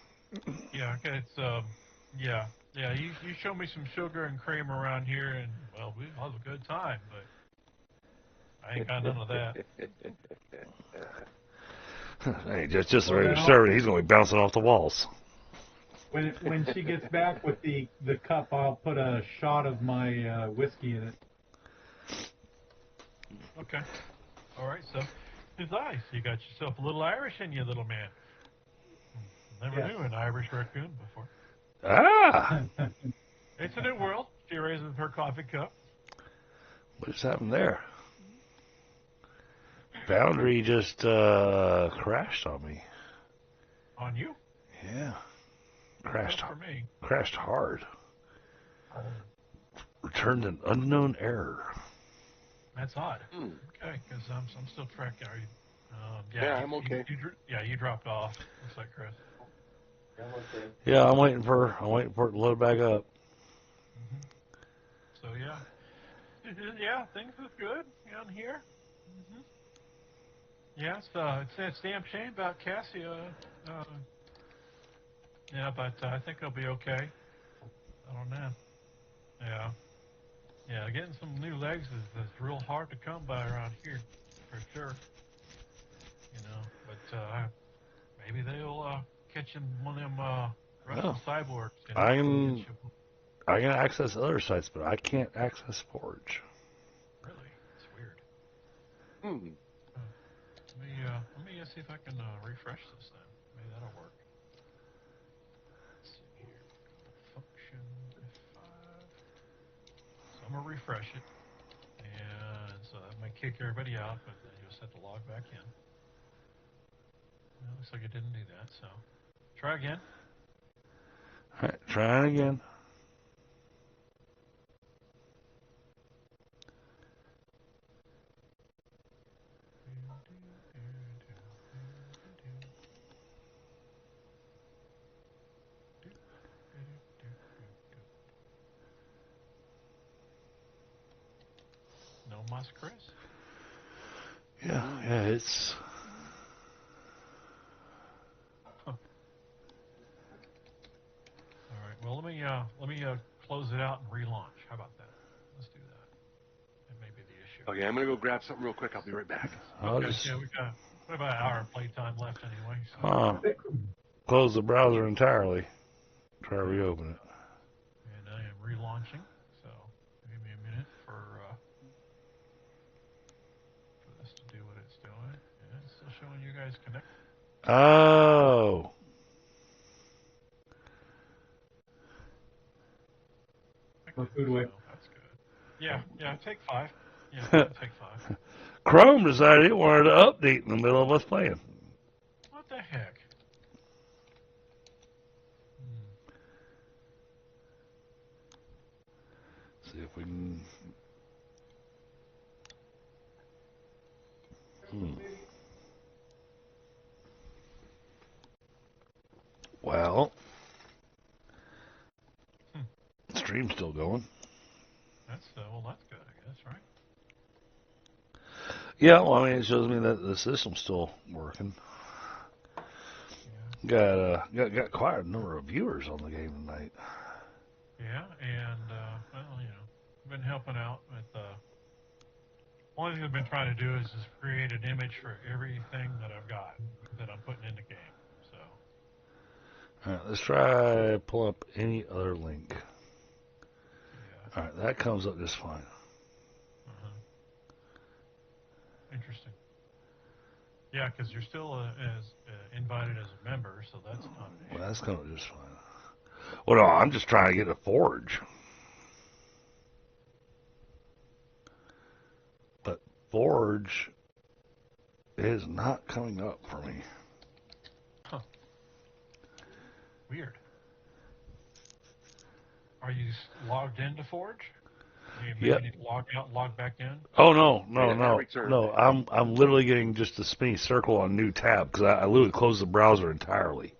yeah, okay, it's yeah, yeah. You show me some sugar and cream around here, and well, we'll have a good time. But I ain't got none of that. Hey, just the Well, regular then serving. He's gonna be bouncing off the walls. When she gets back with the cup, I'll put a shot of my whiskey in it. Okay. All right. So it's nice. You got yourself a little Irish in you, little man. Never Yes. knew an Irish raccoon before. Ah, It's a new world. She raises her coffee cup. what just happened there? Boundary just crashed on me. On you? Yeah, crashed Not for me. crashed hard. Returned an unknown error. That's odd. Hmm. Okay, because I'm still tracking. Are you? Yeah, I'm okay. You dropped off. Looks like Chris. I'm okay. Yeah, I'm waiting for it to load back up. Hmm. So yeah, yeah, things is good down here. Hmm. Yeah, it's a damn shame about Cassie. Yeah, but I think he'll be okay. I don't know. Yeah, yeah, getting some new legs is real hard to come by around here, for sure. You know, but maybe they'll catch him one of them Russian Oh, cyborgs. You know, I so can get you. I can access other sites, but I can't access Forge. Really, it's weird. Hmm. Let me see if I can refresh this then. Maybe that'll work. Let's see here. Function F5. So I'm gonna refresh it, and so that might kick everybody out, but then you'll just have to log back in. Well, looks like it didn't do that. So try again. All right, trying again. No mas, Chris. Yeah, it's. Huh. All right. Well, let me close it out and relaunch. How about that? Let's do that. That may be the issue. Okay, I'm gonna go grab something real quick. I'll be right back. I'll Okay. just Yeah, we got about an hour of playtime left anyway. So. close the browser entirely. Try to reopen it. And I am relaunching, so give me a minute for this to do what it's doing. Yeah, it's still showing you guys connect. Oh, Food away. So that's good. Yeah, take 5. Yeah, take 5. Chrome decided it wanted to update in the middle of us playing. What the heck? See if we can. Well, stream's still going. That's that's good, I guess, right? Yeah, well, I mean, it shows me that the system's still working. Yeah. Got quite a number of viewers on the game tonight. Yeah, and well, you know, I've been helping out with one thing I've been trying to do is just create an image for everything that I've got that I'm putting in the game. So. All right, let's try pull up any other link. Yeah. All right, that comes up just fine. Interesting. Yeah, because you're still as invited as a member, so that's not an issue. Well, that's coming up just fine. Well, no, I'm just trying to get a Forge. But Forge is not coming up for me. Weird. Are you logged into Forge? Maybe Yep. you need to log out and log back in? Oh no. I'm literally getting just a spinny circle on new tab because I literally closed the browser entirely.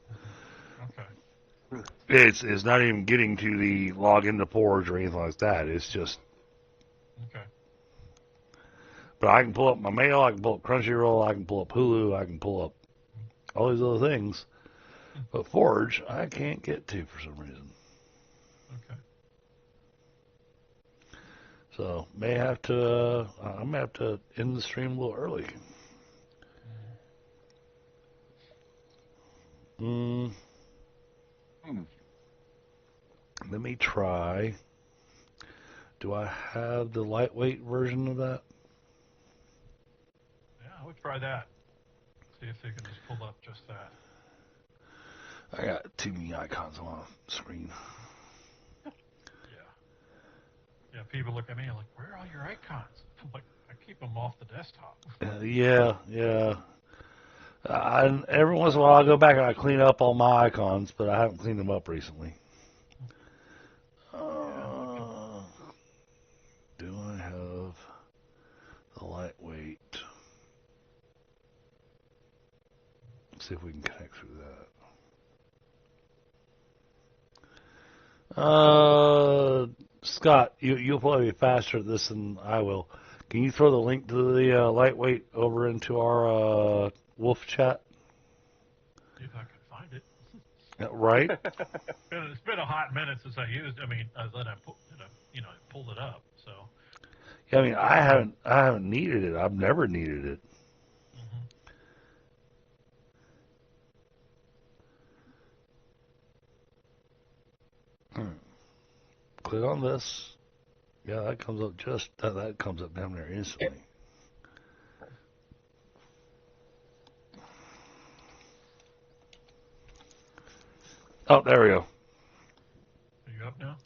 Okay. It's not even getting to the log into Forge or anything like that. It's just. Okay. But I can pull up my mail. I can pull up Crunchyroll. I can pull up Hulu. I can pull up all these other things. But Forge, I can't get to for some reason. Okay. So may have to. I'm gonna have to end the stream a little early. Let me try. Do I have the lightweight version of that? Yeah, I would try that. See if they can just pull up just that. I got too many icons on the screen. Yeah, people look at me like, where are all your icons? I'm like, I keep them off the desktop. Yeah. Every once in a while I go back and I clean up all my icons, but I haven't cleaned them up recently. Do I have the lightweight? Let's see if we can connect through that. Scott, you'll probably be faster at this than I will. Can you throw the link to the lightweight over into our Wolf chat? See if I can find it. Right? It's been a hot minute since I used. I mean, I pulled it up. So. Yeah, I mean, I haven't needed it. I've never needed it. Click on this. Yeah, that comes up that comes up down there instantly. Oh, there we go. Are you up now?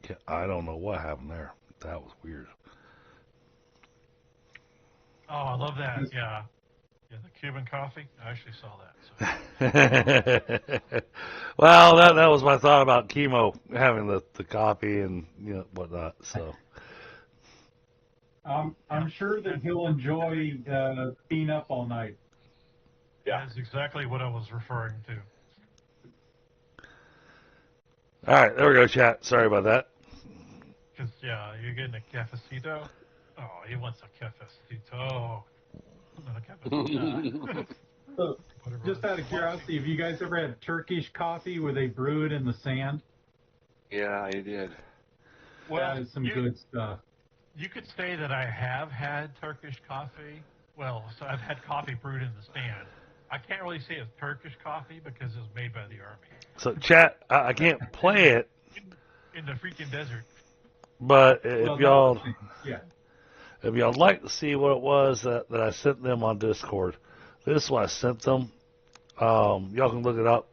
Yeah, I don't know what happened there. That was weird. Oh, I love that. Yeah, the Cuban coffee. I actually saw that. So. Well, that was my thought about chemo, having the coffee and whatnot. So. I'm sure that he'll enjoy being up all night. Yeah, that's exactly what I was referring to. All right, there we go, chat. Sorry about that. Because, you're getting a cafecito. Oh, he wants a cafecito. Not a cafecito. So, just out of curiosity, have you guys ever had Turkish coffee where they brew it in the sand? Yeah, I did. That is some good stuff. You could say that I have had Turkish coffee. Well, so I've had coffee brewed in the sand. I can't really say it's Turkish coffee because it was made by the army. So, chat, I can't play it. In the freaking desert. But if y'all like to see what it was that I sent them on Discord, this is what I sent them. Y'all can look it up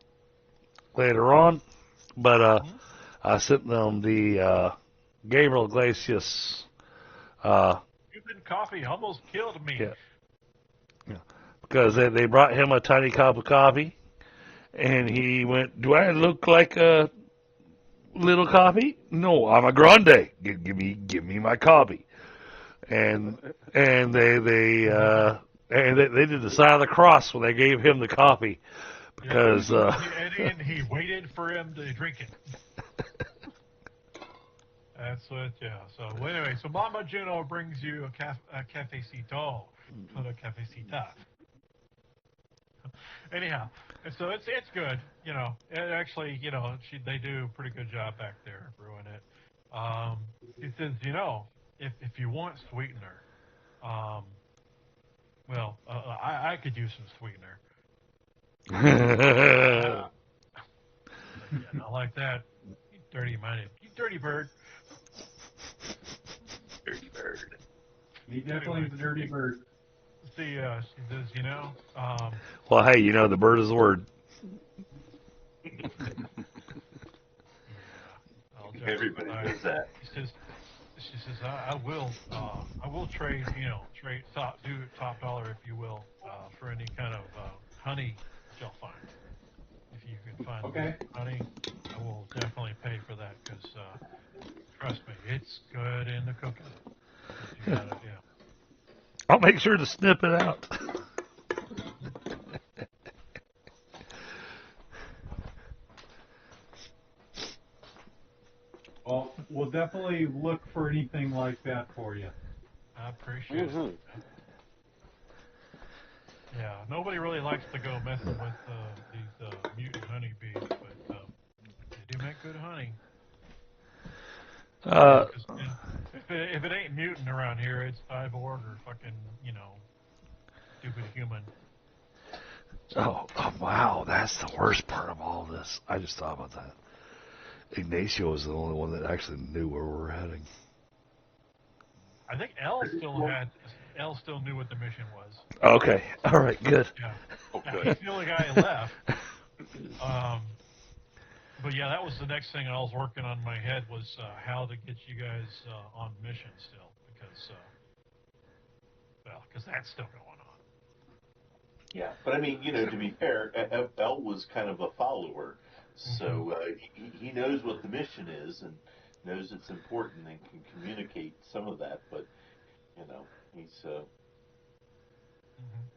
later on. But I sent them the Gabriel Iglesias. Cuban coffee almost killed me. Yeah. Because they brought him a tiny cup of coffee, and he went, "Do I look like a little coffee? No, I'm a grande. Give me my coffee." And they did the sign of the cross when they gave him the coffee because and he waited for him to drink it. That's what, So anyway, so Mama Juno brings you a cafecito, not a cafecita. Anyhow, and so it's good. It actually, they do a pretty good job back there brewing it. He says, if you want sweetener, I could use some sweetener. Not like that. You dirty bird. Dirty bird. He definitely is a dirty bird. See, she says, well, hey, the bird is the word. Everybody does that. She says, I will trade, top dollar, if you will, for any kind of honey that y'all find. If you can find Okay. honey, I will definitely pay for that because trust me, it's good in the cooking. But you gotta, yeah. I'll make sure to snip it out. Well, we'll definitely look for anything like that for you. I appreciate it. Yeah, nobody really likes to go messing with these mutant honeybees, but they do make good honey. 'Cause, if it ain't mutant around here, it's cyborg or fucking, stupid human. Oh, wow, that's the worst part of all this. I just thought about that. Ignacio was the only one that actually knew where we were heading. I think L still knew what the mission was. Okay, all right, good. Yeah. Oh, Now, good. he's the only guy who left. But yeah, that was the next thing I was working on in my head was how to get you guys on mission still because that's still going on. Yeah, but I mean, to be fair, L was kind of a follower, so he knows what the mission is and knows it's important and can communicate some of that. But he's.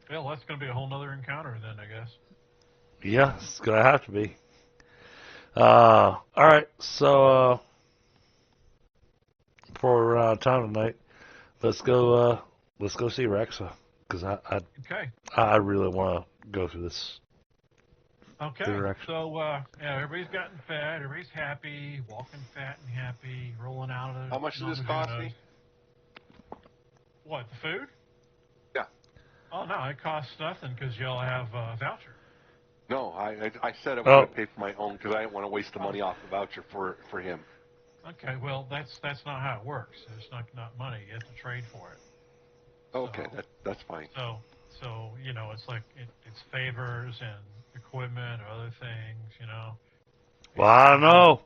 Well, that's going to be a whole nother encounter then, I guess. Yeah, it's gonna have to be. All right, so before we run out of time tonight, let's go see Rexa because Okay. I really want to go through this. Okay. Direction. So yeah, everybody's gotten fat. Everybody's happy, walking fat and happy, rolling out of. How much does this cost me? What, the food? Yeah. Oh no, it costs nothing because y'all have a voucher. No, I said I was going to pay for my own because I didn't want to waste the money off the voucher for him. Okay, well that's not how it works. It's not money. You have to trade for it. Okay, So, that's fine. So it's like it's favors and equipment or other things. Well, I don't know.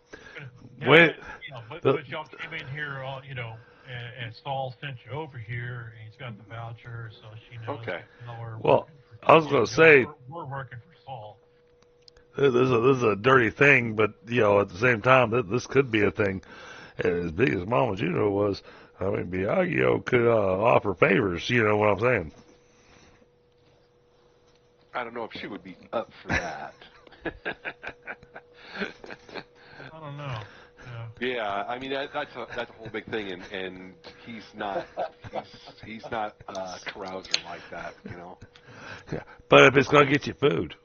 Yeah, Wait. But y'all came in here, and Saul sent you over here, and he's got the voucher, so she knows. Okay. Well, I was going to say we're working for Saul. this is a dirty thing, but at the same time, this could be a thing. As big as Mama Juno was, I mean, Biagio could offer favors. You know what I'm saying? I don't know if she would be up for that. I don't know. Yeah, I mean that's a whole big thing, and he's not a carouser like that, Yeah, but if it's going to get you food.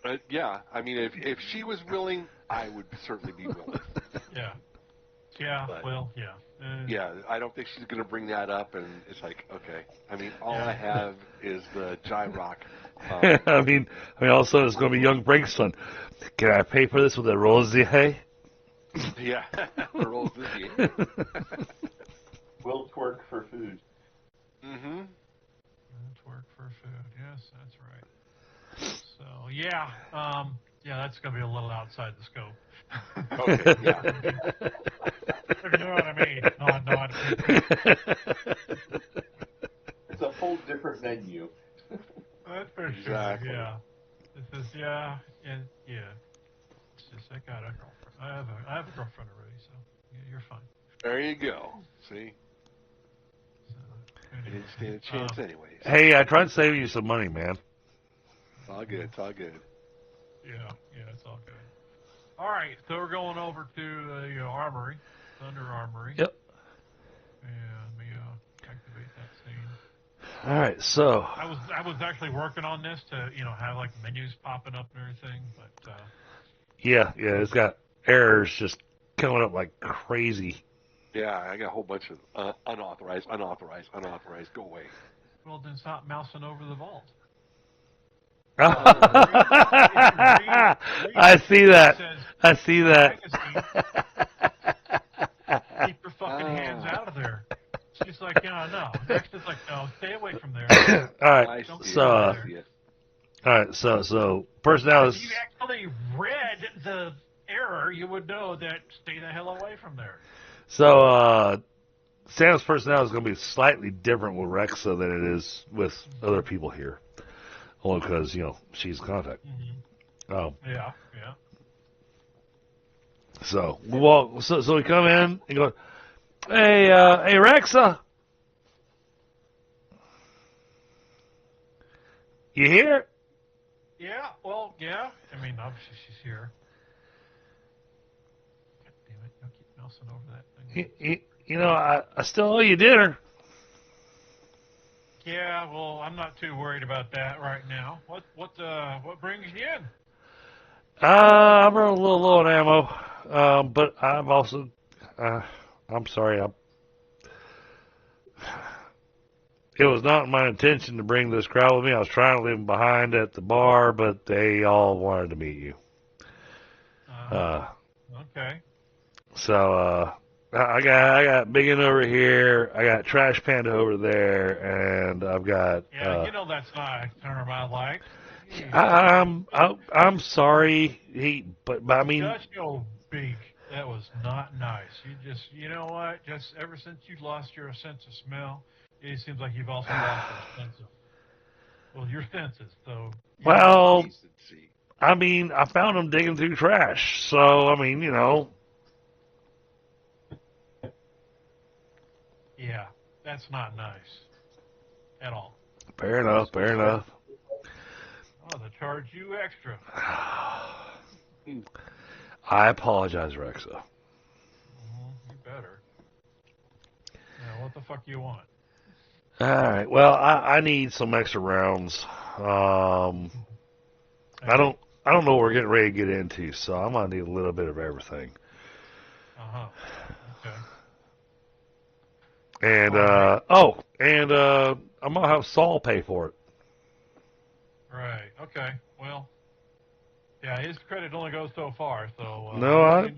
But yeah, I mean if she was willing, I would certainly be willing. Yeah. Yeah. But, well, yeah. Yeah, I don't think she's going to bring that up, and it's like, okay. I mean, all I have is the Jive Rock. I mean, all of a sudden it's going to be young Breakson. Can I pay for this with a Rosier? Yeah, the rolls this year. Will twerk for food. Mm-hmm. Twerk for food. Yes, that's right. So yeah, that's gonna be a little outside the scope. Okay, yeah. If you know what I mean. Not. It's a whole different menu. That's for Exactly. sure. Yeah. This is yeah. It's just I got a girlfriend. I have a girlfriend already, so you're fine. There you go. See, So, I didn't stand a chance anyways. Hey, I tried to save you some money, man. It's all good. It's all good. Yeah, it's all good. All right, so we're going over to the armory, Thunder Armory. Yep. And let me activate that scene. All right, so I was actually working on this to have like menus popping up and everything, but yeah, it's got errors just coming up like crazy. Yeah, I got a whole bunch of unauthorized. Go away. well then stop mousing over the vault. I see that. I see that. Keep your fucking hands out of there. She's like, no. Next is like, no, stay away from there. All right, so personnel is. If you actually read the error, you would know that stay the hell away from there. So Sam's personnel is going to be slightly different with Rexa than it is with other people here, only because she's in contact. Mm-hmm. Yeah, yeah. So we walk. So we come in and go, hey, hey, Rexa, you here? Yeah, well, yeah. I mean, obviously she's here. God damn it, I'll keep mousing over that thing. You know, I still owe you dinner. Yeah, well, I'm not too worried about that right now. What brings you in? I'm running a little low on ammo, but I'm also, I'm sorry, it was not my intention to bring this crowd with me. I was trying to leave them behind at the bar, but they all wanted to meet you. Okay. So, I got Biggin over here, I got Trash Panda over there, and I've got, Yeah, you know that's not a term I like. I'm sorry, but I mean, Shut your beak. That was not nice. You know what? Just ever since you lost your sense of smell, it seems like you've also lost your senses. So. well, Decency. I mean, I found them digging through trash, so I mean, you know. Yeah, that's not nice at all. Fair enough, fair enough. Oh, they charge you extra. I apologize, Rexa. You better. Now, what the fuck you want? All right. Well, I need some extra rounds. I don't know what we're getting ready to get into, so I'm gonna need a little bit of everything. Okay. And I'm gonna have Saul pay for it. Right. Okay. Well, yeah, his credit only goes so far. So No,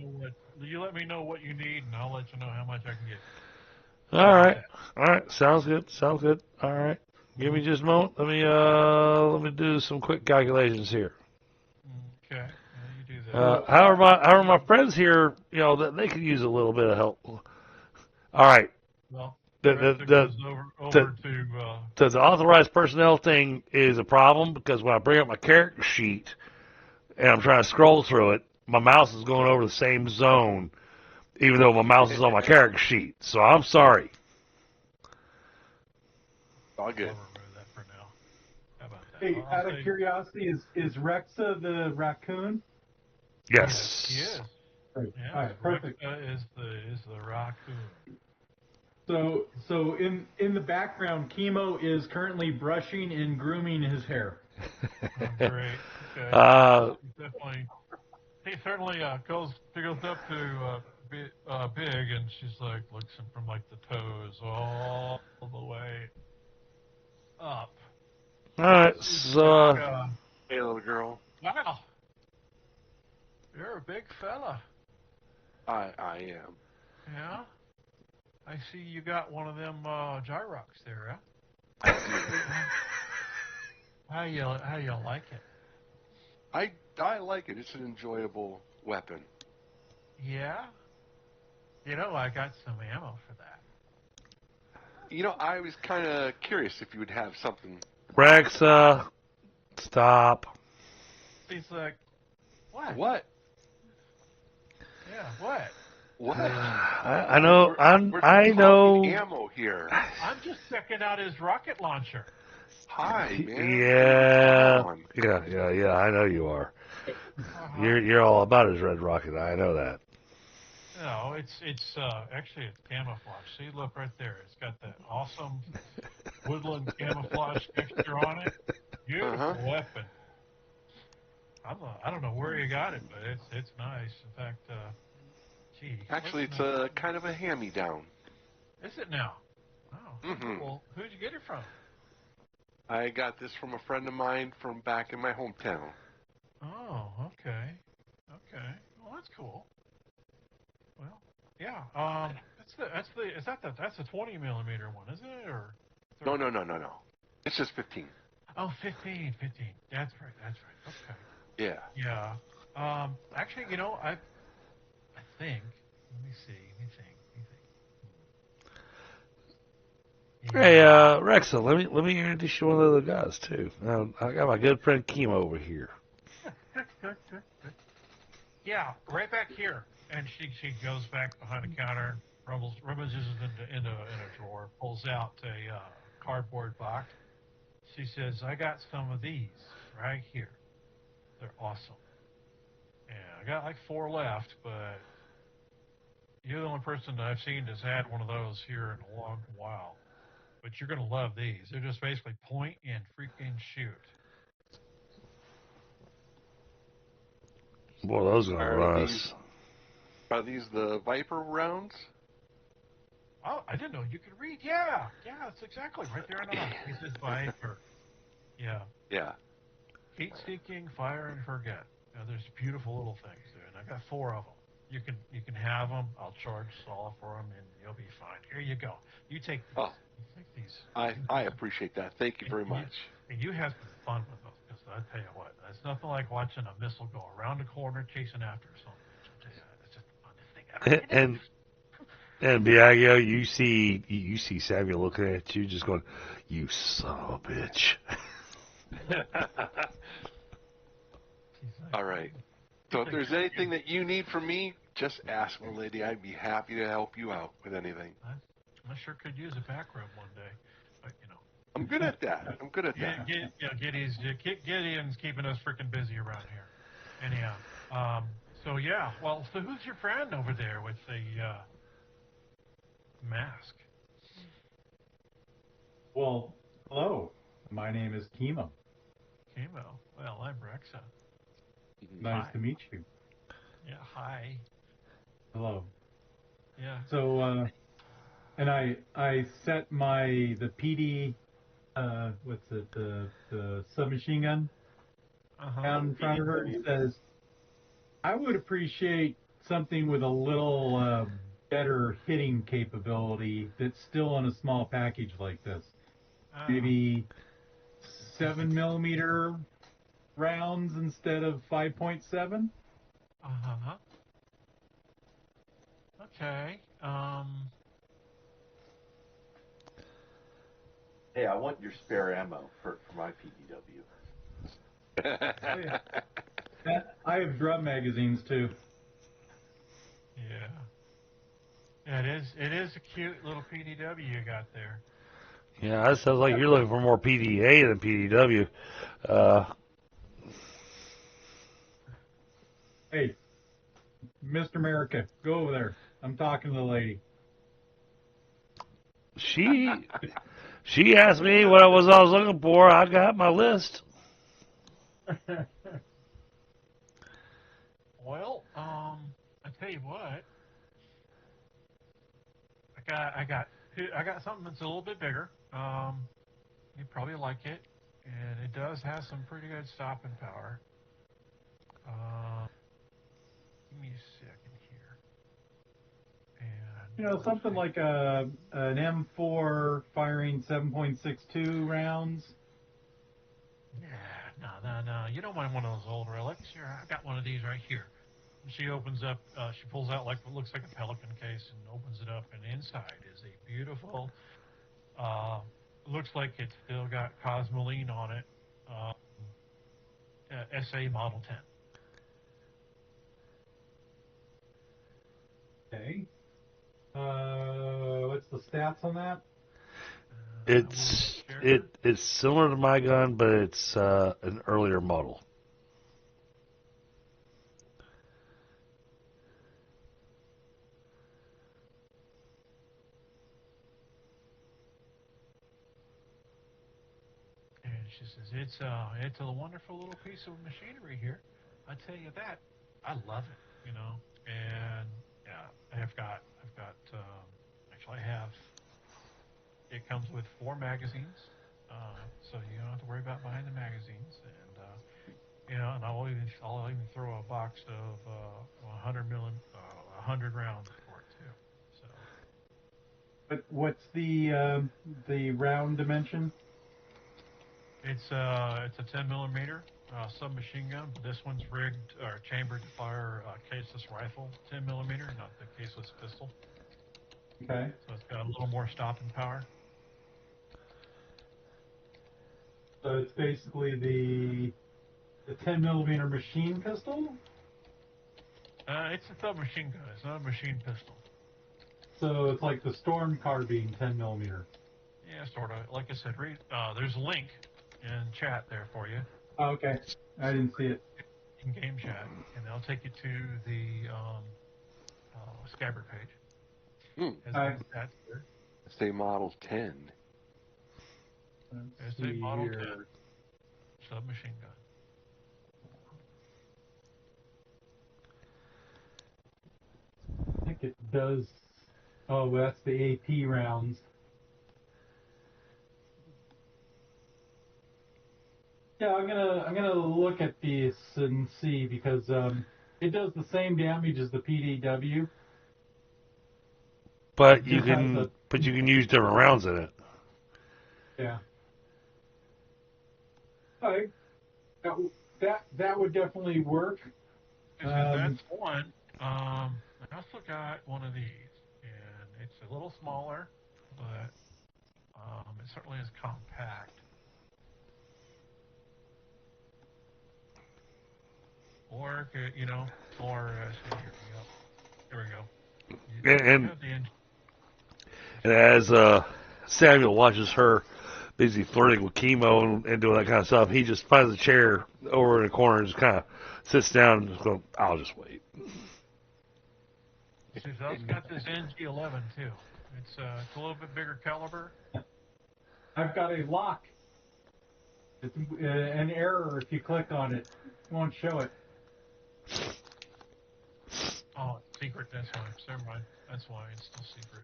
you let me know what you need, and I'll let you know how much I can get. All right. Sounds good. All right. Give me just a moment. Let me do some quick calculations here. Okay. Yeah, you do that. However, my friends here, you know, that they could use a little bit of help. All right. Well, The goes over to the authorized personnel thing is a problem because when I bring up my character sheet and I'm trying to scroll through it, my mouse is going over the same zone, even though my mouse is on my character sheet. So I'm sorry. All good. I'll remove that for now. How about that? Hey, out of curiosity, is Rexa the raccoon? Yes. He is. Right. Yeah, All right, perfect. Rexa is the raccoon. So in the background, Chemo is currently brushing and grooming his hair. Oh, great. Okay. He certainly goes up to Big, and she's like looks him from like the toes all the way up. All right. So Hey, little girl. Wow, you're a big fella. I am. Yeah. I see you got one of them Gyrox there, huh? How you like it? I like it. It's an enjoyable weapon. Yeah. You know, I got some ammo for that. You know, I was kind of curious if you would have something. Rexa, stop. He's like, what? What? Yeah, what? What? I know. We're I know. talking ammo here. I'm just checking out his rocket launcher. Hi, man. Yeah. Come on. Yeah. I know you are. Uh-huh. You're all about his red rocket. I know that. No, it's actually it's camouflage. See, look right there. It's got that awesome woodland camouflage texture on it. Beautiful weapon. I don't know where you got it, but it's nice. In fact, gee. Actually, it's a kind of a hand-me-down. Is it now? Oh. Mm-hmm. Well, who'd you get it from? I got this from a friend of mine from back in my hometown. Oh, okay. Well, that's cool. Well, yeah. That's a 20 millimeter one, isn't it? Or 30? No. It's just 15. Oh, 15. That's right. Okay. Yeah. Yeah. Actually, you know, I think. Let me think. Hey, Rexa, let me introduce you to one of the other guys too. I got my good friend Kimo over here. good, good, good. Yeah, right back here. And she goes back behind the counter, rummages in a drawer, pulls out a cardboard box. She says, "I got some of these right here. They're awesome. And I got like 4 left, but you're the only person that I've seen that's had one of those here in a long while. But you're gonna love these. They're just basically point and freaking shoot." Boy, those are Are nice. these are these the Viper rounds? Oh, I didn't know you could read. Yeah, that's exactly right there on the box. He says Viper. Yeah. Yeah. Heat-seeking, fire, and forget. There's beautiful little things there, and I got 4 of them. You can have them. I'll charge solid for them, and you'll be fine. Here you go. You take these. Oh, You take these. I appreciate that. Thank you very much. And you have some fun with those, because I tell you what, it's nothing like watching a missile go around the corner chasing after something. I tell you, it's just the funnest thing ever. And Biagio, you see Samuel looking at you, just going, "You son of a bitch." All right. So if there's anything that you need from me, just ask, my lady. I'd be happy to help you out with anything. I sure could use a back rub one day, but you know. I'm good at that. Gideon's keeping us freaking busy around here. Anyhow, so yeah. Well, so who's your friend over there with the mask? Well, hello. My name is Kimo. Chemo. Well, I'm Rexa. Nice Hi. to meet you. Yeah. Hi. Hello. Yeah. So, and I set the PD, what's it, the submachine gun down in front of her and says, "I would appreciate something with a little better hitting capability that's still in a small package like this. Maybe 7mm rounds instead of 5.7." Okay. Hey, I want your spare ammo for my PDW. Oh, yeah. I have drum magazines too. Yeah. Yeah, it is a cute little PDW you got there. Yeah, that sounds like you're looking for more PDA than PDW. Hey, Mr. America, go over there. I'm talking to the lady. She asked me what I was looking for. I got my list. Well, I tell you what, I got something that's a little bit bigger. You probably like it, and it does have some pretty good stopping power. Give me a second here. And Something like an M4 firing 7.62 rounds. No. You don't want one of those old relics. Here, I got one of these right here. She opens up, she pulls out what looks like a Pelican case and opens it up, and inside is a beautiful, looks like it's still got Cosmoline on it, SA Model 10. Okay. What's the stats on that? It's similar to my gun, but it's an earlier model. And she says, it's a wonderful little piece of machinery here. I tell you that, I love it, and yeah, actually I have, it comes with 4 magazines, so you don't have to worry about buying the magazines, and and I'll even throw a box of 100 rounds for it too. So. But what's the round dimension? It's a 10mm submachine gun, but this one's rigged or chambered to fire a caseless rifle, 10mm, not the caseless pistol. Okay. So it's got a little more stopping power. So it's basically The 10mm machine pistol? It's a submachine gun. It's not a machine pistol. So it's like the storm carbine 10mm. Yeah, sort of. Like I said, there's a link in chat there for you, Oh, okay. I didn't see it. in game chat, and they'll take you to the scabbard page. As Alright. that's there. Say Model 10. Let's It's a see Model 10 here. submachine gun. I think it does. Oh, that's the AP rounds. Yeah, I'm gonna look at this and see because it does the same damage as the PDW. But you Just has can a- use different rounds in it. Yeah. Alright. That would definitely work. So that's one. I also got one of these, and it's a little smaller, but it certainly is compact. Or here we go. And Have the engine. And as Samuel watches her busy flirting with chemo and doing that kind of stuff, he just finds a chair over in the corner and just kind of sits down and just goes, I'll just wait. It's also got this NG11 too. It's a little bit bigger caliber. I've got a lock. It's an error if you click on it. It won't show it. Oh, it's secret. That's why. Never mind. That's why it's still secret.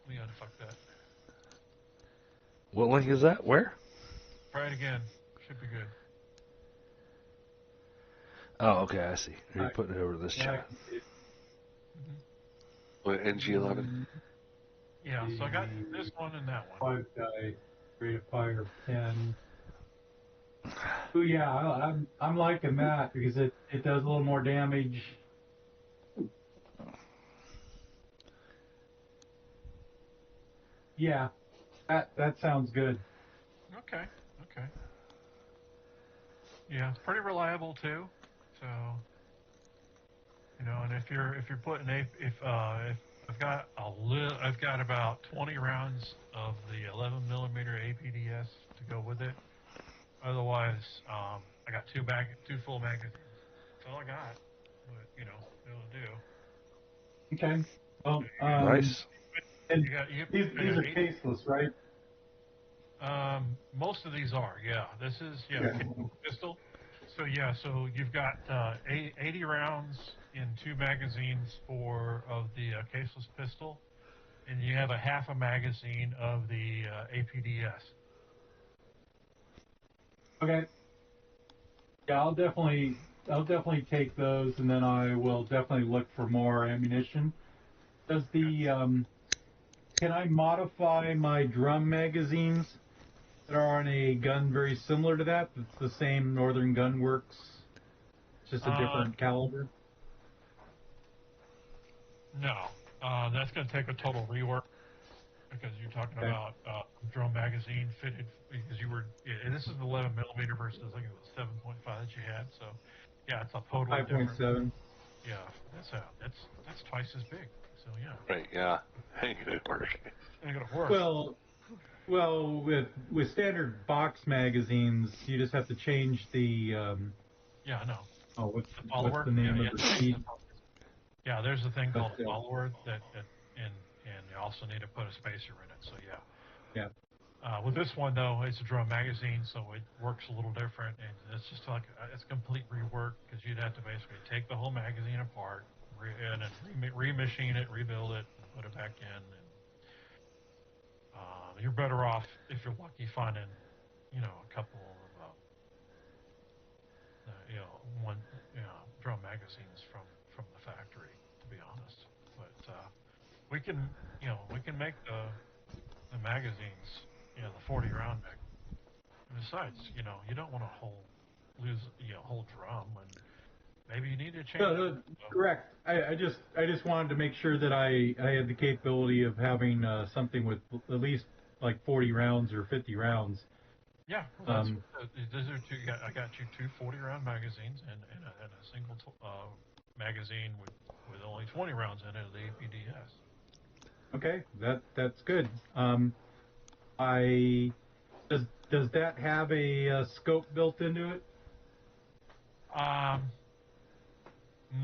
We unfuck that. What link is that? Where? Try it again. Should be good. Oh, okay, I see. You're putting it over to this chat. What, NG11? Yeah, so I got this one and that one. 5-die rate of fire of 10. Oh yeah, I'm liking that because it does a little more damage. Yeah, that sounds good. Okay. Yeah, it's pretty reliable too. So, and if you're putting if I've got about 20 rounds of the 11mm APDS to go with it. Otherwise, I got two full magazines. That's all I got. But it'll do. Okay. Well, Nice. And These are caseless, right? Most of these are, yeah. This is pistol. So so you've got 80 rounds in 2 magazines of the caseless pistol, and you have a half a magazine of the APDS. Okay. Yeah, I'll definitely take those, and then I will definitely look for more ammunition. Does the can I modify my drum magazines that are on a gun very similar to that? It's the same Northern Gun Works, just a different caliber. No, that's going to take a total rework because you're talking about drum magazine fitted because and this is an 11mm versus I think it was 7.5 that you had. So yeah, it's a totally 5.7. different. Yeah, that's twice as big. So yeah. Right, yeah. Ain't gonna work. Ain't gonna work. Well, with standard box magazines, you just have to change the. Yeah, I know. Oh, what's follower? the name of the sheet? Yeah, there's a thing called a follower and you also need to put a spacer in it. So yeah. With this one though, it's a drum magazine, so it works a little different, and it's just like it's complete rework because you'd have to basically take the whole magazine apart and then remachine it, rebuild it, and put it back in. And you're better off if you're lucky finding, a couple of one drum magazines from the factory, to be honest. But we can make the magazines, the 40 round mag. Besides, you don't want to lose whole drum, and maybe you need to change. No, correct. I just wanted to make sure that I had the capability of having something with at least like 40 rounds or 50 rounds. Yeah, well, those are two. I got you two 40-round magazines and a single magazine with only 20 rounds in it of the APDS. Okay, that's good. Does that have a scope built into it?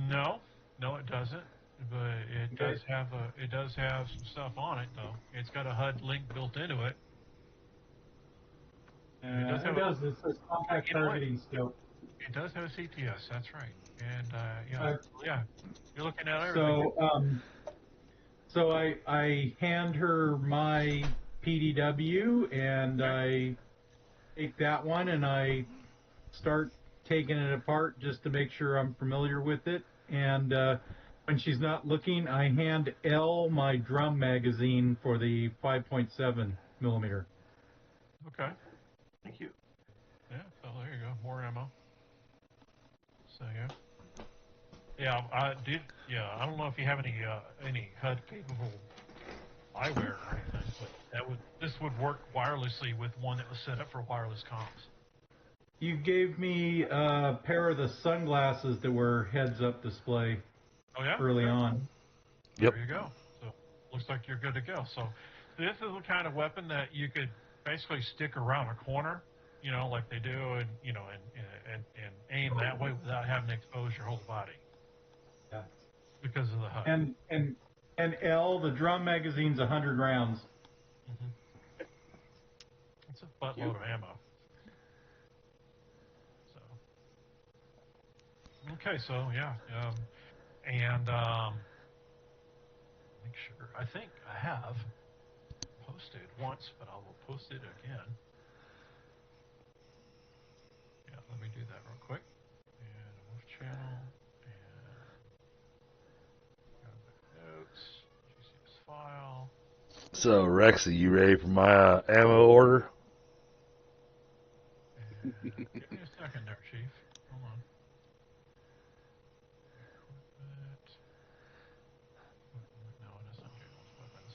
No, it doesn't. But it does have some stuff on it though. It's got a HUD link built into it. It does. It says compact targeting scope. It does have a CTS. That's right. And yeah, you're looking at everything. So I hand her my PDW and I take that one and I start taking it apart just to make sure I'm familiar with it. And when she's not looking, I hand Elle my drum magazine for the 5.7 millimeter. Okay. Thank you. Yeah, so there you go. More ammo. So yeah, I did. Yeah, I don't know if you have any HUD capable eyewear or anything, but this would work wirelessly with one that was set up for wireless comms. You gave me a pair of the sunglasses that were heads-up display early on. Yep. There you go. So looks like you're good to go. So this is the kind of weapon that you could basically stick around a corner, like they do, and aim that way without having to expose your whole body. Yeah. Because of the HUD. And L, the drum magazine's 100 rounds. Mm-hmm. It's a buttload of ammo. So. Okay, so yeah, and make sure. I think I have posted once, but I will post it again. Yeah, let me do that real quick. And move channel and notes, GCS file. So, Rex, are you ready for my ammo order? And give me a second there, Chief. Hold on. No, it isn't Jalen's weapons.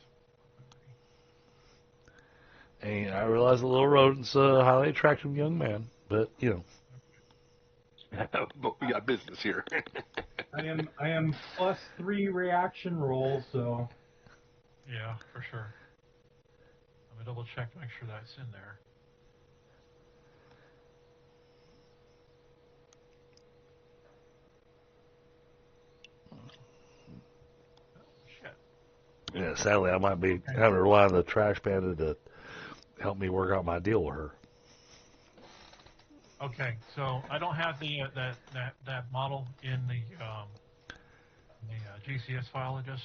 And I realize the little rodent's a highly attractive young man, but But we got business here. I am +3 reaction roll, so. Yeah, for sure. Let me double check to make sure that's in there. yeah, sadly, I might be having to rely on the trash panda to help me work out my deal with her. Okay, so I don't have the that model in the GCS file I just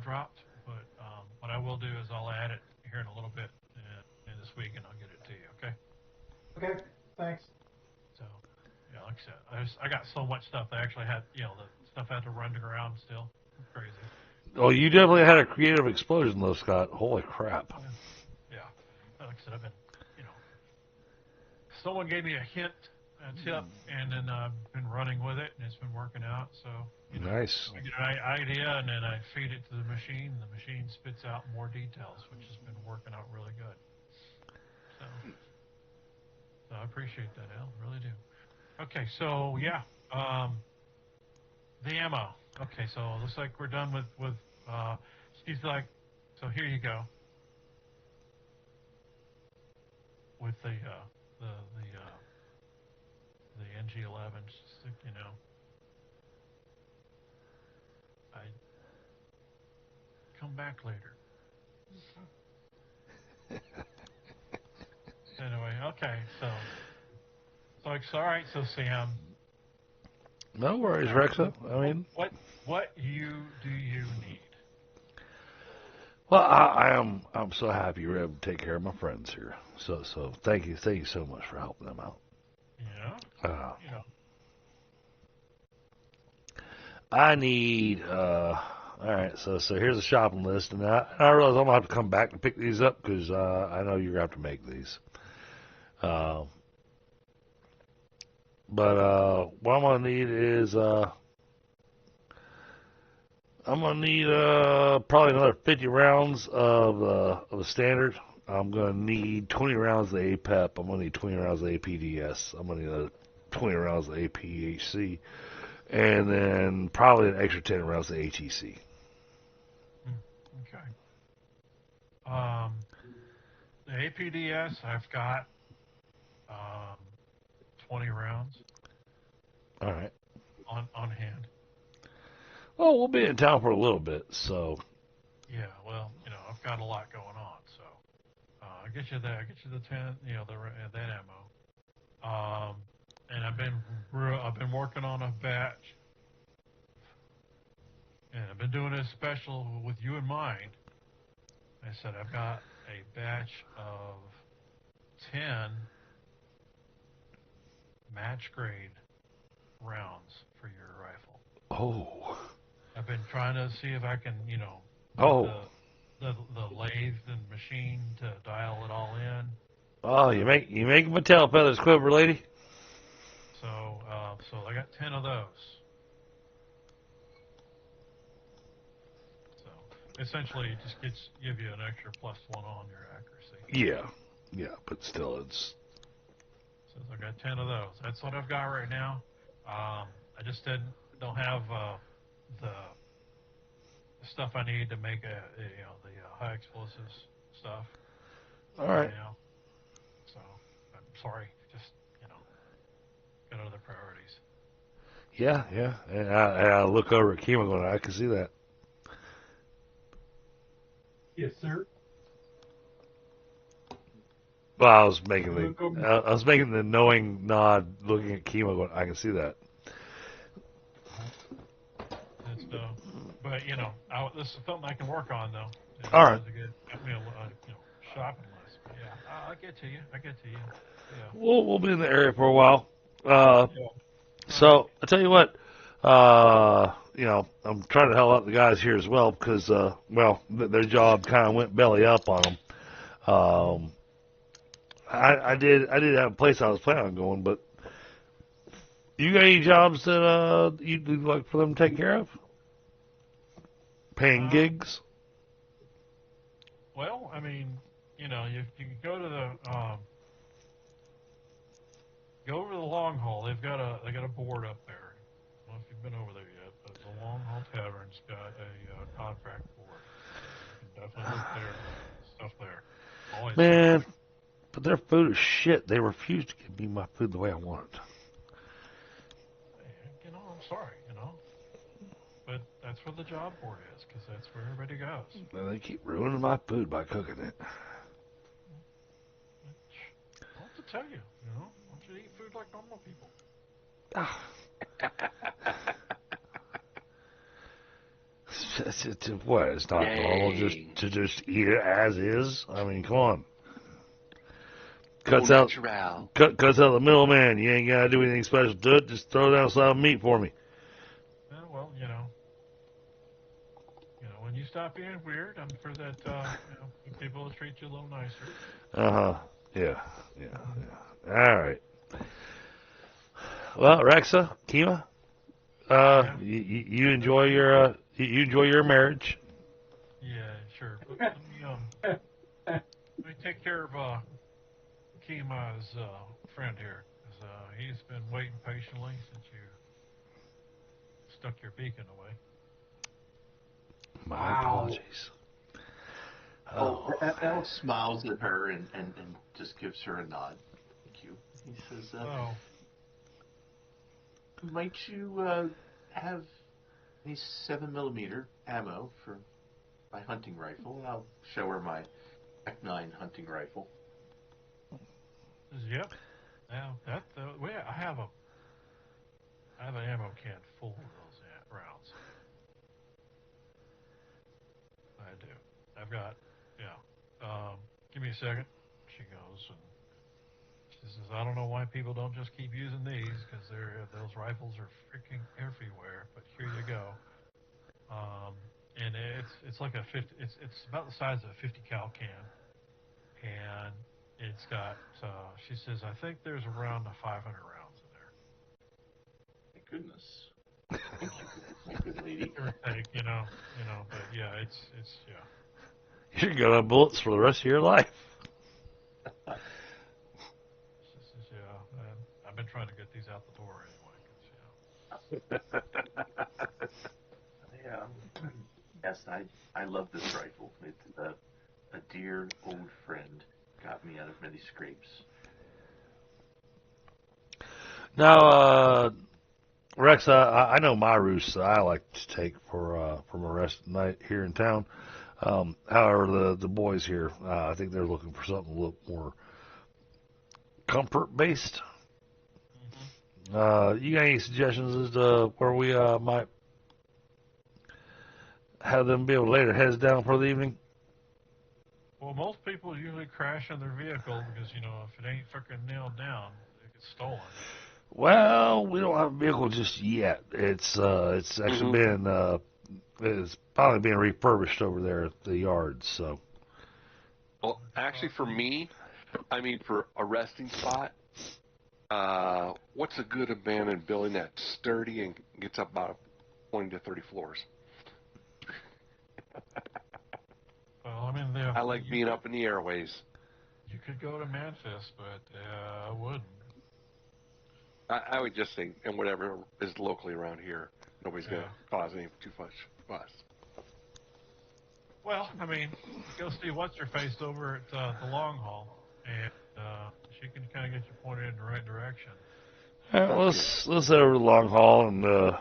dropped, but what I will do is I'll add it here in a little bit in this week, and I'll get it to you. Okay. Okay, thanks. So yeah, like I said, I got so much stuff. I actually had the stuff had to run to ground still. Crazy. Oh, you definitely had a creative explosion, though, Scott. Holy crap. Yeah. Like I said, I've been, someone gave me a hint, a tip, and then I've been running with it, and it's been working out. So, Nice. I get an idea, and then I feed it to the machine, and the machine spits out more details, which has been working out really good. So I appreciate that, Al. Really do. Okay, so, yeah. The ammo. Okay, so it looks like we're done with she's like, so here you go. With the NG11, just, I come back later. Anyway, okay, so it's all right. So Sam, No worries, Rexa. I mean, what do you need? well, I'm so happy you're able to take care of my friends here. So thank you so much for helping them out. Yeah. I need all right. So here's a shopping list, and I realize I'm gonna have to come back and pick these up because I know you're gonna have to make these. But what I'm gonna need is I'm gonna need probably another 50 rounds of a standard I'm going to need 20 rounds of APEP. I'm going to need 20 rounds of APDS. I'm going to need 20 rounds of APHC. And then probably an extra 10 rounds of ATC. Okay. The APDS, I've got 20 rounds. All right. On hand. Well, we'll be in town for a little bit, so. Yeah, well, I've got a lot going on, so I get you that. I get you the 10, that ammo. And I've been working on a batch, and I've been doing a special with you in mind. I said I've got a batch of 10 match grade rounds for your rifle. Oh. I've been trying to see if I can, the lathe and machine to dial it all in. Oh, you make my tail feathers quiver, lady. So I got 10 of those. So essentially, it just give you an extra +1 on your accuracy. Yeah, but still, it's. So I got 10 of those. That's what I've got right now. I just don't have the stuff I need to make the high explosives stuff. All right. Now. So I'm sorry, just got other priorities. Yeah. And I look over at Kima going, I can see that. Yes, sir. Well, I was making the knowing nod, looking at Kima going, I can see that. But this is something I can work on though. All right. Got me a shopping list. But yeah, I'll get to you. Yeah. We'll be in the area for a while. So I tell you what, I'm trying to help out the guys here as well because, their job kind of went belly up on them. I did have a place I was planning on going, but you got any jobs that you'd like for them to take care of? Paying gigs? Well, I mean, you can go to the over the long haul. They got a board up there. I don't know if you've been over there yet, but the Long Haul Tavern's got a contract board. You can definitely look there. Stuff there. Always. Man, but their food is shit. They refuse to give me my food the way I want it. I'm sorry, but that's where the job board is, because that's where everybody goes. And they keep ruining my food by cooking it. I have to tell you, I want you to eat food like normal people. What? It's not normal to just eat it as is? I mean, come on. Cuts out the middleman. You ain't got to do anything special to it. Just throw down a slab of meat for me. Well, when you stop being weird, I'm sure that people will treat you a little nicer. Yeah. All right. Well, Rexa, Kima, you enjoy your marriage. Yeah, sure. Let me take care of Kima's friend here, because he's been waiting patiently since you stuck your beacon away. My apologies. Elle smiles at her and just gives her a nod. Thank you. He says, might you have a 7mm ammo for my hunting rifle? I'll show her my Tech 9 hunting rifle. Yep. Now I have an ammo can full of those rounds. I do. I've got give me a second. She goes and she says, I don't know why people don't just keep using these, because those rifles are freaking everywhere. But here you go. And it's like a 50. It's about the size of a 50 cal can, and it's got. She says, I think there's around 500 rounds in there. Thank goodness. Thank you, good lady. But yeah, it's yeah. You're gonna have bullets for the rest of your life. Yeah. Yes, I love this rifle. It's a dear old friend. Got me out of many scrapes. Now, Rex, I know my roosts I like to take for my rest of the night here in town. However, the boys here, I think they're looking for something a little more comfort based. You got any suggestions as to where we might have them be able to lay their heads down for the evening? Well, most people usually crash in their vehicle because, you know, if it ain't fucking nailed down, it gets stolen. Well, we don't have a vehicle just yet. It's actually been it's probably being refurbished over there at the yard. So, Well, actually, for me, I mean, for a resting spot, what's a good abandoned building that's sturdy and gets up about 20 to 30 floors? Well, I mean, I like being up in the airways. You could go to Memphis, but I wouldn't. I would just think, and whatever is locally around here, nobody's going to cause any too much fuss. Well, I mean, go see what's-her-face over at the Long Haul, and she can kind of get you pointed in the right direction. all right, let's head over to the long haul and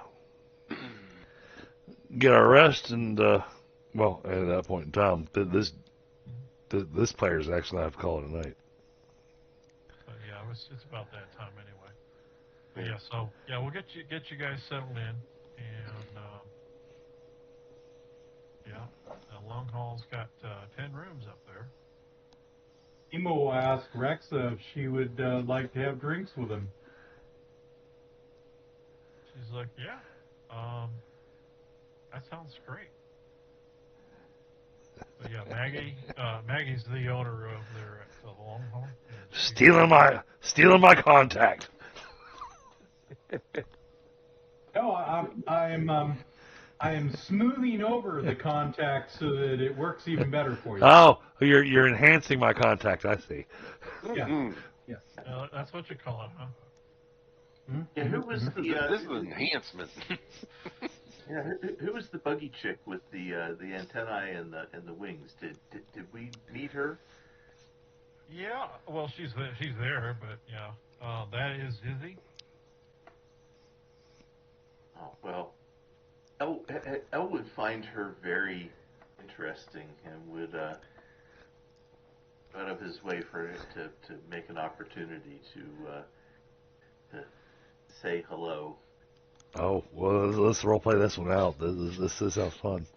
get our rest. And well, at that point in time, this player's actually have to call it a night. But yeah, it's about that time anyway. But yeah, so yeah, we'll get you guys settled in, and yeah, the Long Haul's got 10 rooms up there. Emo will ask Rexa if she would like to have drinks with him. She's like, yeah, that sounds great. But yeah, Maggie's the owner over there at the Long Haul. Stealing my contact. No, I am smoothing over the contact so that it works even better for you. Oh, you're enhancing my contact. I see. Yeah. Yes. That's what you call it, huh? Yeah, who was the This is an enhancement. yeah, who was the buggy chick with the antennae and the wings? Did we meet her? Yeah. Well, she's there, but yeah, that is Izzy. Oh well, Elle would find her very interesting and would go out of his way for it to make an opportunity to say hello. Oh well, let's role play this one out. This sounds fun.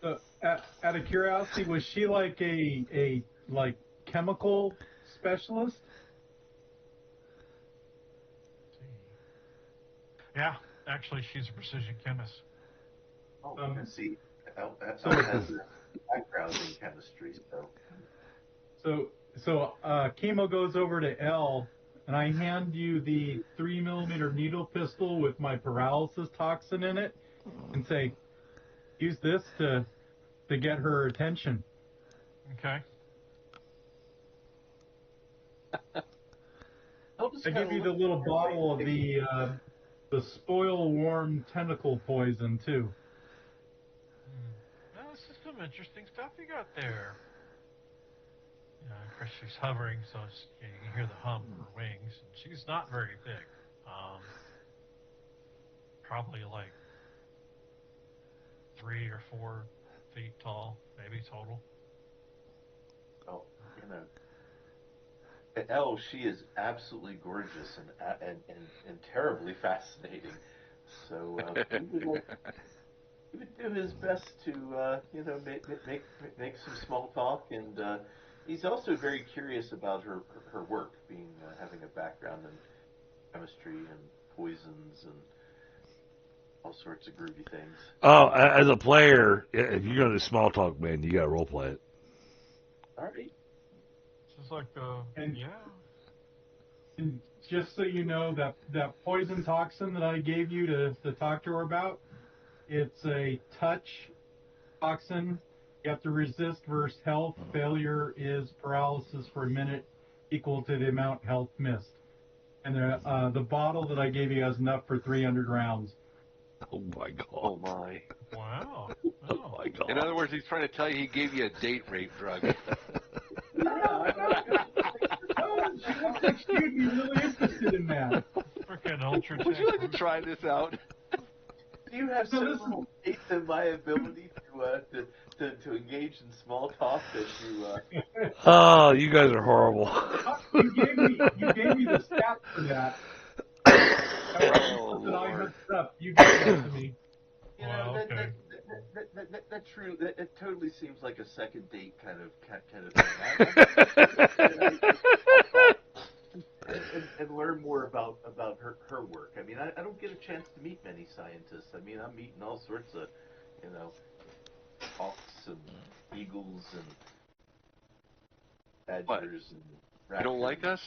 So, out of curiosity, was she like a chemical specialist? Yeah, actually, she's a precision chemist. Oh, let's see. Elle has a background in chemistry, so. So Chemo goes over to L, and I hand you the 3mm needle pistol with my paralysis toxin in it, and say, use this to get her attention. Okay. I give you the little bottle of the spoil warm tentacle poison too. Well, this is some interesting stuff you got there. Of course, she's hovering, so you can hear the hum of her wings. And she's not very big. Probably like 3 or 4 feet tall, maybe total. Oh, Elle, she is absolutely gorgeous and terribly fascinating. So he would do his best to make some small talk, and he's also very curious about her work, being having a background in chemistry and poisons and all sorts of groovy things. Oh, as a player, if you're gonna do small talk, man, you gotta role play it. All right. Just like And yeah. just so you know, that poison toxin that I gave you to talk to her about, it's a touch toxin. You have to resist versus health. Failure is paralysis for a minute equal to the amount health missed. And the bottle that I gave you has enough for 300 rounds. Oh my Oh god. my. Wow. Oh my god. In other words, he's trying to tell you he gave you a date rape drug. Oh, she looks like she would be really interested in that. Freaking ultra Would you like to try this out? Do you have So so this little faith in my ability to engage in small talk that you? Oh, you guys are horrible. You gave me the stats for that. Oh, That I Lord. hooked up. You gave that to me. You Wow, know, okay. that true. That totally seems like a second date kind of thing. And learn more about her work. I mean, I don't get a chance to meet many scientists. I mean, I'm meeting all sorts of, you know, hawks and eagles and badgers and You don't like us?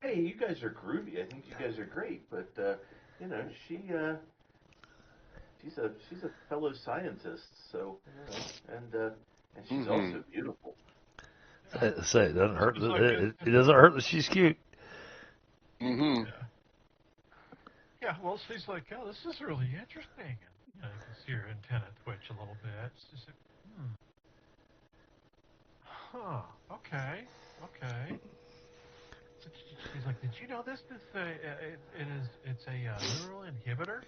Hey, you guys are groovy. I think you guys are great, but you know, she's a fellow scientist, so you know, and she's also beautiful. Say it doesn't hurt. It doesn't hurt that she's cute. Mm-hmm. Yeah, well, she's like, oh, this is really interesting. And, you know, you can see her antenna twitch a little bit. She's like, okay. So she's like, did you know this? It's a neural inhibitor.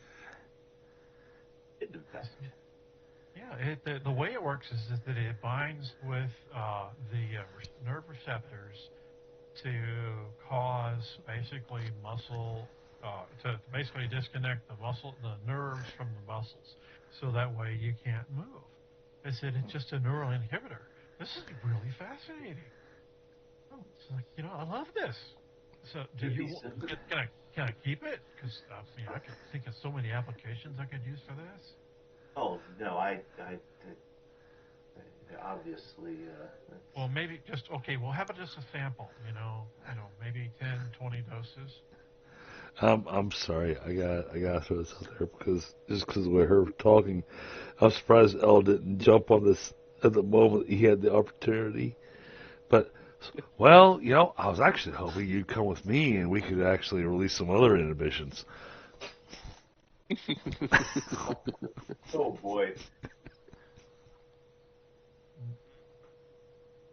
Yeah, the way it works is that it binds with the nerve receptors to cause basically muscle, to basically disconnect the nerves from the muscles, so that way you can't move. They said it's just a neural inhibitor. This is really fascinating. Oh, it's like, you know, I love this. So, can I keep it? Because you know, I could think of so many applications I could use for this. Oh no, I obviously. Well, maybe just okay. Well, how about just a sample? You know, maybe 10, 20 doses. I'm sorry. I got to throw this out there because of the way her talking, I'm surprised Elle didn't jump on this at the moment he had the opportunity. But well, you know, I was actually hoping you'd come with me and we could actually release some other inhibitions. Oh boy.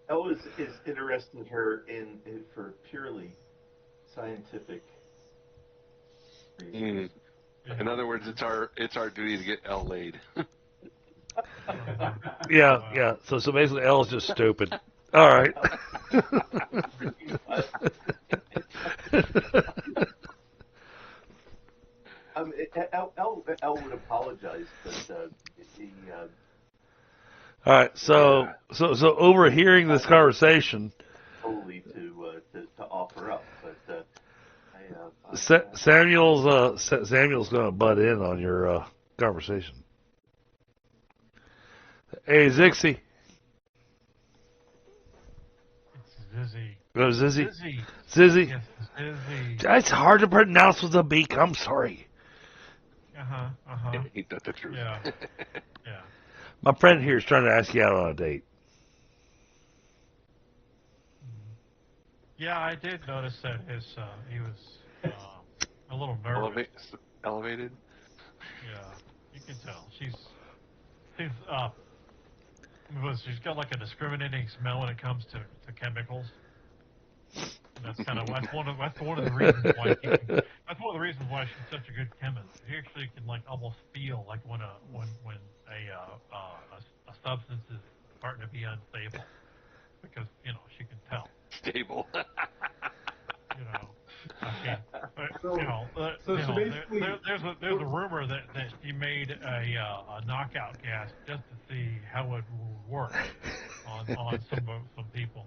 Elle is interested in her in for purely scientific reasons. In other words, it's our duty to get Elle laid. Yeah. So basically, Elle's just stupid. All right. Elle would apologize, but he. All right. So overhearing this conversation, Totally to offer up, but Samuel's going to butt in on your conversation. Hey, Zixie. It's Zizzy. Oh, Zizzy. Zizzy. Zizzy. Yes, Zizzy. It's hard to pronounce with a beak. I'm sorry. Ain't that the truth? Yeah. My friend here is trying to ask you out on a date. Yeah, I did notice that he was a little nervous. Elevated? Yeah, you can tell. She's got like a discriminating smell when it comes to chemicals. And that's one of the reasons why she's such a good chemist. She actually can like almost feel like when a substance is starting to be unstable, because you know she can tell. Stable. You know, you know, basically, there's a rumor that she made a knockout gas just to see how it would work on some people.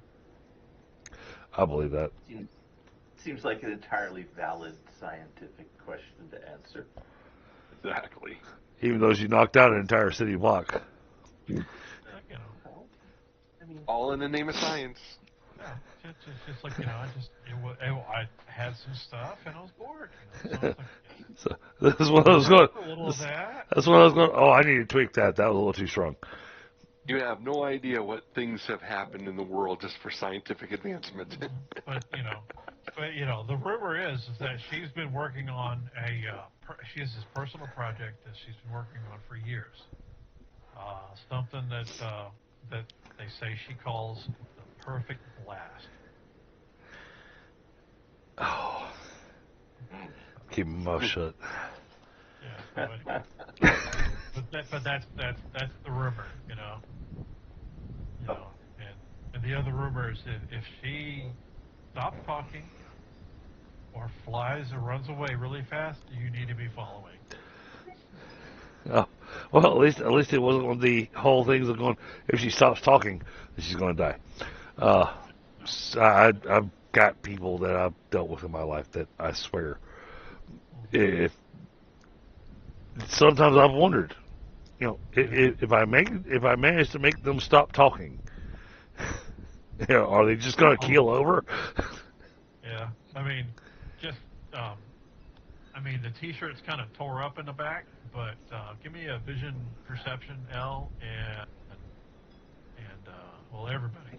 I believe that. seems like an entirely valid scientific question to answer. Exactly. Even though she knocked out an entire city block. You know, I mean, All in the name of science. yeah, just like, you know, I had some stuff and I was bored. You know, so I was like, So this is what I was going. a little of that. That's what I was going. Oh, I need to tweak that. That was a little too strong. You have no idea what things have happened in the world just for scientific advancement. But you know, But the rumor is that she's been working on she has this personal project that she's been working on for years. Something that they say she calls the perfect blast. Oh. Keep my mouth shut. Yeah, but that's the rumor, and the other rumor is that if she stops talking or flies or runs away really fast, you need to be following. Oh, well, at least it wasn't one of the whole things of going. If she stops talking, she's going to die. I've got people that I've dealt with in my life that I swear, if sometimes I've wondered, if I manage to make them stop talking, are they just going to keel over? Yeah, the T-shirt's kind of tore up in the back, but give me a vision perception L and everybody.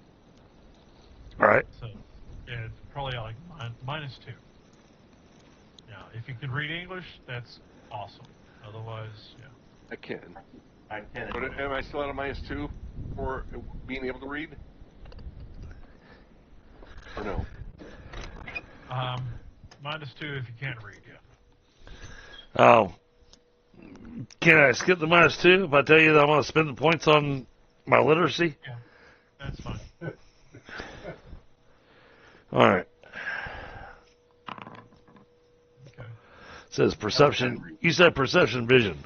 All right. So yeah, it's probably like -2. Yeah, if you can read English, that's awesome. Otherwise, yeah. I can. I can. But am I still at a -2 for being able to read? Or no? -2 if you can't read, yeah. Oh, can I skip the -2 if I tell you that I'm going to spend the points on my literacy? Yeah, that's fine. All right. Okay. It says perception. You said perception vision.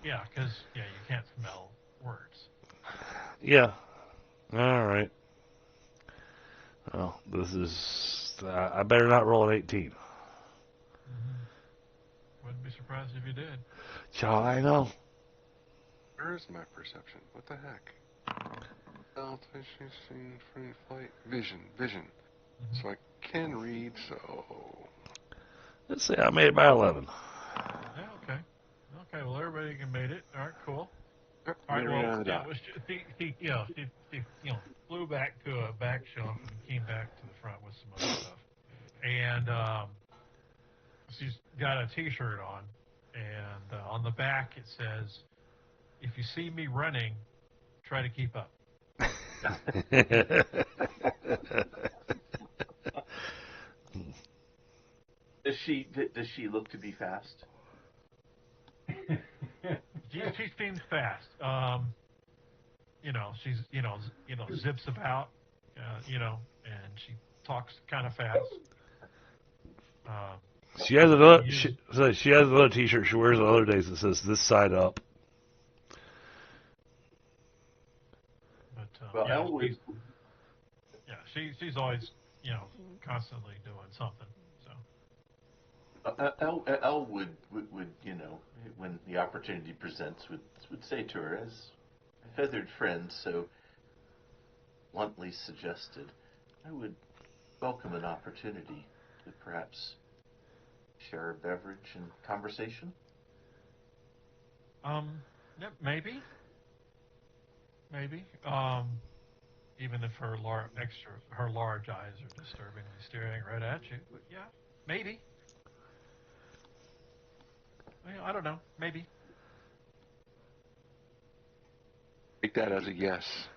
Yeah, because you can't smell words. Yeah. All right. Well, this is. I better not roll an 18. Wouldn't be surprised if you did. Child, I know. Where's my perception? What the heck? Flight, vision. Mm-hmm. So I can read, so... Let's see, I made it by 11. Yeah, okay. Okay, well, everybody made it. All right, cool. Yep, All right, right well, on the dot. she flew back to a back shelf and came back to the front with some other stuff. And she's got a T-shirt on, and on the back it says, "If you see me running, try to keep up." Does she look to be fast? She seems fast. She's zips about, and she talks kind of fast. She has another. She has another T-shirt she wears on other days that says "This side up." But Well, yeah, Elwood. she's always constantly doing something. So Elle would when the opportunity presents, would say to her, as a feathered friend so bluntly suggested, I would welcome an opportunity to perhaps share a beverage and conversation. yeah, maybe. Even if her large eyes are disturbingly staring right at you, but yeah, maybe. I don't know. Maybe. Take that as a yes.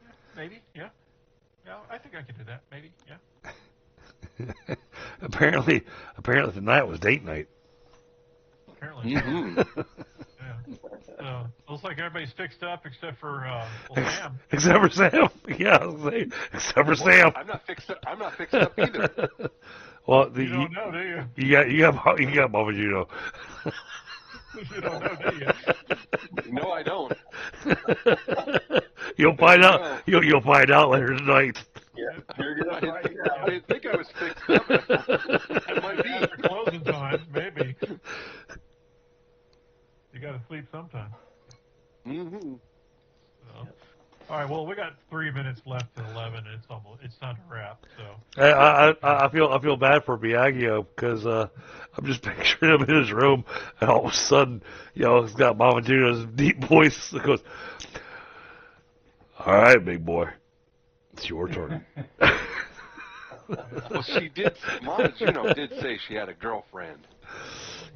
Yeah, maybe. Yeah. Yeah, I think I could do that. Maybe. Yeah. apparently tonight was date night. Apparently. Mm-hmm. Yeah. Looks like everybody's fixed up except for Sam. Except for Sam. Yeah, I was saying, except for Sam. I'm not fixed up either. Well, You don't know, do you? You got Mama Juno. You don't know, do you? No, I don't. You'll find out. You'll find out later tonight. Yeah, you're gonna find I out. didn't think I was fixed up. It might be. After closing time, maybe. You got to sleep sometime. Mm-hmm. So. All right. Well, we got 3 minutes left to 11. It's time to wrap. So. I feel bad for Biagio because I'm just picturing him in his room, and all of a sudden, he's got Mama Juno's deep voice that goes, "All right, big boy, It's your turn. Well, she did. Mama Juno did say she had a girlfriend.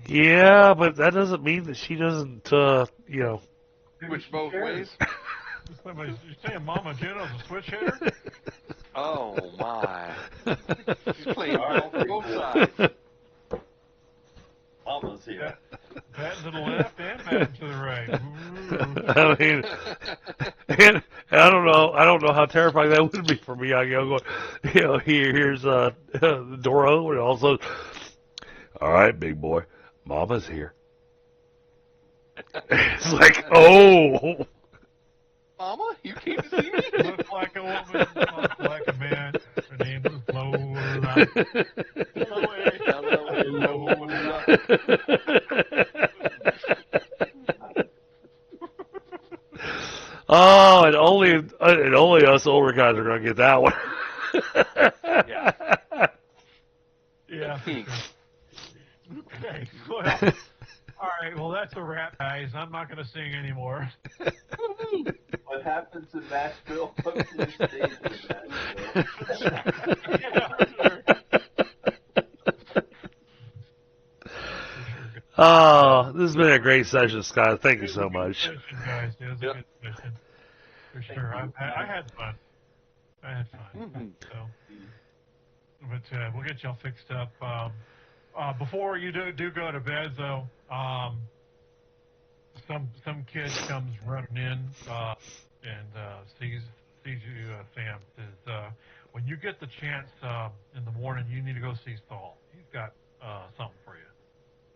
Yeah, but that doesn't mean that she doesn't, Which both ways? Somebody's saying Mama Juno's a switch hitter? Oh my! She's playing both sides. Mama's here. Batting to the left and batting to the right. Ooh. I mean, and I don't know how terrifying that would be for me. I go, here's the door open, and also, all right, big boy, Mama's here. It's like, oh. Mama, you came to see me? Looks like a woman, looks like a man. Her name is Lola. Oh, and only us older guys are gonna get that one. Yeah. Yeah. Okay. Well, all right. Well, that's a wrap, guys. I'm not going to sing anymore. What happens in Nashville comes to the stage in Nashville. Oh, this has been a great session, Scott. Thank you so much. It was a good session, guys. It was a good session. For sure. I had fun. I had fun. So, but we'll get y'all fixed up. Before you do go to bed, though, some kid comes running in and sees you, Sam. Says, when you get the chance in the morning, you need to go see Saul. He's got something for you.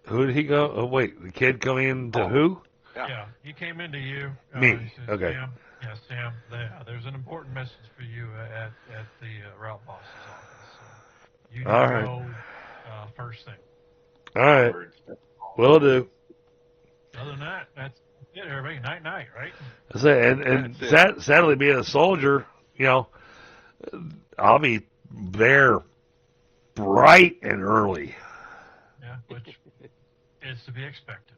Who did he go? Oh, wait, the kid coming in to who? Yeah, he came into you. Me. He says, Okay. Sam, there's an important message for you at the route boss's office. So you need All to right. go first thing. All right. Will do. Other than that, that's it, everybody. Night, right? That's it. And sadly, being a soldier, I'll be there bright and early. Yeah, which is to be expected.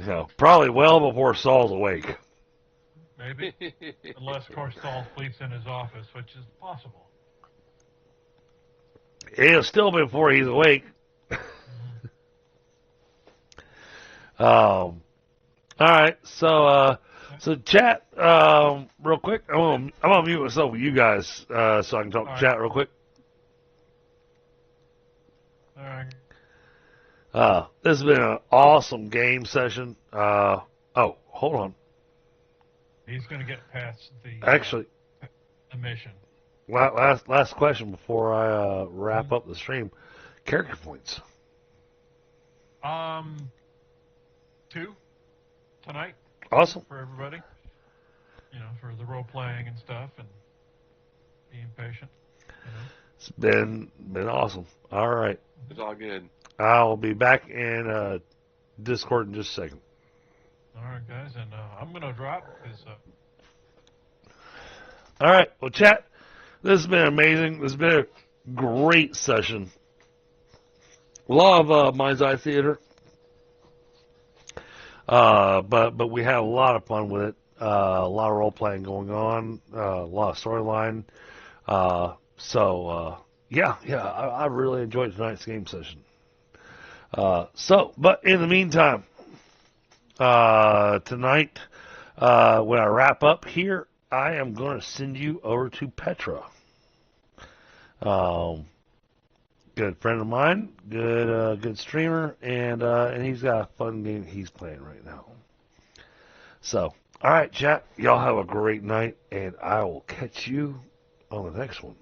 So Probably well before Saul's awake. maybe, unless of course Saul sleeps in his office, which is possible. It'll still be before he's awake. All right, so chat, real quick. I'm gonna mute myself with you guys, so I can talk to chat real quick. All right. This has been an awesome game session. Oh, hold on. He's going to get past the Actually, the mission. last question before I wrap up the stream. Character points. 2 tonight. Awesome. For everybody. For the role playing and stuff, and being patient. It's been awesome. All right. It's all good. I'll be back in Discord in just a second. All right, guys, and I'm going to drop because. All right. Well, chat, this has been amazing. This has been a great session. A lot of Mind's Eye Theater. But we had a lot of fun with it. A lot of role playing going on. A lot of storyline. I really enjoyed tonight's game session. But in the meantime, tonight, when I wrap up here, I am going to send you over to Petra. Good friend of mine, good streamer, and he's got a fun game he's playing right now. So, all right, chat, y'all have a great night, and I will catch you on the next one.